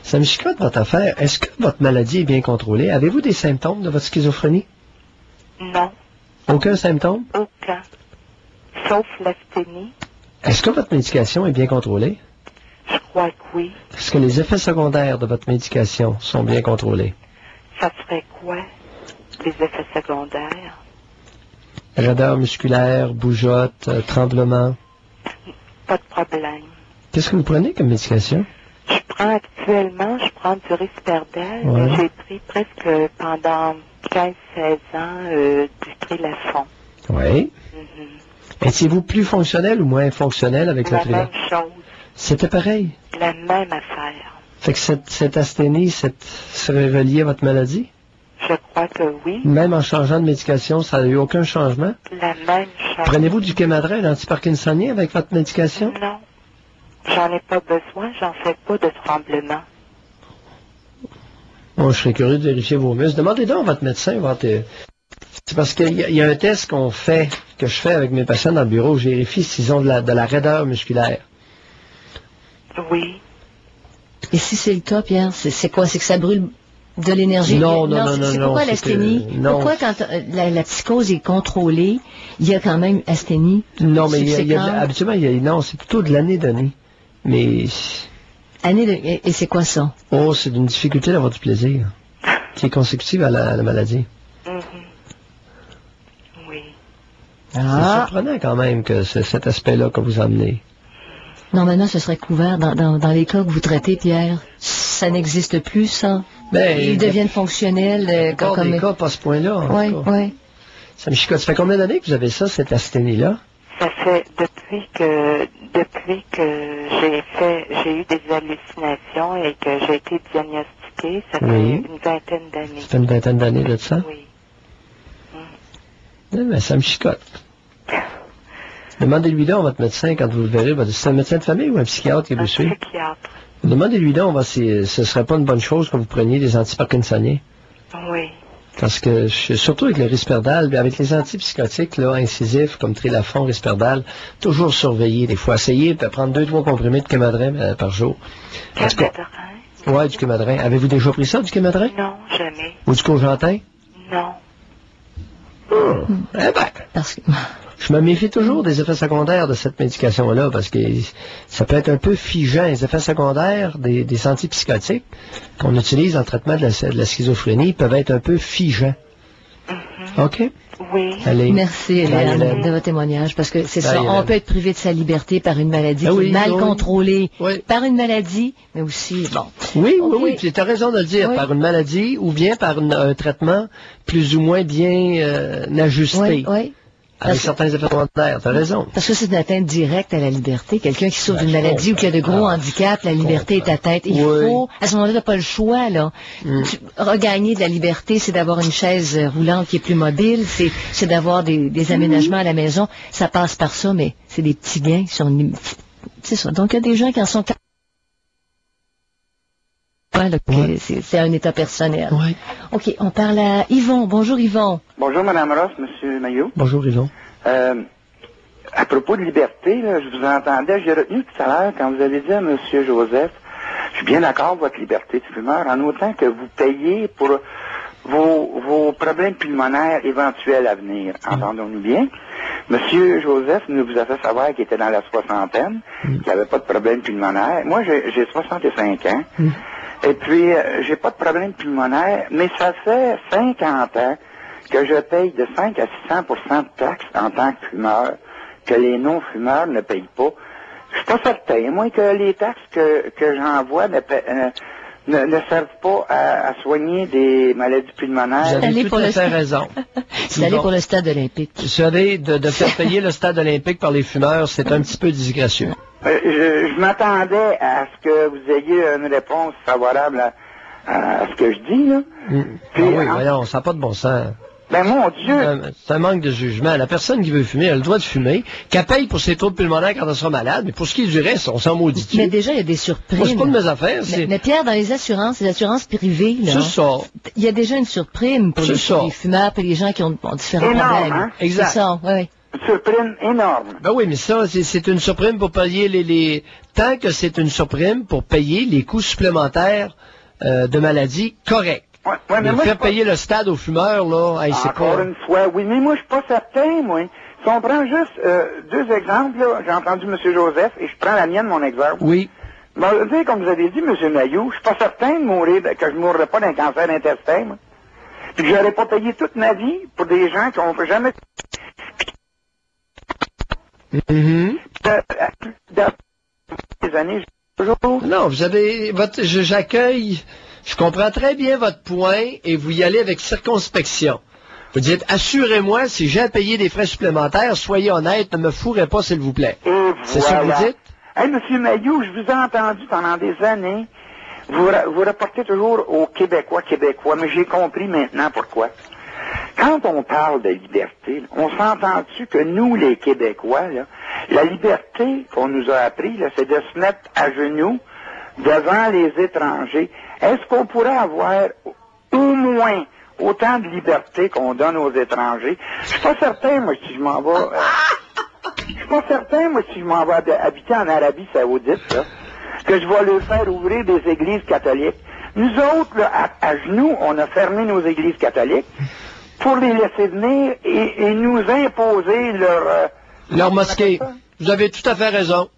Ça me chicote votre affaire. Est-ce que votre maladie est bien contrôlée? Avez-vous des symptômes de votre schizophrénie? Non, Aucun symptôme? aucun. Sauf l'asthénie, Est-ce que votre médication est bien contrôlée? je crois que oui. Est-ce que les effets secondaires de votre médication sont bien contrôlés? Ça serait quoi, les effets secondaires? Raideur musculaire, bougeotte, tremblement. Pas de problème. Qu'est-ce que vous prenez comme médication? Je prends du Risperdal. Ouais. J'ai pris presque pendant 15-16 ans du Trilafon. Oui. Étiez-vous plus fonctionnel ou moins fonctionnel avec le La Trilafon? même chose, C'était pareil. la même affaire. Fait que cette asthénie serait reliée à votre maladie? Je crois que oui, Même en changeant de médication, ça n'a eu aucun changement? la même chose. Prenez-vous du Kemadrin, l'antiparkinsonien, avec votre médication? Non, j'en ai pas besoin, j'en fais pas de tremblement. Bon, je serais curieux de vérifier vos muscles. Demandez donc à votre médecin. C'est parce qu'il y a un test que je fais avec mes patients dans le bureau, où je vérifie s'ils ont de la raideur musculaire. Oui. Et si c'est le cas, Pierre, c'est quoi? C'est que ça brûle de l'énergie? Non. C'est pourquoi c'est l'asthénie? que- non. Pourquoi quand la psychose est contrôlée, il y a quand même asthénie? Non, mais Subséquente? habituellement, non, c'est plutôt de l'année donnée. Mais, Et c'est quoi ça? oh, c'est d'une difficulté d'avoir du plaisir, qui est consécutive à la maladie. Oui. C'est surprenant quand même que cet aspect-là que vous amenez. Normalement, ce serait couvert dans les cas que vous traitez, Pierre. Ça n'existe plus, ça? Ben, Ils deviennent fonctionnels Encore comme... des cas, pas à ce point-là. en Oui, tout cas. oui. Ça me chicote. Ça fait combien d'années que vous avez ça, cette asthénie-là? Ça fait depuis que j'ai eu des hallucinations et que j'ai été diagnostiquée, ça fait Oui. une vingtaine d'années. Ça fait une vingtaine d'années de ça? Oui. Ben, ça me chicote. Demandez-lui donc à votre médecin quand vous le verrez. C'est un médecin de famille ou un psychiatre qui vous suit? Psychiatre. Demandez-lui donc si ce serait pas une bonne chose que vous preniez des antiparkinsoniens. Oui. Parce que, surtout avec le Risperdal, avec les antipsychotiques là, incisifs comme Trilafon, Risperdal, toujours surveiller des fois. Essayez de prendre 2-3 comprimés de Kemadrin par jour. Oui, du Kemadrin. Avez-vous déjà pris ça, du Kemadrin? Non, jamais. Ou du Cogentin? Non. Eh ben, je me méfie toujours des effets secondaires de cette médication-là, parce que ça peut être un peu figeant. Les effets secondaires des antipsychotiques qu'on utilise en traitement de la schizophrénie peuvent être un peu figeants. OK? Oui. Allez. Merci, Bye, Hélène, Hélène. de votre témoignage, parce que c'est Bye, ça, on Hélène. peut être privé de sa liberté par une maladie Ah qui oui, est mal oui. contrôlée, par une maladie, mais aussi, bon. Oui, Ok. oui, puis tu as raison de le dire, Oui. par une maladie ou bien par un traitement plus ou moins bien ajusté. Oui, oui. Avec certains effets secondaires, tu as raison. Parce que c'est une atteinte directe à la liberté. Quelqu'un qui souffre d'une maladie ou qui a de gros handicaps, la liberté est atteinte. Il faut, à ce moment-là, tu n'as pas le choix, là. Regagner de la liberté, c'est d'avoir une chaise roulante qui est plus mobile, c'est d'avoir des aménagements à la maison. Ça passe par ça, mais c'est des petits gains. C'est ça. Donc, il y a des gens qui en sont Ouais, c'est un état personnel. Oui. OK, on parle à Yvon. Bonjour, Yvon. Bonjour, Mme Ross, M. Maillot. Bonjour, Yvon. À propos de liberté, là, je vous entendais, j'ai retenu tout à l'heure quand vous avez dit à M. Joseph, je suis bien d'accord avec votre liberté de fumeur, en autant que vous payez pour vos problèmes pulmonaires éventuels à venir. Entendons-nous bien? Monsieur Joseph nous vous a fait savoir qu'il était dans la soixantaine, qu'il n'avait pas de problème pulmonaire. Moi, j'ai 65 ans. Et puis, j'ai pas de problème pulmonaire, mais ça fait 50 ans que je paye de 5 à 600% de taxes en tant que fumeur, que les non-fumeurs ne payent pas. Je suis pas certain, moi, que les taxes que j'envoie ne servent pas à soigner des maladies pulmonaires. Vous avez tout à fait raison. C'est allé pour le stade olympique. Vous savez, de faire payer le stade olympique par les fumeurs, c'est un petit peu disgracieux. Je m'attendais à ce que vous ayez une réponse favorable à ce que je dis, là. Puis, oui, voyons, ça n'a pas de bon sens. Ben, mon Dieu! C'est un manque de jugement. La personne qui veut fumer, elle a le droit de fumer, qu'elle paye pour ses troubles pulmonaires quand elle sera malade, mais pour ce qui est du reste, on s'en maudit dessus. Mais déjà, il y a des surprises. Moi, c'est pas de mes affaires. Mais Pierre, dans les assurances privées, là. C'est ça. Il y a déjà une surprime pour les fumeurs et les gens qui ont différents problèmes. Hein? Exact. C'est ça, oui. Une surprime énorme. Ben oui, mais ça, c'est une surprime pour payer tant que c'est une surprime pour payer les coûts supplémentaires de maladie corrects. Ouais, mais moi, faire payer le stade aux fumeurs, là, hey, c'est pas... Encore une fois, oui, mais moi, je suis pas certain, moi. Si on prend juste 2 exemples, là, j'ai entendu M. Joseph, et je prends la mienne, mon exemple. Oui. Bon, tu sais, comme vous avez dit, M. Maillot, je suis pas certain de mourir, que je mourrais pas d'un cancer intestin, moi. Puis que j'aurais pas payé toute ma vie pour des gens qui ont jamais... Des années, toujours... Non, vous avez... J'accueille... Je comprends très bien votre point et vous y allez avec circonspection. Vous dites, assurez-moi, si j'ai à payer des frais supplémentaires, soyez honnête, ne me fourrez pas, s'il vous plaît. C'est ça que vous dites? Hey, M. Maillot, je vous ai entendu pendant des années. Vous rapportez toujours aux Québécois, mais j'ai compris maintenant pourquoi. Quand on parle de liberté, on s'entend-tu que nous, les Québécois, là, la liberté qu'on nous a appris, là, c'est de se mettre à genoux devant les étrangers. Est-ce qu'on pourrait avoir au moins autant de liberté qu'on donne aux étrangers? Je suis pas certain, moi, si je m'en vais... je suis pas certain, moi, si je m'en vais habiter en Arabie Saoudite, là, que je vais leur faire ouvrir des églises catholiques. Nous autres, là, à genoux, on a fermé nos églises catholiques pour les laisser venir et nous imposer leur mosquée. Vous avez tout à fait raison.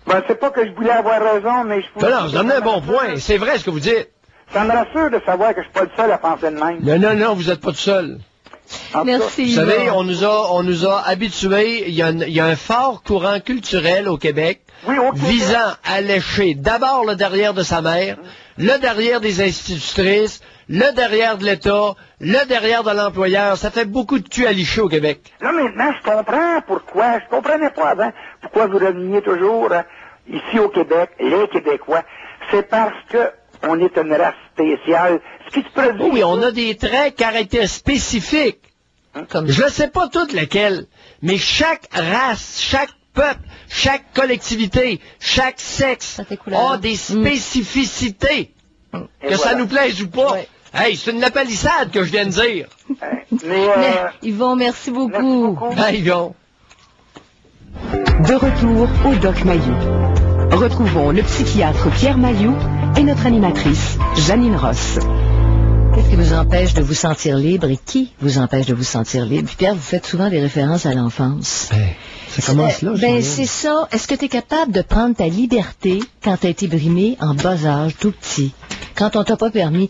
Ben, c'est pas que je voulais avoir raison, mais je... Non, vous amenez un bon point. C'est vrai ce que vous dites. Ça me rassure de savoir que je suis pas le seul à penser de même. Non, vous n'êtes pas le seul. Merci. Vous savez, on nous a habitués, il y a un fort courant culturel au Québec visant à lécher d'abord le derrière de sa mère, le derrière des institutrices, le derrière de l'État, le derrière de l'employeur. Ça fait beaucoup de cul à licher au Québec. Là, maintenant, je comprends pourquoi. Je comprenais pas avant pourquoi vous reveniez toujours ici au Québec, les Québécois. C'est parce que on est une race spéciale. Ce qui se produit... Oui, on a des traits caractères spécifiques. Je ne sais pas toutes lesquelles, mais chaque race, chaque peuple, chaque collectivité, chaque sexe a des spécificités. Que ça nous plaise ou pas. Ouais. Hey, c'est une lapalissade que je viens de dire. Mais Yvon, merci beaucoup. Yvon. De retour au Doc Mayou. Retrouvons le psychiatre Pierre Mayou et notre animatrice Janine Ross. Qu'est-ce qui vous empêche de vous sentir libre et qui vous empêche de vous sentir libre? Pierre, vous faites souvent des références à l'enfance. Ça commence là. C'est ça. Est-ce que tu es capable de prendre ta liberté quand tu as été brimé en bas âge, tout petit? Quand on t'a pas permis?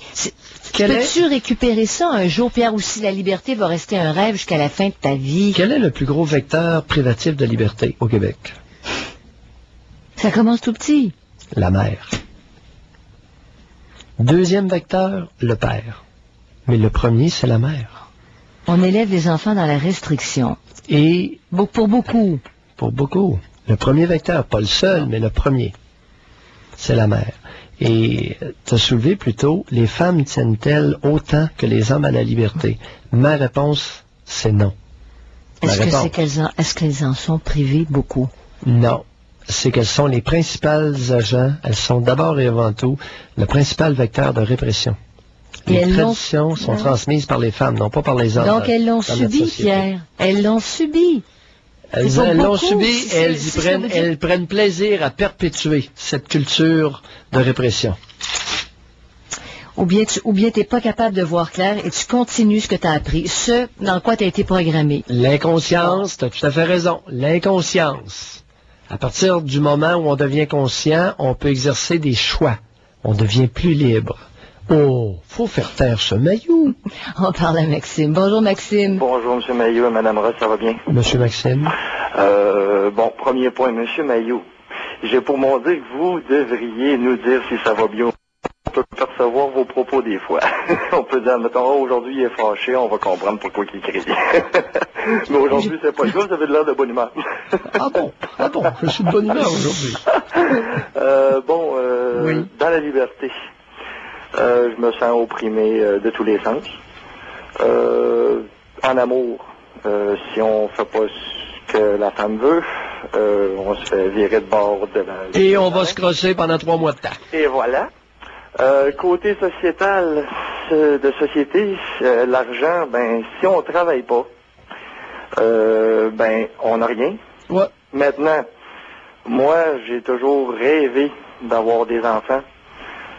Peux-tu récupérer ça un jour, Pierre, ou si la liberté va rester un rêve jusqu'à la fin de ta vie? Quel est le plus gros vecteur privatif de liberté au Québec? Ça commence tout petit. La mère. Deuxième vecteur, le père. Mais le premier, c'est la mère. On élève les enfants dans la restriction. Et... Pour beaucoup. Pour beaucoup. Le premier vecteur, pas le seul, mais le premier, c'est la mère. Et tu as soulevé plutôt, les femmes tiennent-elles autant que les hommes à la liberté? Ma réponse, c'est non. Est-ce qu'elles en sont privées beaucoup? Non. c'est qu'elles sont les principales agents, elles sont d'abord et avant tout le principal vecteur de répression. Les traditions sont transmises par les femmes, non pas par les hommes. Donc elles l'ont subi, Pierre. Elles l'ont subi. Elles l'ont subi et elles prennent plaisir à perpétuer cette culture de répression. Ou bien t'es pas capable de voir clair et tu continues ce que tu as appris, ce dans quoi tu as été programmé. L'inconscience, tu as tout à fait raison, l'inconscience. À partir du moment où on devient conscient, on peut exercer des choix. On devient plus libre. Oh, faut faire taire ce Mailloux. On parle à Maxime. Bonjour Maxime. Bonjour M. Mailloux et Mme Ross, ça va bien? Monsieur Maxime. Bon, premier point, M. Mailloux. J'ai pour mon dire que vous devriez nous dire si ça va bien. On peut percevoir vos propos des fois. On peut dire, mettons, oh, aujourd'hui il est fâché, on va comprendre pourquoi il crie. Mais aujourd'hui c'est pas le cas, vous avez de l'air de bonne humeur. Ah bon, je suis de bonne humeur aujourd'hui. Oui. Dans la liberté. Je me sens opprimé de tous les sens. En amour, si on fait pas ce que la femme veut, on se fait virer de bord de la... Et on va se crosser pendant 3 mois de temps. Et voilà. Côté sociétal, de société, l'argent, ben, si on travaille pas, ben, on n'a rien. Ouais. Maintenant, moi, j'ai toujours rêvé d'avoir des enfants.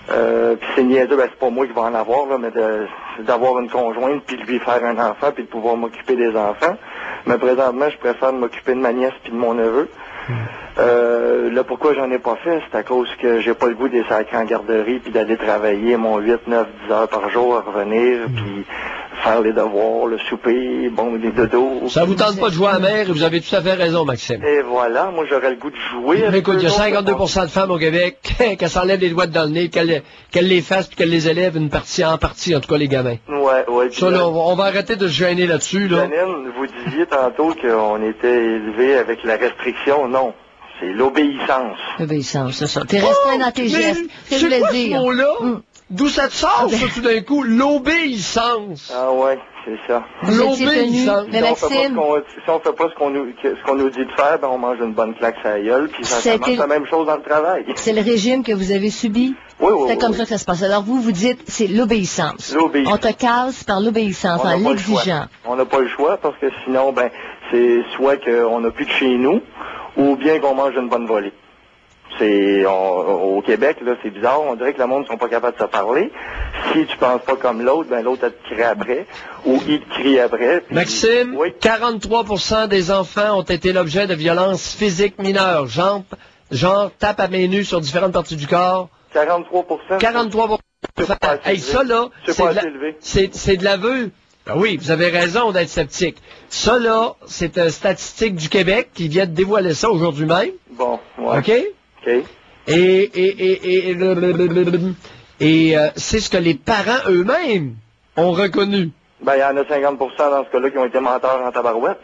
Puis c'est niaiseux, ben, c'est pas moi qui vais en avoir, là, mais d'avoir une conjointe, puis de lui faire un enfant, puis de pouvoir m'occuper des enfants. Mais présentement, je préfère m'occuper de ma nièce puis de mon neveu. Là, pourquoi j'en ai pas fait, c'est à cause que j'ai pas le goût des sacrés en garderie, puis d'aller travailler mon 8, 9, 10 heures par jour à revenir, puis faire les devoirs, le souper, bon, les dodos. Ça vous tente pas de jouer à la mer, et vous avez tout à fait raison, Maxime. Et voilà, moi j'aurais le goût de jouer. Mais écoute, il y a 52% de femmes au Québec qu'elles s'enlèvent les doigts dans le nez, qu'elles les fassent, puis qu'elles les élèvent en partie, en tout cas les gamins. Ouais. Ça, là, on va arrêter de se gêner là-dessus, là. Janine, vous disiez tantôt qu'on était élevé avec la restriction, non. C'est l'obéissance. L'obéissance, c'est ça. T'es restreint dans tes gestes. C'est quoi ce mot-là? D'où ça te sort, ça, tout d'un coup? L'obéissance. Ah ouais, c'est ça. L'obéissance. Mais Maxime... Si on fait pas ce qu'on nous dit de faire, ben on mange une bonne claque sur la gueule, puis ça marche la même chose dans le travail. C'est le régime que vous avez subi? Oui. C'est comme ça que ça se passe. Alors vous dites, c'est l'obéissance. L'obéissance. On te casse par l'obéissance, en l'exigeant. On n'a pas le choix, parce que sinon, ben, c'est soit qu'on n'a plus de chez nous, ou bien qu'on mange une bonne volée. Au Québec, là, c'est bizarre, on dirait que le monde ne sont pas capables de se parler. Si tu penses pas comme l'autre, ben l'autre, elle te crie après, ou il te crie après. Maxime, oui? 43% des enfants ont été l'objet de violences physiques mineures, genre tape à main nue sur différentes parties du corps. 43%? 43%. Hey, ça, là, c'est de l'aveu. Ben oui, vous avez raison d'être sceptique. Ça, là, c'est une statistique du Québec qui vient de dévoiler ça aujourd'hui même. Bon, ouais. OK? Et c'est ce que les parents eux-mêmes ont reconnu. Ben, il y en a 50% dans ce cas-là qui ont été menteurs en tabarouette.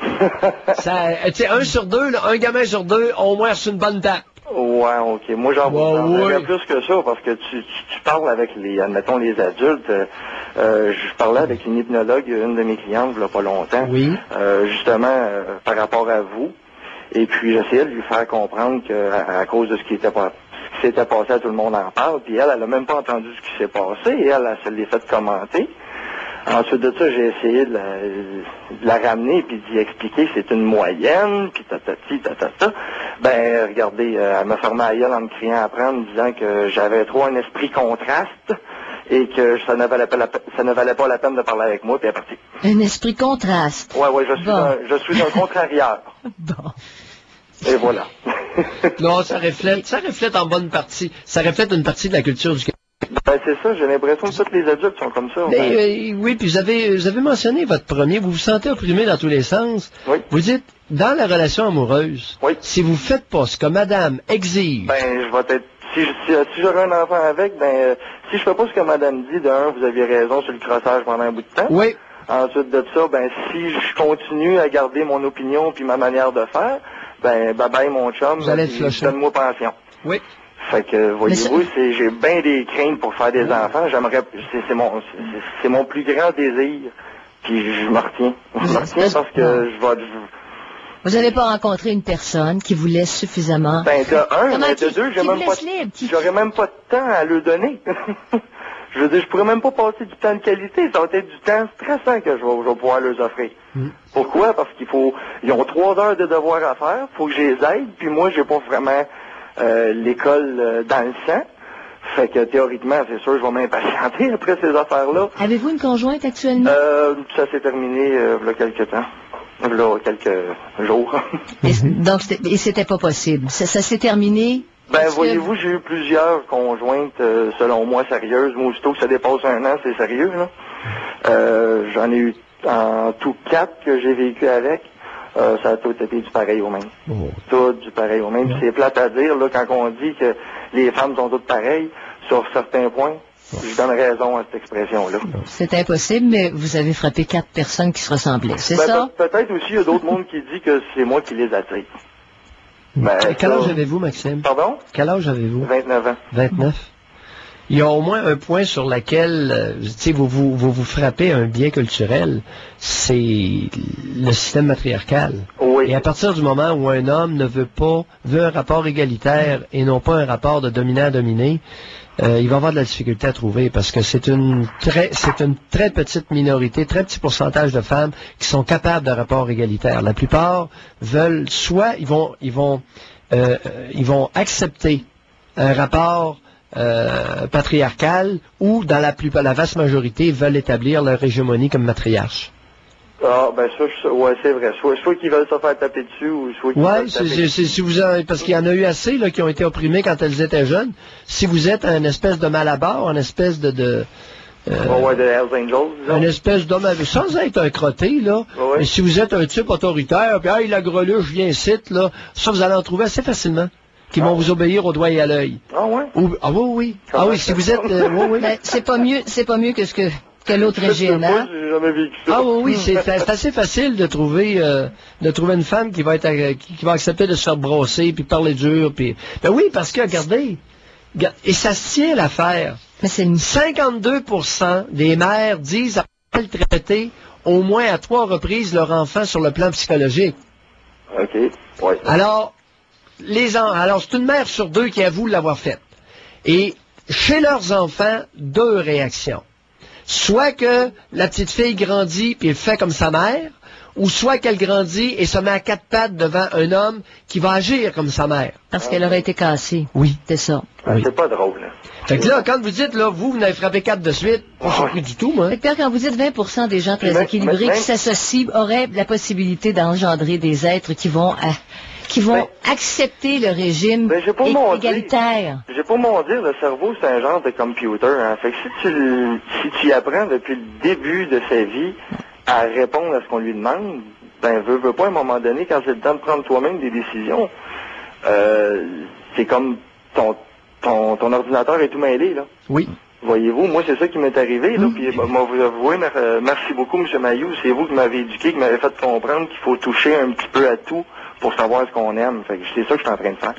Tu sais, un gamin sur deux, au moins reçu une bonne tape. Ouais, OK. Moi, j'en vois plus que ça, parce que tu parles avec admettons, les adultes. Je parlais avec une hypnologue, une de mes clientes, il n'y a pas longtemps. Oui. Justement, par rapport à vous. Et puis, j'essayais de lui faire comprendre qu'à cause de ce qui s'était passé, tout le monde en parle. Puis elle a même pas entendu ce qui s'est passé. Et elle se l'est fait commenter. Ensuite de ça, j'ai essayé de la ramener puis d'y expliquer que c'est une moyenne, puis tatata. Ben, regardez, elle m'a fermé la gueule en me criant après, en me disant que j'avais trop un esprit contraste et que ça ne valait pas la peine de parler avec moi, puis elle est partie. Un esprit contraste. Ouais, je suis un contrarieur. Bon. Et voilà. Non, ça reflète en bonne partie. Ça reflète une partie de la culture du Québec. Ben, c'est ça, j'ai l'impression que tous les adultes sont comme ça. Oui, puis vous avez mentionné votre premier, vous vous sentez opprimé dans tous les sens. Oui. Vous dites, dans la relation amoureuse, si vous faites pas ce que madame exige... Ben, je vais être... Si j'aurais un enfant avec, ben, si je fais pas ce que madame dit, vous aviez raison sur le crossage pendant un bout de temps. Oui. Ensuite de ça, ben, si je continue à garder mon opinion puis ma manière de faire, ben, bye-bye mon chum, donne-moi pension. Oui. Fait que, voyez-vous, j'ai bien des craintes pour faire des enfants. J'aimerais, c'est mon plus grand désir. Puis je me retiens. Je me retiens parce que Vous n'avez pas rencontré une personne qui vous laisse suffisamment... Ben, de un, mais de deux, j'aurais même pas de temps à le donner. Je veux dire, je pourrais même pas passer du temps de qualité. Ça va être du temps stressant que je vais pouvoir leur offrir. Pourquoi? Parce ils ont 3 heures de devoirs à faire. Faut que je les aide. Puis moi, j'ai pas vraiment l'école dans le sang. Fait que théoriquement, c'est sûr, je vais m'impatienter après ces affaires-là. Avez-vous une conjointe actuellement? Ça s'est terminé il y a quelques temps. Là, quelques jours. Donc, c'était pas possible. Ça s'est terminé? Ben, voyez-vous, j'ai eu plusieurs conjointes, selon moi, sérieuses. Moi, aussitôt que ça dépasse 1 an, c'est sérieux, là. J'en ai eu en tout 4 que j'ai vécu avec. Ça a tout été du pareil au même. Tout du pareil au même. Puis c'est plate à dire, là, quand on dit que les femmes sont toutes pareilles, sur certains points, je donne raison à cette expression-là. C'est impossible, mais vous avez frappé 4 personnes qui se ressemblaient, c'est ça? Peut-être aussi, il y a d'autres mondes qui disent que c'est moi qui les attire. Ben, quel âge avez-vous, Maxime? Pardon? Quel âge avez-vous? 29 ans. 29. Il y a au moins un point sur lequel vous frappez un biais culturel, c'est le système matriarcal. Oui. Et à partir du moment où un homme veut un rapport égalitaire et non pas un rapport de dominant-dominé, il va avoir de la difficulté à trouver parce que c'est une très petite minorité, très petit pourcentage de femmes qui sont capables de rapports égalitaires. La plupart veulent soit ils vont accepter un rapport patriarcal ou dans la vaste majorité veulent établir leur hégémonie comme matriarche. Ah, ben ça, ouais, c'est vrai. Soit qu'ils veulent se faire taper dessus, ou soit qu'ils veulent taper parce qu'il y en a eu assez là, qui ont été opprimés quand elles étaient jeunes. Si vous êtes un espèce de malabar, un espèce de Hells Angels, disons. Une espèce d'homme sans être un crotté, là. Mais si vous êtes un type autoritaire, puis la greluche vient ici, là, ça vous allez en trouver assez facilement. Qui vont vous obéir au doigt et à l'œil. Ah ouais? Oui. Si vous êtes... Ben, c'est pas mieux que l'autre régime, hein? J'ai jamais vécu ça. Ah oui, c'est assez facile de trouver une femme qui va accepter de se faire brosser, puis parler dur, puis... Ben oui, parce que, regardez, et ça se tient l'affaire. 52% des mères disent avoir maltraité au moins à 3 reprises leur enfant sur le plan psychologique. OK, ouais. Alors, c'est une mère sur 2 qui avoue l'avoir faite. Et chez leurs enfants, 2 réactions. Soit que la petite fille grandit puis elle fait comme sa mère, ou soit qu'elle grandit et se met à 4 pattes devant un homme qui va agir comme sa mère. Parce qu'elle aurait été cassée. Oui. C'est ça. Oui. C'est pas drôle, là. Fait que là, quand vous dites, là, vous n'avez frappé 4 de suite, pas surpris du tout, moi. Fait que Pierre, quand vous dites 20% des gens très équilibrés qui s'associent auraient la possibilité d'engendrer des êtres qui vont accepter le régime égalitaire. J'ai pas mon dire, le cerveau, c'est un genre de computer. Hein. Fait que si tu y apprends depuis le début de sa vie à répondre à ce qu'on lui demande, ben, veut pas, à un moment donné, quand c'est le temps de prendre toi-même des décisions, c'est comme ton ordinateur est tout mêlé, là. Oui. Voyez-vous, moi, c'est ça qui m'est arrivé, là, puis moi, vous avouez, merci beaucoup, M. Mailloux, c'est vous qui m'avez éduqué, qui m'avez fait comprendre qu'il faut toucher un petit peu à tout pour savoir ce qu'on aime. Fait que c'est ça que je suis en train de faire.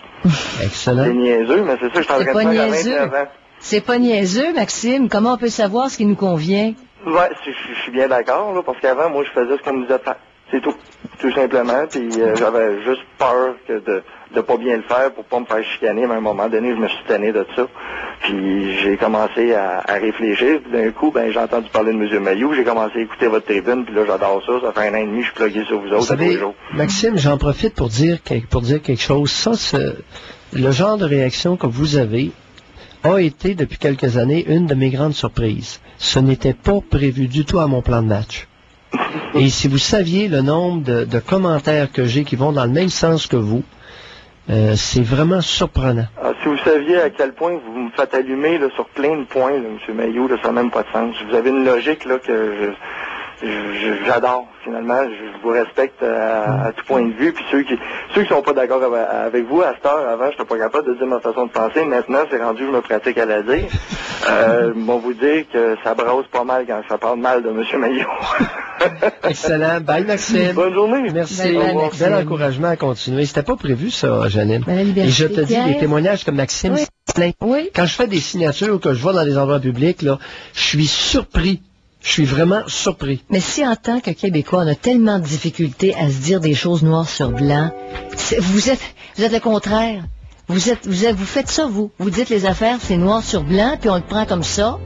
Excellent. C'est niaiseux, mais c'est ça que je suis en train de faire à 29 ans. C'est pas niaiseux, Maxime. Comment on peut savoir ce qui nous convient? Ouais, je suis bien d'accord, là, parce qu'avant, moi, je faisais ce qu'on me disait de faire. C'est tout simplement, puis j'avais juste peur de pas bien le faire pour pas me faire chicaner, mais à un moment donné, je me suis tanné de ça. Puis j'ai commencé à réfléchir, puis d'un coup, ben j'ai entendu parler de M. Mailloux, j'ai commencé à écouter votre tribune, puis là, j'adore ça. Ça fait 1 an et demi, je suis plugué sur vous autres. Vous savez, Maxime, j'en profite pour dire quelque chose. Ça, le genre de réaction que vous avez a été, depuis quelques années, une de mes grandes surprises. Ce n'était pas prévu du tout à mon plan de match. Et si vous saviez le nombre de commentaires que j'ai qui vont dans le même sens que vous, c'est vraiment surprenant. Ah, si vous saviez à quel point vous me faites allumer là, sur plein de points, là, M. Mailloux, là, ça n'a même pas de sens. Vous avez une logique là, que j'adore, finalement. Je vous respecte à tout point de vue. Puis ceux qui sont pas d'accord avec vous, à cette heure, avant, je n'étais pas capable de dire ma façon de penser. Maintenant, c'est rendu, je me pratique à la dire. Bon, vous dire que ça brasse pas mal quand ça parle mal de M. Mailloux. Excellent. Bye, Maxime. Bonne journée. Merci. Bel encouragement à continuer. C'était pas prévu, ça, Janine. Et je te dis, les témoignages comme Maxime, c'est plein. Oui. Quand je fais des signatures ou que je vais dans des endroits publics, là, je suis surpris Je suis vraiment surpris. Mais si en tant que Québécois, on a tellement de difficultés à se dire des choses noires sur blanc, vous êtes le contraire. Vous faites ça, vous. Vous dites les affaires, c'est noir sur blanc, puis on le prend comme ça.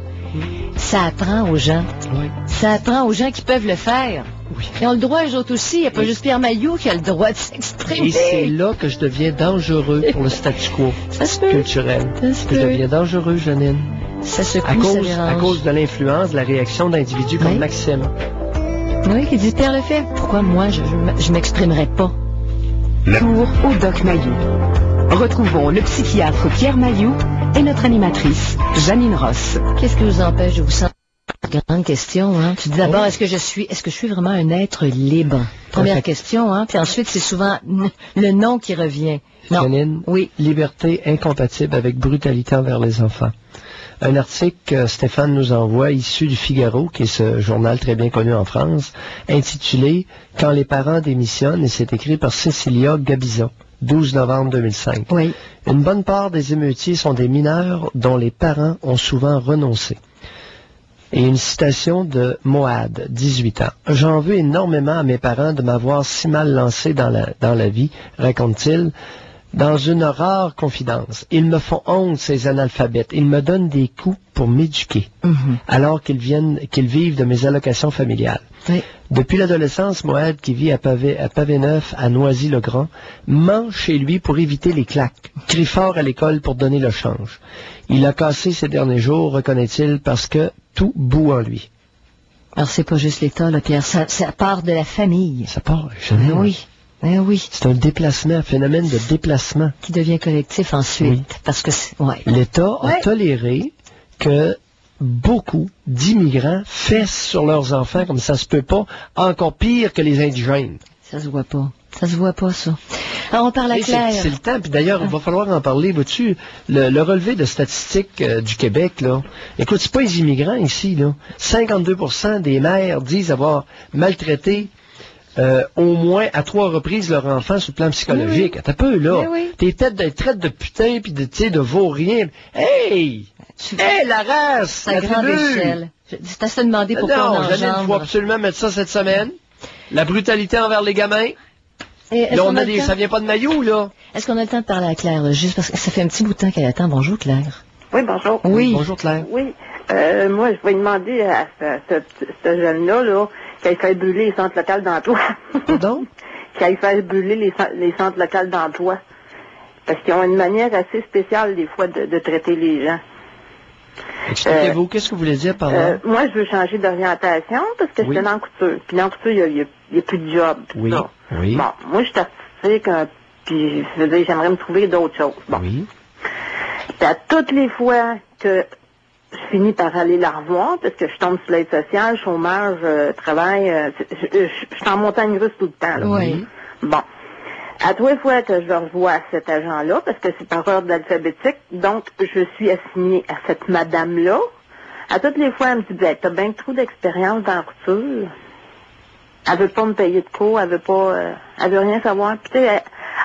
Ça apprend aux gens. Oui. Ça apprend aux gens qui peuvent le faire. Oui. Ils ont le droit, eux autres aussi. Il n'y a pas juste Pierre Mailloux qui a le droit de s'exprimer. Et c'est là que je deviens dangereux pour le statu quo culturel. Je deviens dangereux, Janine. Ça secoue, à cause de l'influence, de la réaction d'individus comme Maxime. Oui, qui dit Pierre le fait. Pourquoi moi, je m'exprimerais pas? Tour au Doc Mayou. Retrouvons le psychiatre Pierre Mailloux et notre animatrice, Janine Ross. Qu'est-ce qui vous empêche de vous sentir? Grande question, hein. Tu dis d'abord, est-ce que je suis vraiment un être libre? Première question, hein. Puis ensuite, c'est souvent le nom qui revient. Non. Janine, oui. Liberté incompatible avec brutalité envers les enfants. Un article que Stéphane nous envoie, issu du Figaro, qui est ce journal très bien connu en France, intitulé « Quand les parents démissionnent », et c'est écrit par Cécilia Gabizon, 12 novembre 2005. Oui. Une bonne part des émeutiers sont des mineurs dont les parents ont souvent renoncé. Et une citation de Moad, 18 ans. « J'en veux énormément à mes parents de m'avoir si mal lancé dans la vie, raconte-t-il, dans une rare confidence. Ils me font honte, ces analphabètes. Ils me donnent des coups pour m'éduquer, alors qu'ils vivent de mes allocations familiales. Oui. Depuis l'adolescence, Moed, qui vit à Pavé-Neuf, à Noisy-le-Grand, ment chez lui pour éviter les claques, crie fort à l'école pour donner le change. Il a cassé ces derniers jours, reconnaît-il, parce que tout bout en lui. » Alors, c'est pas juste l'État, là, Pierre, ça part de la famille. Ça part, oui. Ben oui. C'est un déplacement, un phénomène de déplacement. Qui devient collectif ensuite. Oui. Parce que l'État a toléré que beaucoup d'immigrants fessent sur leurs enfants comme ça se peut pas, encore pire que les indigènes. Ça se voit pas. Ça se voit pas, ça. Alors, on parle à Claire. C'est le temps, puis d'ailleurs, il va falloir en parler. Vois-tu, le relevé de statistiques du Québec, là, écoute, c'est pas les immigrants ici, là. 52% des mères disent avoir maltraité au moins à 3 reprises leur enfant sur le plan psychologique. T'as peu, là. T'es tête de putain, puis de vaurien. Hey! Hey, la race! À grande échelle. C'est à se demander pourquoi on engendre. Janine, il faut absolument mettre ça cette semaine. La brutalité envers les gamins. Là, ça vient pas de Mailloux, là. Est-ce qu'on a le temps de parler à Claire, là, juste parce que ça fait un petit bout de temps qu'elle attend. Bonjour, Claire. Oui, bonjour. Oui. Bonjour, Claire. Oui. Moi, je vais demander à ce jeune-là, qu'il fasse brûler les centres locaux d'emploi. Pardon? Qu'il fasse brûler les centres locaux d'emploi. Parce qu'ils ont une manière assez spéciale, des fois, de traiter les gens. Expliquez-vous, qu'est-ce que vous voulez dire par là? Moi, je veux changer d'orientation parce que j'étais dans la couture. Puis dans la couture, il n'y a plus de job. Oui. Ça. Oui. Bon, moi, je suis artistique, puis j'aimerais me trouver d'autres choses. Bon. Oui. Puis à toutes les fois que je finis par aller la revoir, parce que je tombe sur l'aide sociale, chômage, travail, je suis en montagne russe tout le temps. Là. Oui. Bon. À toutes les fois que je revois cet agent-là, parce que c'est par ordre alphabétique, donc je suis assignée à cette madame-là. À toutes les fois, elle me dit, ben, t'as bien trop d'expérience dans la couture. Elle veut pas me payer de cours, elle veut rien savoir. Puis,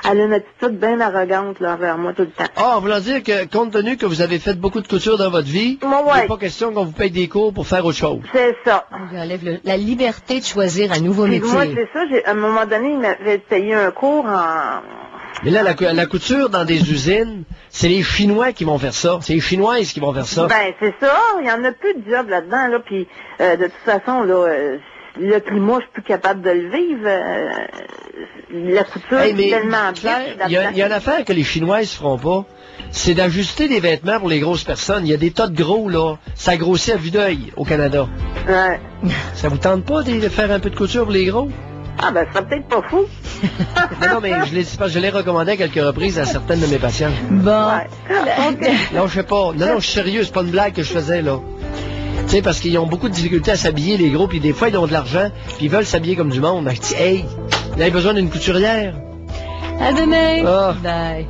elle a une attitude bien arrogante, là, envers moi tout le temps. Ah, voulant dire que, compte tenu que vous avez fait beaucoup de couture dans votre vie, il n'est pas question qu'on vous paye des cours pour faire autre chose. C'est ça. On lui enlève la liberté de choisir un nouveau métier. Moi, c'est ça. À un moment donné, il m'avait payé un cours en... Mais là, la couture dans des usines, c'est les Chinois qui vont faire ça. C'est les Chinoises qui vont faire ça. Ben, c'est ça. Il y en a plus de job là-dedans, là. Puis, de toute façon, là... le climat, je suis plus capable de le vivre. La couture, c'est tellement Claire, il y a une affaire que les Chinoises feront pas, c'est d'ajuster des vêtements pour les grosses personnes. Il y a des tas de gros, là. Ça grossit à vue d'œil au Canada. Ouais. Ça vous tente pas de faire un peu de couture pour les gros? Ah, ben, ça serait peut-être pas fou. Non, mais je l'ai recommandé à quelques reprises à certaines de mes patientes. Bon. Ouais. Non, je sais pas. Non, je suis sérieux, c'est pas une blague que je faisais, là. Tu sais, parce qu'ils ont beaucoup de difficultés à s'habiller, les gros, puis des fois, ils ont de l'argent, puis ils veulent s'habiller comme du monde. Ben, je dis, hey, il a besoin d'une couturière. À demain. Ah. Bye.